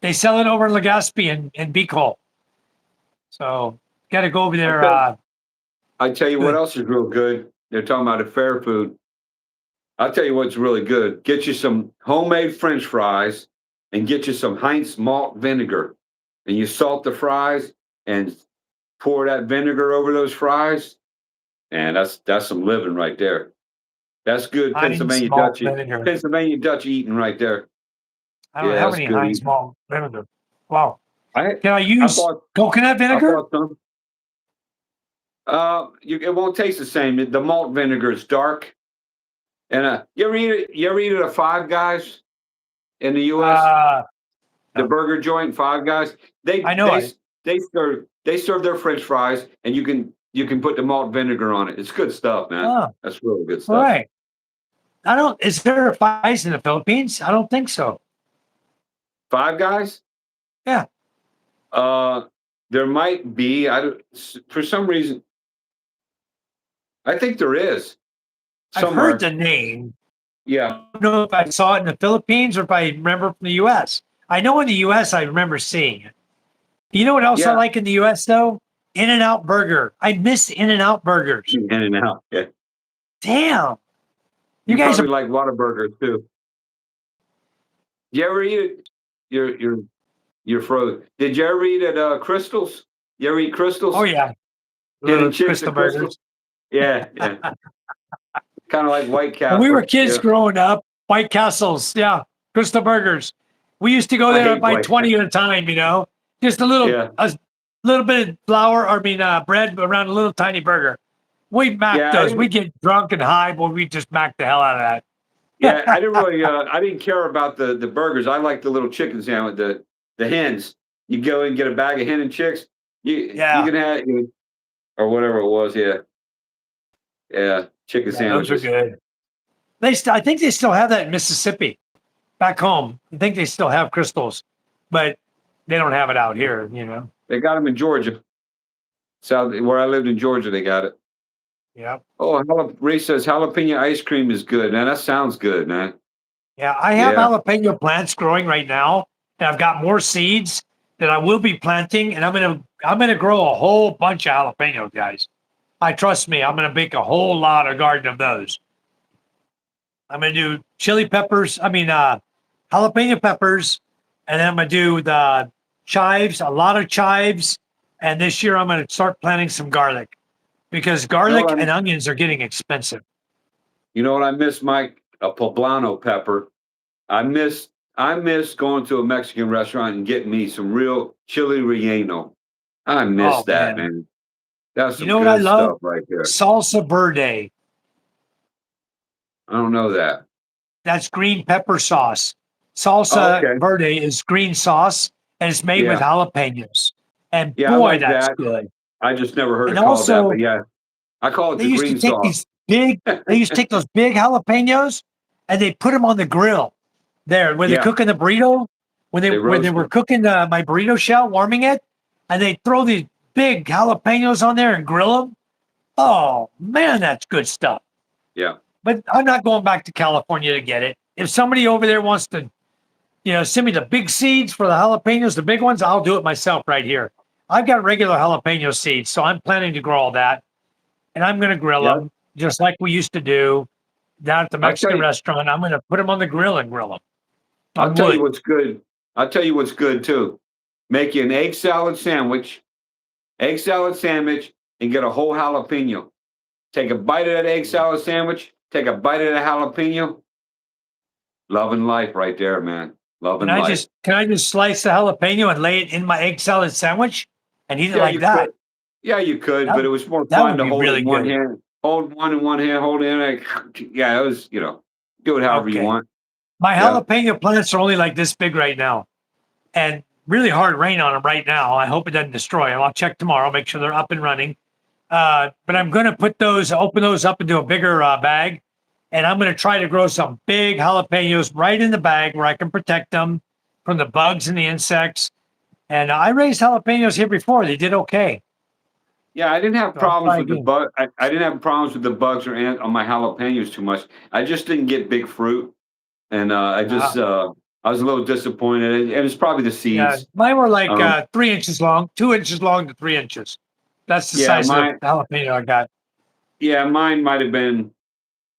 They sell it over in Legazpi and Beak Hole. So got to go over there. I tell you what else is real good. They're talking about the fair food. I'll tell you what's really good. Get you some homemade French fries and get you some Heinz malt vinegar. And you salt the fries and pour that vinegar over those fries. And that's some living right there. That's good Heinz Pennsylvania malt Dutch. vinegar. Pennsylvania Dutch eating right there. I don't have any Heinz malt vinegar. Wow. Can I use coconut vinegar? I bought some. It won't taste the same. The malt vinegar is dark. And you ever eat at a Five Guys in the U.S.? The burger joint, Five Guys. They serve their French fries, and you can put the malt vinegar on it. It's good stuff, man. Oh. That's really good stuff. All right. Is there a Five Guys in the Philippines? I don't think so. Five Guys? Yeah. There might be. For some reason. I think there is I've somewhere. heard the name. Yeah, I don't know if I saw it in the Philippines or if I remember from the U.S. I know in the U.S. I remember seeing it. You know what else I yeah. like in the U.S. though? In-N-Out Burger. I miss In-N-Out burgers. In and out. Yeah. Damn. You You guys probably are. like Whataburger too. You ever eat it? You're frozen. Did you ever eat at Crystals? You ever eat Oh Crystals? yeah, Hen little and chicks crystal at Crystals? burgers. Yeah, yeah. Kind of like White When we were Castle. kids Yeah. growing up, White Castles, yeah, crystal burgers. We used to go I there and hate buy White 20 Castle. at a time. Just Yeah. a little bit of flour. I mean, bread around a little tiny burger. We mac Yeah, I those. We didn't get drunk and high, but we just mac the hell out of yeah, I that. didn't really I didn't care about the burgers. I like the little chicken sandwich, the hens. You go and get a bag of hen and chicks. You Yeah, can have or whatever it was, yeah. Yeah. Chicken yeah, those are sandwiches. good. I think they still have that in Mississippi. Back home, I think they still have crystals, but they don't have it out here. They got them in Georgia. South where I lived in Georgia, they got it. Yeah. Oh, Ray says jalapeno ice cream is good, man. That sounds good, man. Yeah. I have Yeah. jalapeno plants growing right now, and I've got more seeds that I will be planting, and I'm gonna grow a whole bunch of jalapenos, guys. Trust me, I'm gonna make a whole lot of garden of those. I'm gonna do chili peppers, jalapeno peppers, and then I'm gonna do the chives, a lot of chives, and this year I'm gonna start planting some garlic because You know garlic what and onions are getting expensive. I miss, Mike? A poblano pepper. I miss going to a Mexican restaurant and getting me some real chili relleno. I miss Oh that, man. man. That's You some know what I good love? stuff right there. Salsa verde. I don't know that. That's green pepper sauce. Oh, Salsa okay. verde is green sauce and it's made with Yeah. jalapenos. And Yeah, I boy, like that's that. good. I just never heard And it called that, also, but yeah, I call it they the used to green take sauce. these big, they used to take those big jalapenos and they put them on the grill there where they're Yeah, cooking the burrito. they When they roast were them. cooking my burrito shell, warming it, and they throw these big jalapenos on there and grill them. Oh man, that's good stuff. Yeah. But I'm not going back to California to get it. If somebody over there wants to, send me the big seeds for the jalapenos, the big ones, I'll do it myself right here. I've got regular jalapeno seeds, so I'm planning to grow all that, and I'm going to grill Yeah. them just like we used to do down at the I'll tell Mexican you, restaurant. I'm going to put them on the grill and grill them I'll on tell you wood. what's good. I'll tell you what's good too. Make you an egg salad sandwich, and get a whole jalapeno. Take a bite of that egg salad sandwich, take a bite of the jalapeno. Loving life right there, man. Can Loving I life. just can I just slice the jalapeno and lay it in my egg salad sandwich and eat it Yeah, like you that? could. Yeah, you could, That but it was more that fun would to be hold it really in one good. hand, hold one in one hand, hold it in. Yeah, it was, do it however you Okay. want. My Yeah. jalapeno plants are only like this big right now, and really hard rain on them right now. I hope it doesn't destroy them. I'll check tomorrow, make sure they're up and running. But I'm going to open those up into a bigger bag, and I'm going to try to grow some big jalapenos right in the bag where I can protect them from the bugs and the insects. And I raised jalapenos here before; they did okay. Yeah, I didn't have So I'll problems try with the again. bug. I didn't have problems with the bugs or ant on my jalapenos too much. I just didn't get big fruit, and Uh, I was a little disappointed. And it's probably the yeah, seeds. mine were like Um, 3 inches long, 2 inches long to 3 inches. That's the yeah, size of mine. the jalapeno I got. Yeah, mine might have been.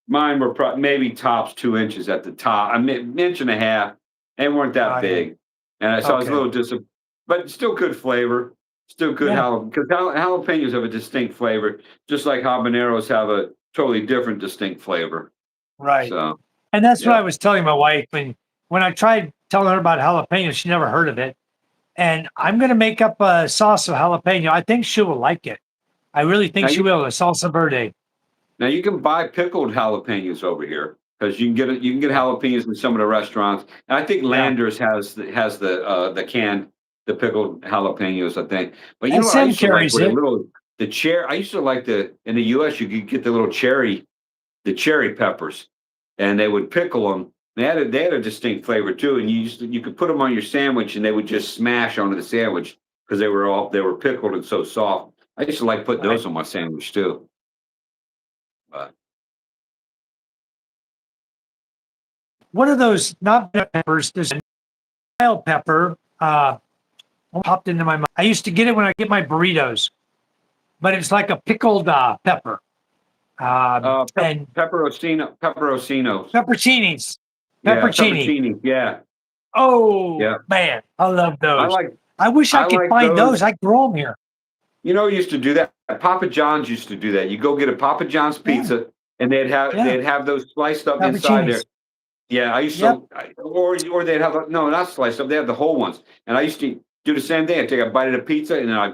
Mine were maybe tops 2 inches at the top. I mean, inch and a half. They weren't that Yeah. big, and so I was a Okay. little disappointed. But still good flavor. Still good Yeah. because jalapenos have a distinct flavor, just like habaneros have a totally different distinct flavor. Right. So And that's what I yeah, was telling my wife when I tried telling her about jalapeno, she never heard of it. And I'm going to make up a sauce of jalapeno. I think she will like it. I really now think she you will. A salsa verde. now you can buy pickled jalapenos over here because you can get Yeah. jalapenos in some of the restaurants. And I think Yeah. Landers has the canned the pickled jalapenos, I think. But you know what I SM used to like carries were the it. little the cherry. I used to like in the U.S. you could get the little cherry peppers, and they would pickle them. They had a distinct flavor too, and you could put them on your sandwich, and they would just smash onto the sandwich because they were pickled and so soft. I used to like putting Right. those on my sandwich too. what are those? Not peppers. There's a wild pepper. Popped into my mind. I used to get it when I get my burritos, but it's like a pickled pepper. And Pepperoncinos. pepperoncinis. Yeah, Peppercini. pepperoni. Yeah, Oh yeah. man, I love I those. like I wish I I could like find those. those. I grow them here. You know, used to do that. Papa John's used to do that. You go get a Papa John's Yeah, pizza, and yeah. they'd have those sliced up inside there. Pepperoncinis. Yeah, I used Yep. to, or they'd have no, not sliced up. They have the whole ones, and I used to do the same thing. I take a bite of the pizza, and then I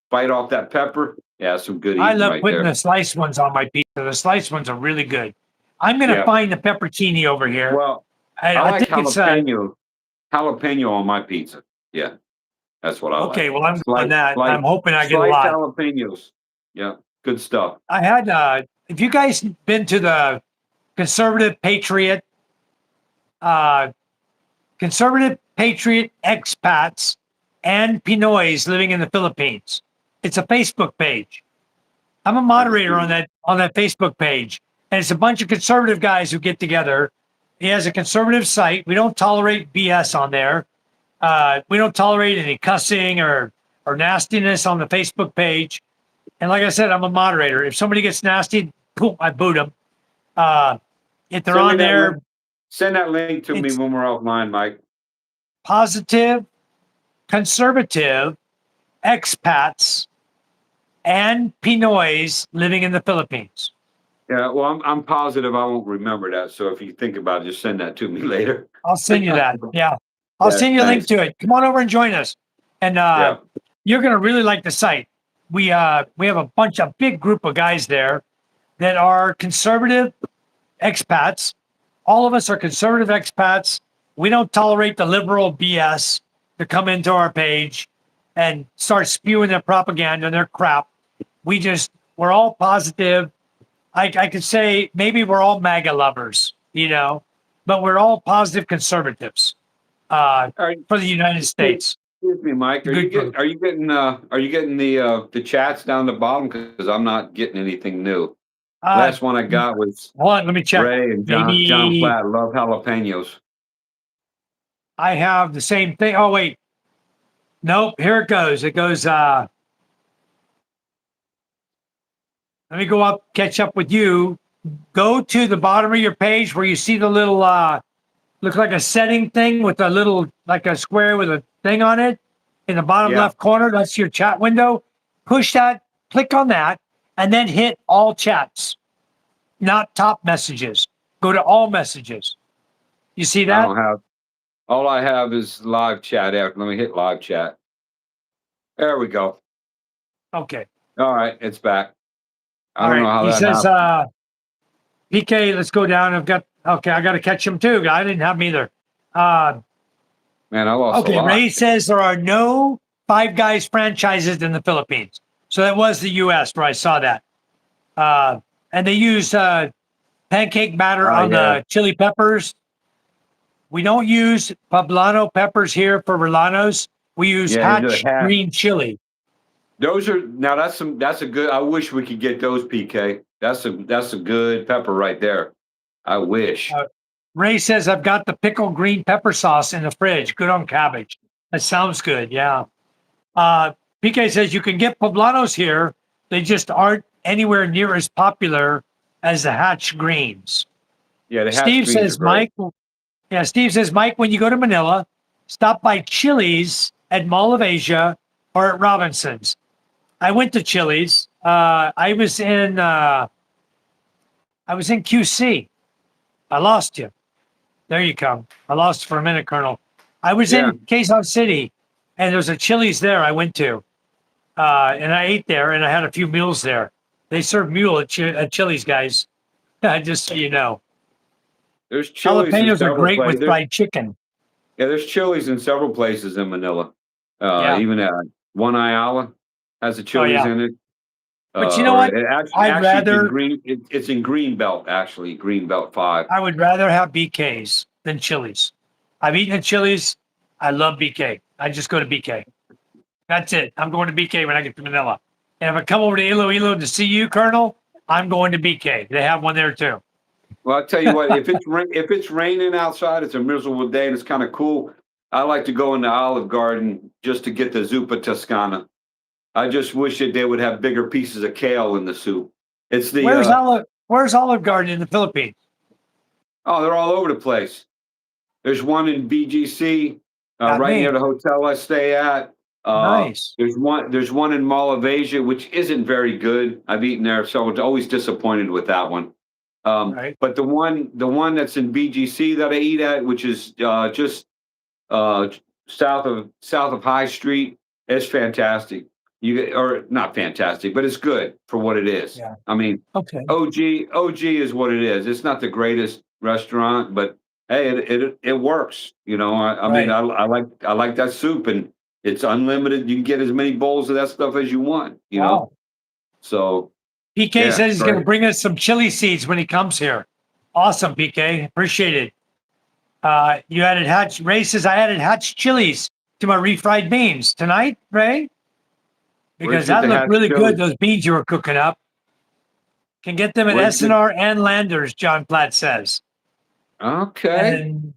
bite off that pepper. Yeah, some good I eating love right putting there. the sliced ones on my pizza. The sliced ones are really good. I'm gonna Yeah. find the peppercini over here. Well, I I like think it's jalapeno on my pizza. Yeah, that's what I like. okay. Well, I'm doing Slice, that. slice, I'm hoping I get a sliced lot. jalapenos. Yeah, good stuff. I had. If you guys been to the conservative patriot, uh, conservative patriot expats and Pinoys living in the Philippines, it's a Facebook page. I'm a moderator on that Facebook page, and it's a bunch of conservative guys who get together. He has a conservative site. We don't tolerate BS on there. We don't tolerate any cussing or nastiness on the Facebook page. And like I said, I'm a moderator. If somebody gets nasty, boom, I boot them. If they're Send me on that there, link. Send that link to me it's when we're offline, Mike. positive, conservative, expats, and Pinoys living in the Philippines. Yeah, well, I'm positive I won't remember that. So if you think about it, just send that to me later. I'll send you that. Yeah. I'll Yeah, send you a link thanks. to it. Come on over and join us. And Yeah. you're gonna really like the site. We have a big group of guys there that are conservative expats. All of us are conservative expats. We don't tolerate the liberal BS to come into our page and start spewing their propaganda and their crap. We're all positive. I could say maybe we're all MAGA lovers, but we're all positive conservatives for the United States. Excuse me, Mike. Are Good you getting the chats down the bottom? Because I'm not getting anything new. Last one I got was Hold on, let me check. Ray and Maybe John Platt. Love jalapenos. I have the same thing. Oh wait, nope. Here it goes. It goes. Let me go up, catch up with you. Go to the bottom of your page where you see the little looks like a setting thing with a little like a square with a thing on it in the bottom Yeah. left corner. That's your chat window. Push that, click on that, and then hit all chats, not top messages. Go to all messages. You see I that? don't have. All I have is live chat. After, let me hit live chat. There we go. Okay. All right, it's back. I All don't know right. how He that says, happened. PK, let's go down. I got to catch him too. I didn't have him either. Man, I lost a Okay. lot. Ray says there are no Five Guys franchises in the Philippines. So that was the U.S. where I saw that. And they use pancake batter on the chili peppers. We don't use poblano peppers here for Relanos. We use Yeah, you do Hatch a hash. green chili. Those are now. That's a good. I wish we could get those, PK. That's a good pepper right there. I wish. Ray says, I've got the pickled green pepper sauce in the fridge. Good on cabbage. That sounds good. Yeah. PK says you can get poblanos here. They just aren't anywhere near as popular as the Hatch greens. Yeah, the hash Steve greens says, are great. Mike. Yeah, Steve says, Mike, when you go to Manila, stop by Chili's at Mall of Asia or at Robinson's. I went to Chili's. I was in QC. I lost you. There you come. I lost you for a minute, Colonel. I was Yeah. in Quezon City, and there was a Chili's there I went to. And I ate there, and I had a few meals there. They serve mule at Chili's, guys. Just so you know. There's Chili's in Jalapenos are several great with places. fried chicken. Yeah, there's Chili's in several places in Manila. Yeah. Even One Ayala has a Chili's yeah. in it. But you know what? It I'd rather- it's in Greenbelt, actually, Greenbelt 5. I would rather have BKs than Chili's. I've eaten at Chili's. I love BK. I just go to BK. That's it. I'm going to BK when I get to Manila. And if I come over to Iloilo to see you, Colonel, I'm going to BK. They have one there too. Well, I'll tell you what, if it's raining outside, it's a miserable day and it's kind of cool. I like to go in the Olive Garden just to get the zuppa Toscana. I just wish that they would have bigger pieces of kale in the soup. It's the Where's Olive Garden in the Philippines? oh, they're all over the place. There's one in BGC, Got right me. near the hotel I stay at. Nice. There's one in Mall of Asia, which isn't very good. I've eaten there, so I was always disappointed with that one. Right. But the one that's in BGC that I eat at, which is just uh, south of High Street, is fantastic. Or not fantastic, but it's good for what it is. Yeah. I mean, Okay. OG is what it is. It's not the greatest restaurant, but hey, it works. I mean, Right. I like that soup, and it's unlimited. You can get as many bowls of that stuff as you want. Wow. So PK yeah, says he's going to great. bring us some chili seeds when he comes here. Awesome, PK. Appreciate it. You added Ray says I added hatch chilies to my refried beans tonight, Ray, because Where's that the looked hatch really chili? good. Those beans you were cooking up. Can get them at Where's the SNR and Landers, John Platt says. okay? And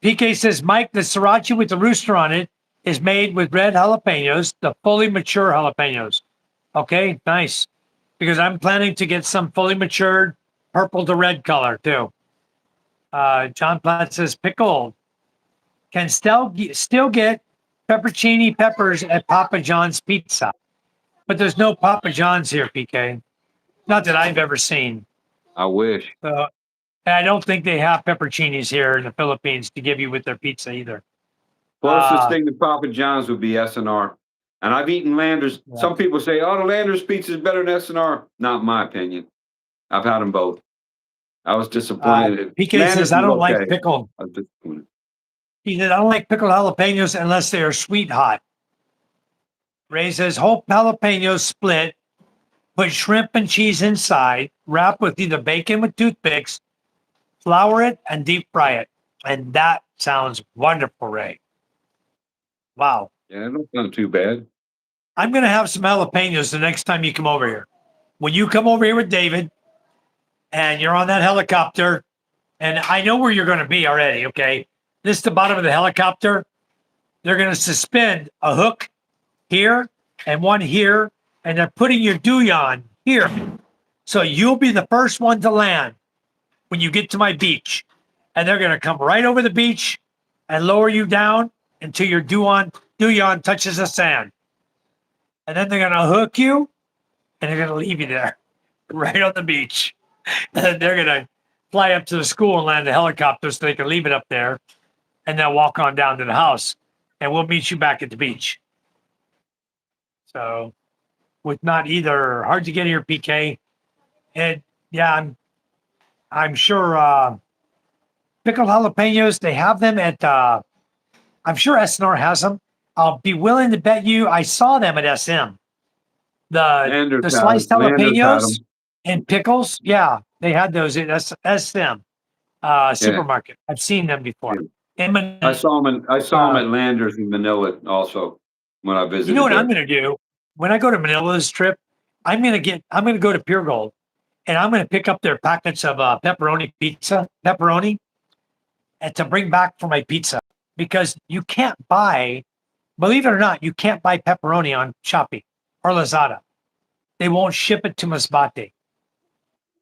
PK says, Mike, the sriracha with the rooster on it is made with red jalapenos, the fully mature jalapenos. Okay, nice. Because I'm planning to get some fully matured purple to red color too. John Platt says, pickled. Can still get peppercini peppers at Papa John's Pizza. But there's no Papa John's here, PK. Not that I've ever seen. I wish. So, and I don't think they have pepperoncinis here in the Philippines to give you with their pizza either. Closest thing to Papa John's would be SNR. And I've eaten Landers. Yeah. Some people say, oh, the Landers pizza is better than SNR. Not my opinion. I've had them both. I was disappointed. PK Landers says, I is don't like okay. pickled. I was disappointed. He said, I don't like pickled jalapenos unless they are sweet hot. Ray says, whole jalapenos split, put shrimp and cheese inside, wrap with either bacon with toothpicks, flour it, and deep fry it. And that sounds wonderful, Ray. Wow. Yeah, it don't sound too bad. I'm going to have some jalapenos the next time you come over here. When you come over here with David and you're on that helicopter, and I know where you're going to be already, okay? This is the bottom of the helicopter. They're going to suspend a hook here and one here, and they're putting your douillon here. So you'll be the first one to land when you get to my beach. And they're going to come right over the beach and lower you down until your douillon touches the sand. And then they're going to hook you and they're going to leave you there right on the beach. And then they're going to fly up to the school and land the helicopter so they can leave it up there. And then walk on down to the house. And we'll meet you back at the beach. So with not either hard to get here, PK. And yeah, I'm sure pickled jalapenos, they have them at I'm sure SNR has them. I'll be willing to bet you I saw them at SM. The sliced jalapenos and pickles. Yeah, they had those at SM supermarket. I've seen them before. Yeah. I saw them at Landers in Manila also when I visited. You know what there. I'm going to do when I go to Manila this trip? I'm going to go to Pure Gold, and I'm going to pick up their packets of pepperoni, and to bring back for my pizza, because you can't buy, believe it or not, you can't buy pepperoni on Shopee or Lazada. They won't ship it to Masbate.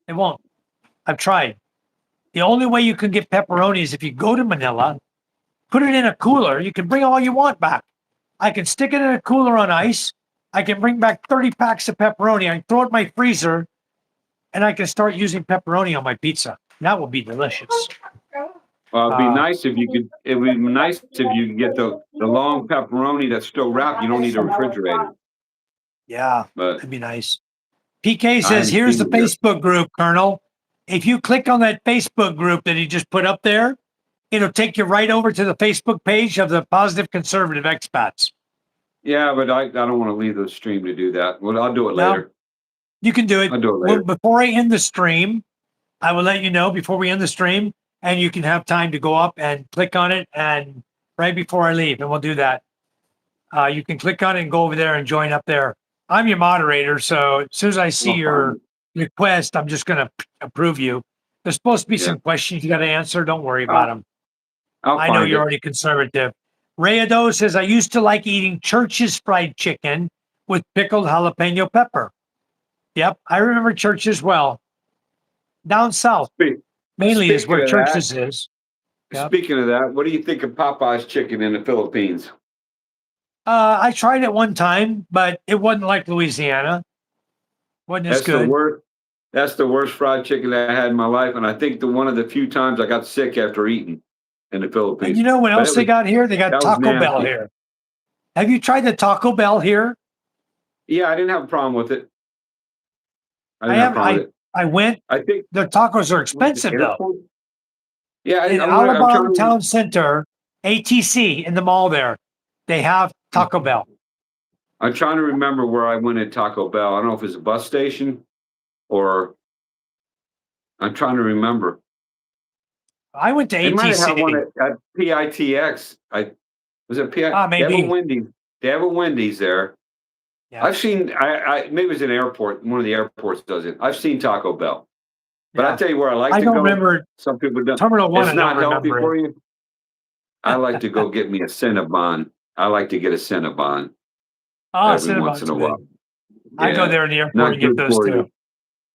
They won't. I've tried. The only way you can get pepperoni is if you go to Manila, put it in a cooler. You can bring all you want back. I can stick it in a cooler on ice. I can bring back 30 packs of pepperoni. I can throw it in my freezer, and I can start using pepperoni on my pizza. That would be delicious. It'd be nice if you could. It would be nice if you could get the long pepperoni that's still wrapped. You don't need to refrigerate it. Yeah, But that'd be nice. PK says, here's the Facebook group, Colonel. If you click on that Facebook group that he just put up there, it'll take you right over to the Facebook page of the Positive Conservative Expats. Yeah, but I don't want to leave the stream to do that. Well, I'll do it later. You can do it. I'll do it later. Well, before I end the stream, I will let you know before we end the stream, and you can have time to go up and click on it, and right before I leave, and we'll do that. You can click on it and go over there and join up there. I'm your moderator, so as soon as I see your request, I'm just going to approve you. There's supposed to be Yeah. some questions you got to answer. Don't worry Oh, about them. I'll I know find you're it. already conservative. Rayado says, I used to like eating Church's fried chicken with pickled jalapeno pepper. Yep, I remember Church's well. Down south, Speak- mainly is Speaking where of that, Church's is. Yep. speaking of that, what do you think of Popeye's chicken in the Philippines? I tried it one time, but it wasn't like Louisiana. Wasn't as That's the good. worst. That's the worst fried chicken I had in my life, and I think one of the few times I got sick after eating in the And Philippines. you know what But else they got here? They got that was Taco Bell nasty. here. Have you tried the Taco Bell here? Yeah, I didn't have a problem with it. I I didn't have a have. problem with it. I went. I think Their tacos are expensive though. airport. Yeah, In I'm trying Alabama to. Town Center, ATC in the mall there, they have Taco Bell. I'm trying to remember where I went at Taco Bell. I don't know if it's a bus station or I'm trying to remember. I went to They might have had one ATC. at PITX. Was it PI? They have a Maybe. Wendy's. They have a Wendy's there. Yeah. I've seen. I maybe it was an airport. One of the airports does it. I've seen Taco Bell, but Yeah. I tell you where I like I to don't go. remember Some people don't. Terminal 1. It's I not don't healthy remember for it. you. I like to go get me a Cinnabon. I like to get a Cinnabon Oh, every once in Cinnabon's a good. while. I go Yeah, there in the airport not and get good those for too. you.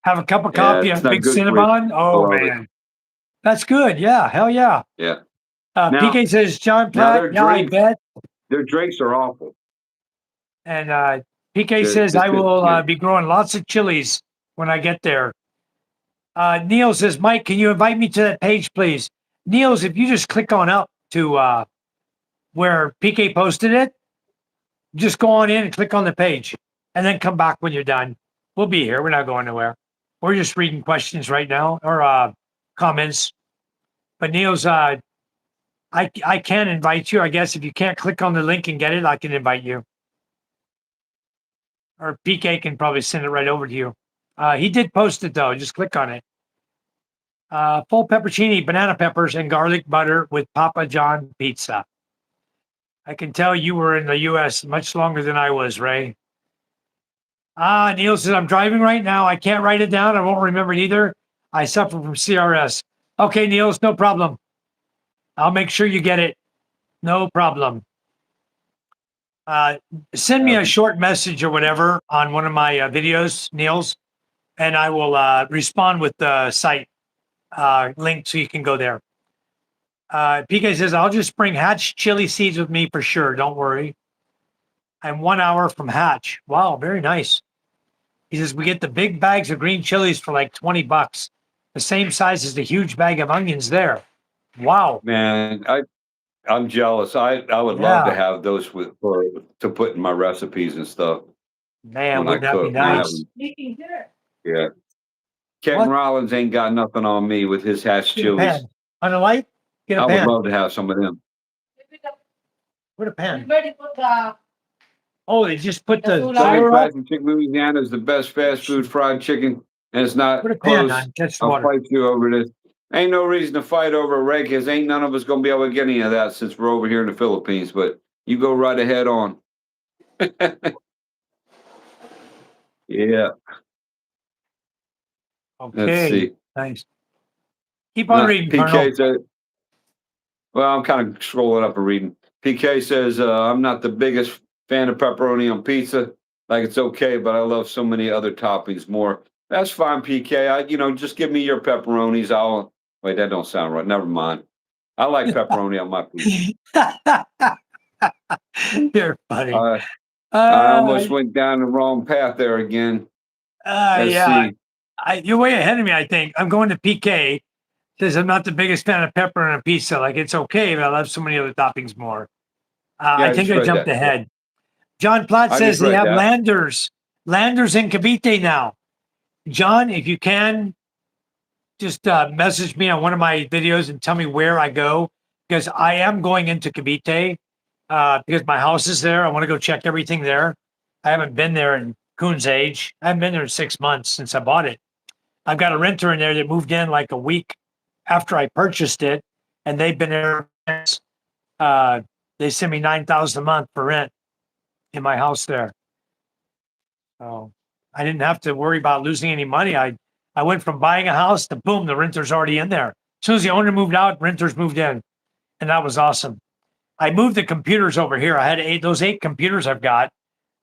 Have a cup of Yeah, coffee it's and a not big good for you. Cinnabon. Oh Love it. man, that's good. Yeah, hell yeah. Yeah. Now, PK says John now Platt. Yeah, I bet. their drinks are awful. And PK They're says I just will yeah. be growing lots of chilies when I get there. Neil says, Mike, can you invite me to that page, please? Niels, if you just click on up to where PK posted it, just go on in and click on the page and then come back when you're done. We'll be here. We're not going nowhere. We're just reading questions right now or comments. But Niels, I can invite you. I guess if you can't click on the link and get it, I can invite you. Or PK can probably send it right over to you. He did post it though. Just click on it. Full peppercini, banana peppers, and garlic butter with Papa John pizza. I can tell you were in the U.S. much longer than I was, Ray. Neil says, I'm driving right now. I can't write it down. I won't remember it either. I suffer from CRS. Okay, Niels, no problem. I'll make sure you get it. No problem. Send me a short message or whatever on one of my videos, Niels, and I will respond with the site link so you can go there. PK says, I'll just bring Hatch chili seeds with me for sure. Don't worry. I'm 1 hour from Hatch. Wow, very nice. He says, we get the big bags of green chilies for like $20, the same size as the huge bag of onions there. Wow. Man, I'm jealous. I would love to have those to put in my recipes and stuff Man, when I wouldn't that be cook. Man, nice? yeah. Kevin Rollins ain't got nothing on me with his Hatch Get a chilies. pen. On the light? Get a I would pen. love to have some of them. Put a pen. Everybody put the Oh, they just put the That's flour up? Expat in Chicken, Louisiana is the best fast food fried chicken, and it's not Put a pan close. on. Catch I'll water. fight you over this. Ain't no reason to fight over a reg, because ain't none of us gonna be able to get any of that since we're over here in the Philippines. But you go right ahead on. Yeah. Let's Okay. see. Nice. Keep on reading, Colonel. PK says, well, I'm kind of scrolling up and reading. PK says, I'm not the biggest fan of pepperoni on pizza. Like, it's okay, but I love so many other toppings more. That's fine, PK. Just give me your pepperonis. Wait, that don't sound right. Never mind. I like pepperoni on my pizza. You're funny. I almost went down the wrong path there again. Let's Yeah. see. You're way ahead of me, I think. I'm going to PK. Says I'm not the biggest fan of pepper on a pizza. Like, it's okay, but I love so many other toppings more. I think I jumped ahead. John Platt says they have Landers in Cavite now. John, if you can, just message me on one of my videos and tell me where I go, because I am going into Cavite because my house is there. I want to go check everything there. I haven't been there in Coon's age. I haven't been there in 6 months since I bought it. I've got a renter in there that moved in like a week after I purchased it, and they've been there since. They send me $9,000 a month for rent in my house there. So I didn't have to worry about losing any money. I I went from buying a house to boom, the renter's already in there. As soon as the owner moved out, renters moved in. And that was awesome. I moved the computers over here. I had those 8 computers I've got.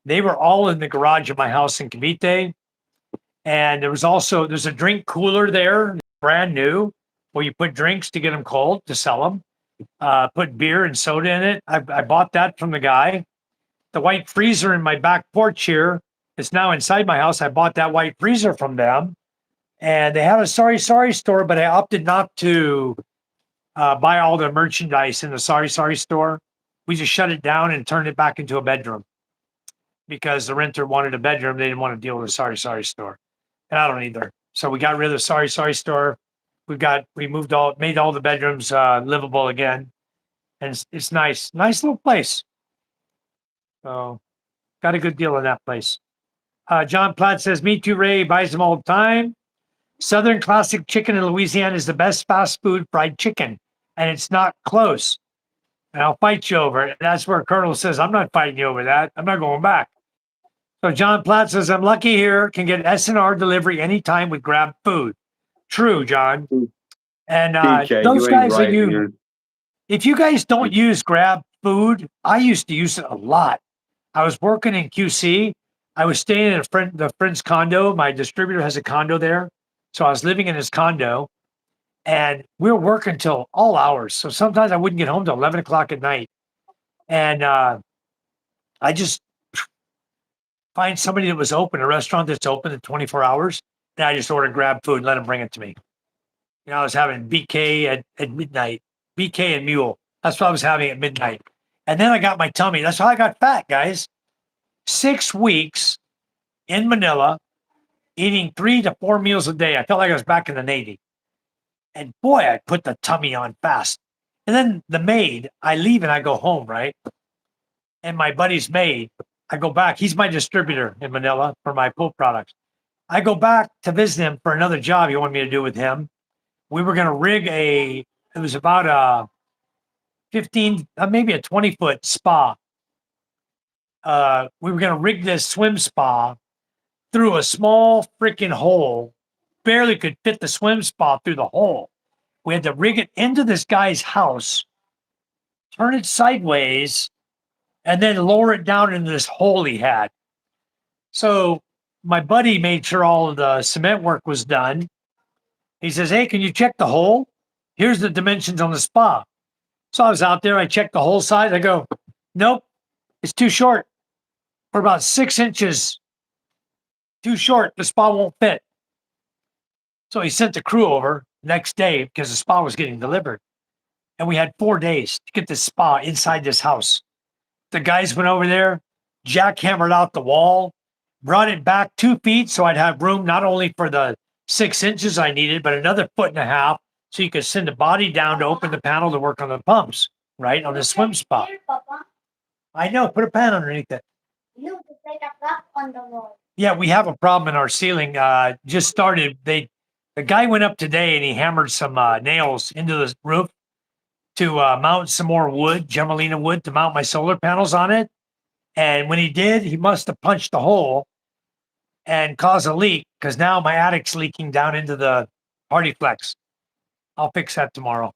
They were all in the garage of my house in Cavite. And there's a drink cooler there, brand new, where you put drinks to get them cold to sell them. Put beer and soda in it. I bought that from the guy. The white freezer in my back porch here is now inside my house. I bought that white freezer from them. And they have a sorry store, but I opted not to buy all the merchandise in the sorry store. We just shut it down and turned it back into a bedroom because the renter wanted a bedroom. They didn't want to deal with a sorry store. And I don't either. So we got rid of the sorry store. We made all the bedrooms livable again. And it's nice little place. So got a good deal on that place. John Platt says, me too, Ray, buys them all the time. Southern classic chicken in Louisiana is the best fast food fried chicken. And it's not close. And I'll fight you over it. That's where Colonel says, I'm not fighting you over that. I'm not going back. So John Platt says, I'm lucky here. Can get SNR delivery anytime with Grab Food. True, John. And PK, those you ain't guys right, that man. if you guys don't use Grab Food, I used to use it a lot. I was working in QC. I was staying in the friend's condo. My distributor has a condo there. So I was living in his condo. And we were working till all hours. So sometimes I wouldn't get home till 11 o'clock at night. And I just find somebody that was open, a restaurant that's open at 24 hours. And I just ordered Grab Food and let them bring it to me. You know, I was having BK at midnight, BK and Mule. That's what I was having at midnight. And then I got my tummy. That's how I got fat, guys. 6 weeks in Manila, eating 3 to 4 meals a day. I felt like I was back in the Navy. And boy, I put the tummy on fast. And then the maid, I leave and I go home, right? And my buddy's maid, I go back. He's my distributor in Manila for my pool products. I go back to visit him for another job he wanted me to do with him. We were going to rig it was about a 15, maybe a 20-foot spa. We were going to rig this swim spa through a small freaking hole. Barely could fit the swim spa through the hole. We had to rig it into this guy's house, turn it sideways, and then lower it down into this hole he had. So my buddy made sure all of the cement work was done. He says, hey, can you check the hole? Here's the dimensions on the spa. So I was out there. I checked the hole size. I go, nope, it's too short. We're about 6 inches too short. The spa won't fit. So he sent the crew over next day because the spa was getting delivered. And we had 4 days to get this spa inside this house. The guys went over there, jackhammered out the wall, brought it back 2 feet so I'd have room not only for the 6 inches I needed, but another 1.5 feet so you could send the body down to open the panel to work on the pumps, right, on the swim spa. Here, Papa. I know, put a pan underneath it. No, it's like a clock on the wall. Yeah, we have a problem in our ceiling. Just started. The guy went up today and he hammered some nails into the roof to mount some more wood, Gemelina wood, to mount my solar panels on it. And when he did, he must have punched the hole and caused a leak because now my attic's leaking down into the party flex. I'll fix that tomorrow.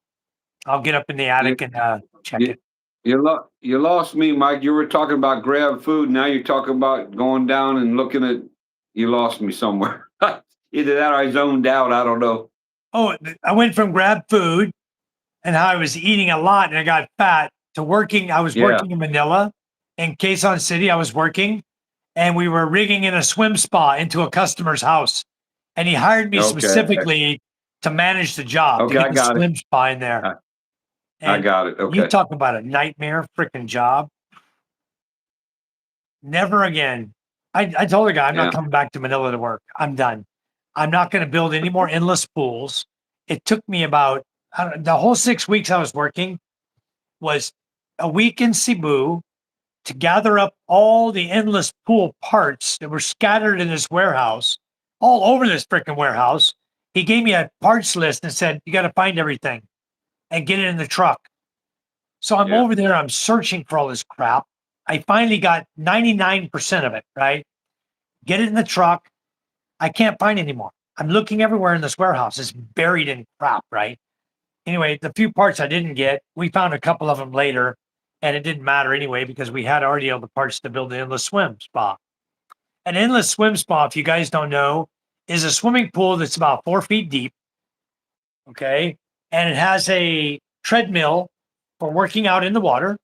I'll get up in the attic and check it. You lost me, Mike. You were talking about Grab Food. Now you're talking about going down and looking at. You lost me somewhere. Either that or I zoned out. I don't know. Oh, I went from Grab Food and how I was eating a lot and I got fat to working. I was working in Manila. In Quezon City, I was working and we were rigging in a swim spa into a customer's house. And he hired me specifically to manage the job, to get the swim spa in there. I got it. Okay. You talk about a nightmare freaking job. Never again. I told the guy, I'm not coming back to Manila to work. I'm done. I'm not going to build any more endless pools. It took me about, the whole 6 weeks I was working was a week in Cebu to gather up all the endless pool parts that were scattered in this warehouse, all over this freaking warehouse. He gave me a parts list and said, you got to find everything and get it in the truck. So I'm over there. I'm searching for all this crap. I finally got 99% of it, right? Get it in the truck. I can't find any more. I'm looking everywhere in this warehouse. It's buried in crap, right? Anyway, the few parts I didn't get, we found a couple of them later, and it didn't matter anyway because we had already all the parts to build an endless swim spa. An endless swim spa, if you guys don't know, is a swimming pool that's about 4 feet deep. Okay. And it has a treadmill for working out in the water.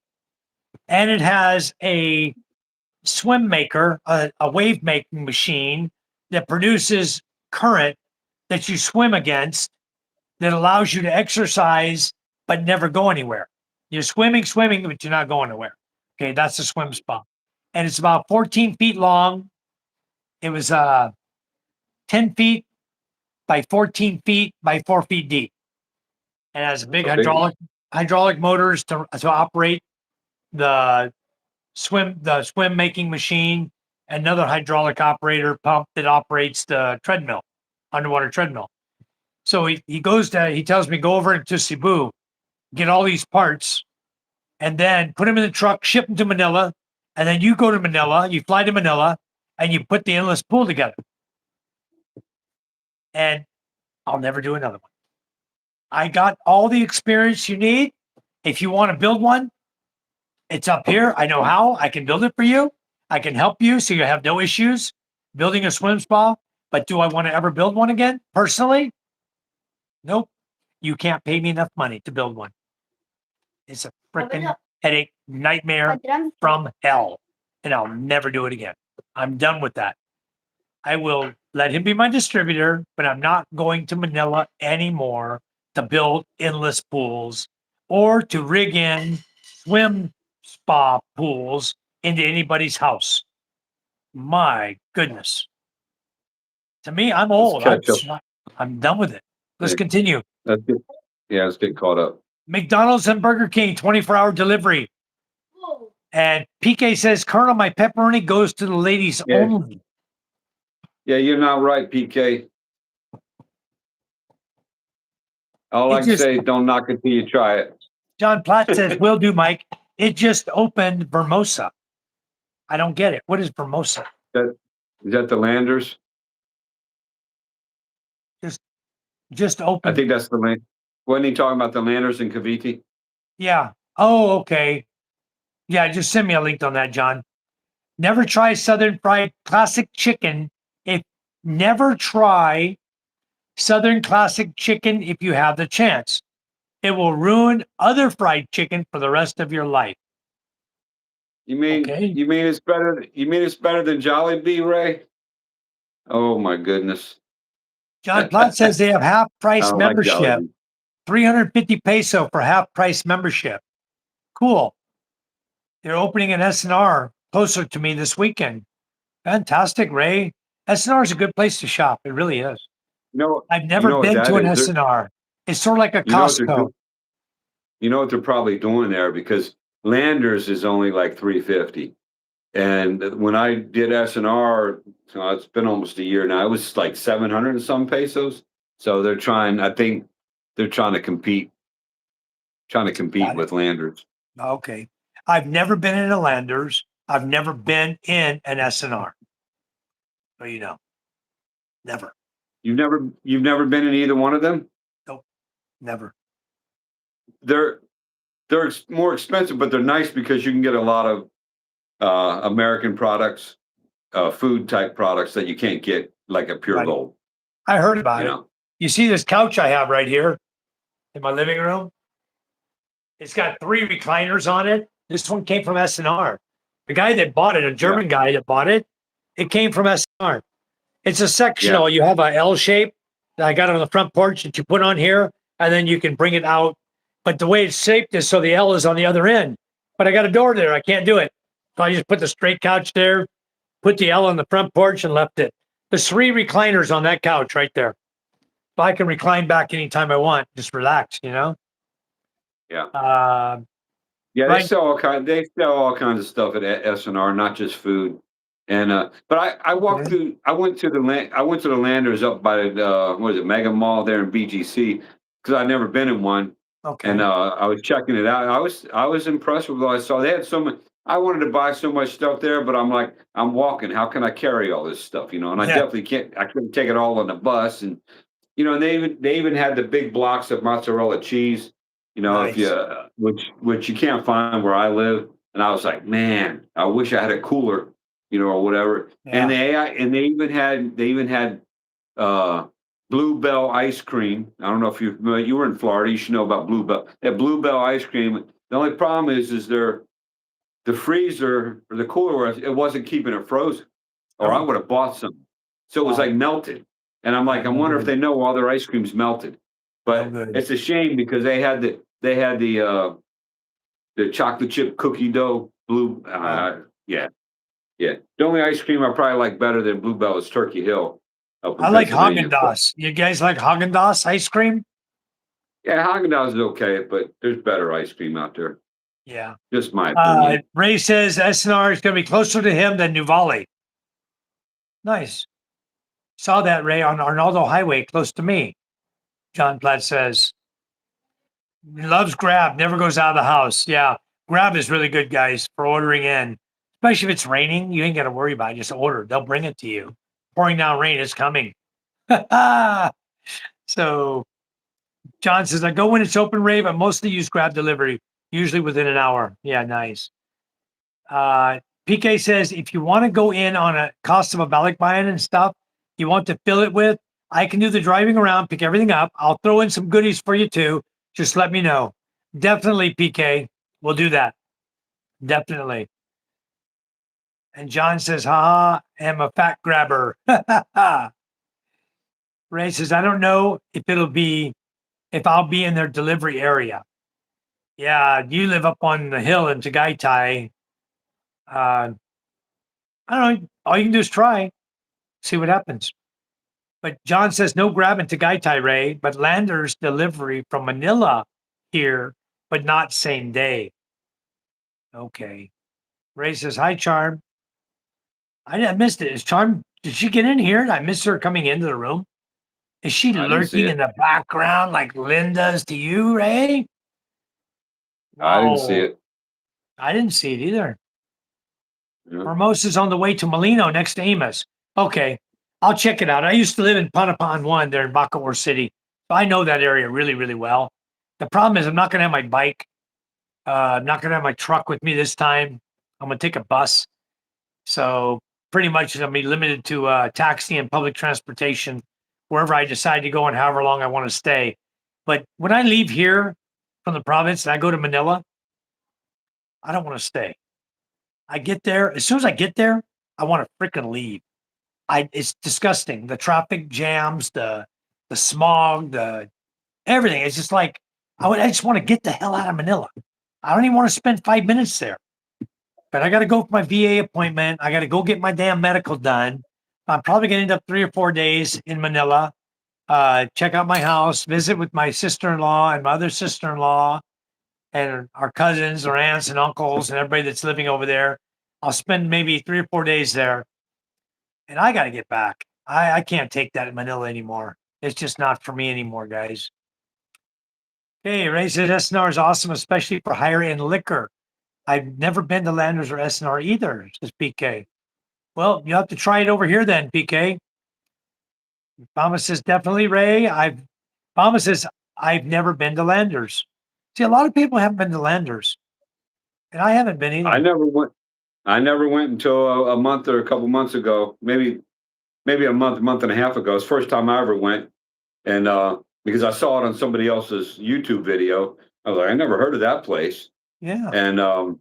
And it has a swim maker, a wave making machine that produces current that you swim against that allows you to exercise but never go anywhere. You're swimming, but you're not going anywhere. Okay. That's the swim spa. And it's about 14 feet long. It was 10 feet by 14 feet by 4 feet deep. And has a big hydraulic motors to operate the swim making machine, another hydraulic operator pump that operates the treadmill, underwater treadmill. So he tells me, go over to Cebu, get all these parts, and then put them in the truck, ship them to Manila, and then you go to Manila, you fly to Manila, and you put the endless pool together. And I'll never do another one. I got all the experience you need. If you want to build one, it's up here. I know how. I can build it for you. I can help you so you have no issues building a swim spa. But do I want to ever build one again? Personally? Nope. You can't pay me enough money to build one. It's a freaking headache, nightmare from hell. And I'll never do it again. I'm done with that. I will let him be my distributor, but I'm not going to Manila anymore to build endless pools or to rig in swim spa pools into anybody's house. My goodness. To me, I'm old. I'm done with it. Let's continue. That's good. Yeah, let's get caught up. McDonald's and Burger King, 24-hour delivery. Whoa. And PK says, Colonel, my pepperoni goes to the ladies only. Yeah, you're not right, PK. All I can say is don't knock it till you try it. John Platt says, will do, Mike. It just opened Vermosa. I don't get it. What is Vermosa? Is that the Landers? Just open. I think that's the land. Wasn't he talking about the Landers in Cavite? Yeah. Oh, okay. Yeah, just send me a link on that, John. Never try Southern Fried Classic Chicken. Never try Southern Classic Chicken if you have the chance. It will ruin other fried chicken for the rest of your life. You mean it's better? You mean it's better than Jollibee, Ray? Oh my goodness. John Platt says they have half price I like membership. Jollibee. 350 peso for half price membership. Cool. They're opening an SNR closer to me this weekend. Fantastic, Ray. SNR is a good place to shop. It really is. No, I've never been to an is? SNR. It's sort of like a Costco. You know what they're probably doing there, because Landers is only like 350. And when I did SNR, it's been almost a year now, it was like 700 and some pesos. So I think they're trying to compete with Landers. Okay. I've never been in a Landers. I've never been in an SNR. So you know. Never. You've never been in either one of them? Nope. Never. They're more expensive, but they're nice because you can get a lot of American products, food type products that you can't get like a Pure Gold. I heard about it. You see this couch I have right here in my living room? It's got 3 recliners on it. This one came from SNR. The guy that bought it, a German guy that bought it, it came from SNR. It's a sectional. You have a L shape that I got on the front porch that you put on here, and then you can bring it out. But the way it's shaped is so the L is on the other end. But I got a door there. I can't do it. So I just put the straight couch there, put the L on the front porch, and left it. There's 3 recliners on that couch right there. So I can recline back anytime I want. Just relax, you know? Yeah. They sell all kinds of stuff at SNR, not just food. And but I walked through. I went to the Landers up by the Mega Mall there in BGC, because I'd never been in one. Okay. And I was checking it out. I was impressed with what I saw. They had I wanted to buy so much stuff there, but I'm like, I'm walking. How can I carry all this stuff? And I Yeah. definitely can't. I couldn't take it all on the bus, and and they even had the big blocks of mozzarella cheese. If Nice. which you can't find where I live. And I was like, man, I wish I had a cooler, or whatever. And Yeah. they even had uh Bluebell ice cream. I don't know if you were in Florida, you should know about Bluebell. They have Bluebell ice cream. The only problem is the freezer or the cooler, it wasn't keeping it frozen, or I Oh, would have bought some. So it was wow. like melted. And I'm like, Yeah, I no wonder if good. they know all their ice cream's melted. No But good. it's a shame because they had the chocolate chip cookie dough blue. Oh. Yeah, yeah. The only ice cream I probably like better than Bluebell is Turkey Hill up in I like Pennsylvania. But Haagen-Dazs. You guys like Haagen-Dazs ice cream? yeah, Haagen-Dazs is okay, but there's better ice cream out there. Yeah. Just my opinion. Ray says SNR is going to be closer to him than Nuvali. Nice. Saw that, Ray, on Arnaldo Highway, close to me. John Platt says. He loves Grab, never goes out of the house. Yeah. Grab is really good, guys, for ordering in. Especially if it's raining, you ain't got to worry about it. Just order. They'll bring it to you. Pouring down rain is coming. So John says, I go when it's open, Ray, but mostly use Grab delivery, usually within an hour. Yeah, nice. PK says, if you want to go in on a cost of a balikbayan and stuff, you want to fill it with, I can do the driving around, pick everything up. I'll throw in some goodies for you too. Just let me know. Definitely, PK. We'll do that. Definitely. And John says, haha, I'm a fat grabber. Ray says, I don't know if I'll be in their delivery area. Yeah, you live up on the hill in Tagaytay. I don't know. All you can do is try, see what happens. But John says no grab in Tagaytay, Ray, but Landers delivery from Manila here, but not same day. Okay. Ray says, hi, Charm. I missed it. Is Charm, did she get in here? Did I miss her coming into the room? Is she I didn't see lurking it. in the background like Linda's to you, Ray? I didn't see Wow. it. I didn't see it either. Yeah. Hermosa's on the way to Molino next to Amos. Okay. I'll check it out. I used to live in Panapon 1 there in Bacoor City. So I know that area really, really well. The problem is I'm not going to have my bike. I'm not going to have my truck with me this time. I'm going to take a bus. So pretty much I'm going to be limited to taxi and public transportation wherever I decide to go and however long I want to stay. But when I leave here from the province and I go to Manila, I don't want to stay. I get there. As soon as I get there, I want to freaking leave. It's disgusting. The traffic jams, the smog, the everything. It's just like I just want to get the hell out of Manila. I don't even want to spend 5 minutes there. But I got to go for my VA appointment. I got to go get my damn medical done. I'm probably going to end up 3 or 4 days in Manila. Check out my house, visit with my sister-in-law and my other sister-in-law, and our cousins, our aunts and uncles, and everybody that's living over there. I'll spend maybe 3 or 4 days there, and I got to get back. I can't take that in Manila anymore. It's just not for me anymore, guys. Hey, Ray said SNR is awesome, especially for higher end liquor. I've never been to Landers or SNR either, says PK. Well, you have to try it over here then, PK. Mama says definitely, Ray. Mama says I've never been to Landers. See, a lot of people haven't been to Landers, and I haven't been I either. never went. I never went until a month or a couple months ago, maybe a month and a half ago. It's the first time I ever went, and because I saw it on somebody else's YouTube video, I was like, I never heard of that place, Yeah. and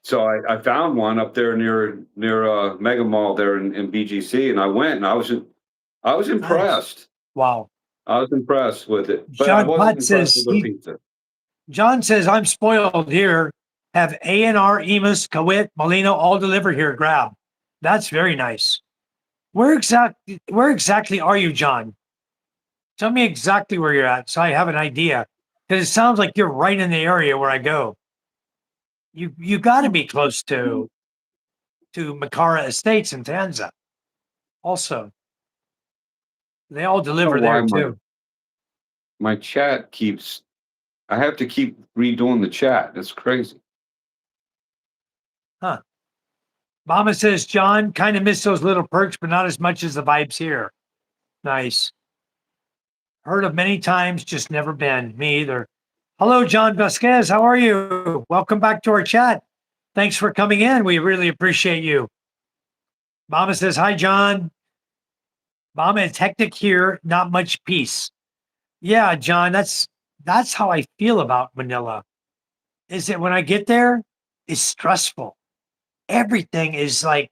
so I found one up there near Mega Mall there in BGC, and I went, and I was impressed. Wow. I was impressed with it, but I John wasn't Platt impressed says with their pizza. John says I'm spoiled here. Have A&R, Emus, Kawit, Molino all delivered here. Grab. That's very nice. Where exactly are you, John? Tell me exactly where you're at so I have an idea. Because it sounds like you're right in the area where I go. You got to be close to Makara Estates in Tanza. Also, they all I don't deliver know why there too. my chat keeps. I have to keep redoing the chat. That's crazy. Mama says, John, kind of miss those little perks, but not as much as the vibes here. Nice. Heard of many times, just never been. Me either. Hello, John Vasquez. How are you? Welcome back to our chat. Thanks for coming in. We really appreciate you. Mama says, hi, John. Mama, it's hectic here. Not much peace. Yeah, John, that's how I feel about Manila. Is that when I get there, it's stressful. Everything is like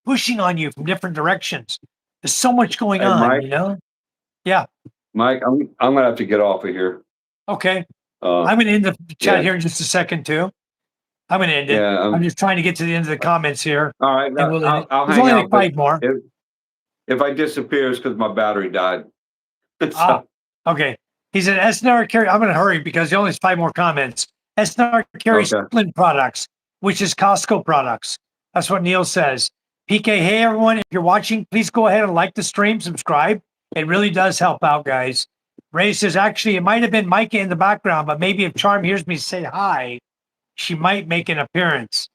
pushing on you from different directions. There's so much going Hey, on, Mike. Yeah. Mike, I'm gonna have to get off of here. Okay. Uh, I'm gonna end the chat yeah. here in just a second too. I'm gonna end it. Yeah. I'm just trying to get to the end of the comments here. All right. And we'll end it. I'll There's hang only out. like 5 more. If I disappear, it's because my battery died. Ah, okay. He said SNR carry. I'm gonna hurry because there only 5 more comments. SNR carries Okay. Flint products, which is Costco products. That's what Neil says. PK, hey everyone, if you're watching, please go ahead and like the stream, subscribe. It really does help out, guys. Ray says, actually, it might have been Micah in the background, but maybe if Charm hears me say hi, she might make an appearance.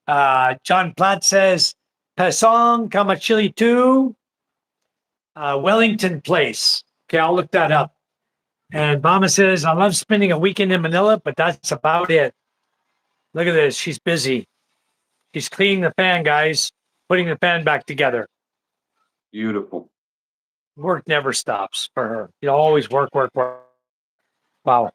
John Platt says, Pasong, Kamachili 2, Wellington Place. Okay, I'll look that up. And Mama says, I love spending a weekend in Manila, but that's about it. Look at this. She's busy. She's cleaning the fan, guys, putting the fan back together. Beautiful. Work never stops for her. Always work. Wow.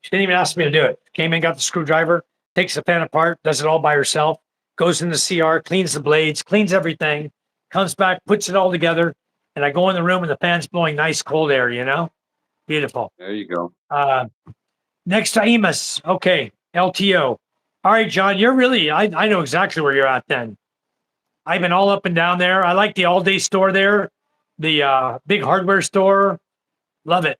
She didn't even ask me to do it. Came in, got the screwdriver, takes the fan apart, does it all by herself, goes in the CR, cleans the blades, cleans everything, comes back, puts it all together. And I go in the room and the fan's blowing nice cold air, Beautiful. There you go. Next to Amos. Okay. LTO. All right, John, you're really, I know exactly where you're at then. I've been all up and down there. I like the all day store there, the big hardware store. Love it.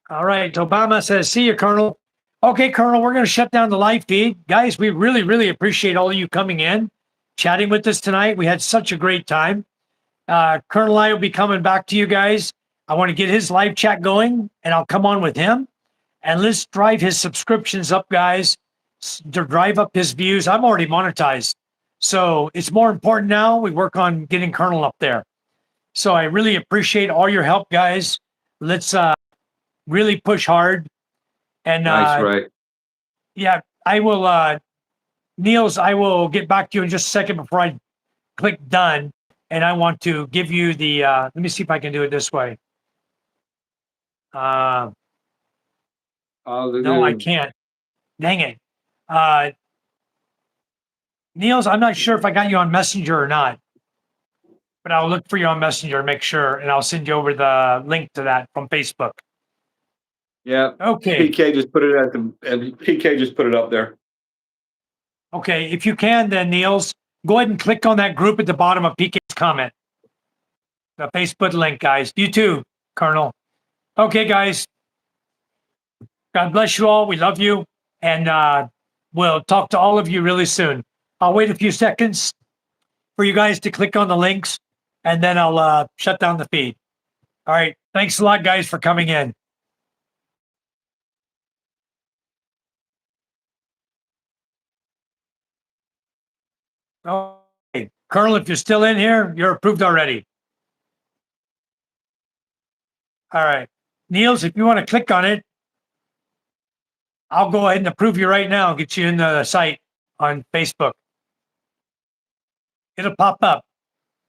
All right. Obama says, see you, Colonel. Okay, Colonel, we're going to shut down the live feed. Guys, we really, really appreciate all of you coming in, chatting with us tonight. We had such a great time. Colonel I will be coming back to you guys. I want to get his live chat going, and I'll come on with him. And let's drive his subscriptions up, guys, to drive up his views. I'm already monetized. So it's more important now. We work on getting Colonel up there. So I really appreciate all your help, guys. Let's really push hard. And Nice, Ray. yeah, I will, Niels, I will get back to you in just a second before I click done. And I want to give you the, let me see if I can do it this way. No, I can't. Dang it. Niels, I'm not sure if I got you on Messenger or not, but I'll look for you on Messenger and make sure, and I'll send you over the link to that from Facebook. Yeah. Okay. PK just put it PK just put it up there. Okay. If you can, then Niels, go ahead and click on that group at the bottom of PK's comment. The Facebook link, guys. You too, Colonel. Okay, guys. God bless you all. We love you. And we'll talk to all of you really soon. I'll wait a few seconds for you guys to click on the links, and then I'll shut down the feed. All right. Thanks a lot, guys, for coming in. Okay. Colonel, if you're still in here, you're approved already. All right. Niels, if you want to click on it, I'll go ahead and approve you right now and get you in the site on Facebook. It'll pop up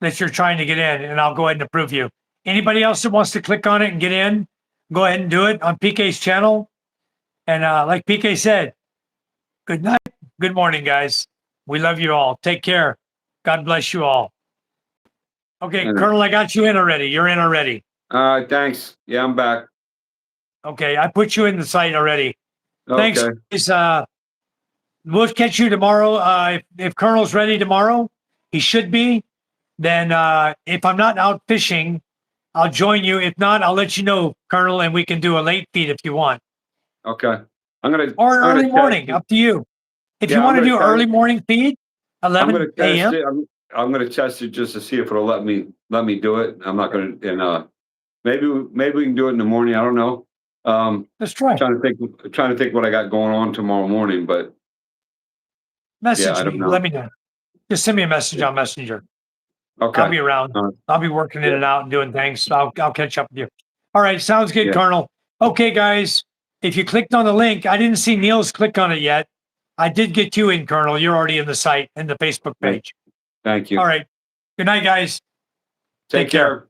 that you're trying to get in, and I'll go ahead and approve you. Anybody else that wants to click on it and get in, go ahead and do it on PK's channel. And like PK said, good night, good morning, guys. We love you all. Take care. God bless you all. Okay, Colonel, I got you in already. You're in already. All right, thanks. Yeah, I'm back. Okay, I put you in the site already. Okay. Thanks, guys. We'll catch you tomorrow. If Colonel's ready tomorrow, he should be. Then if I'm not out fishing, I'll join you. If not, I'll let you know, Colonel, and we can do a late feed if you want. Okay. Or an early morning, up to you. If you want to do early morning feed, 11 a.m. I'm going to test it just to see if it'll let me do it. I'm not going to, and maybe we can do it in the morning. I don't know. Let's try. Trying to think what I got going on tomorrow morning, but Message I don't me. know. Let me know. Just send me a message on Messenger. Okay. I'll be around. I'll be working in and out and doing things. So I'll catch up with you. All right. Sounds good, Yeah. Colonel. Okay, guys. If you clicked on the link, I didn't see Neil's click on it yet. I did get you in, Colonel. You're already in the site and the Facebook page. Thank you. All right. Good night, guys. Take care.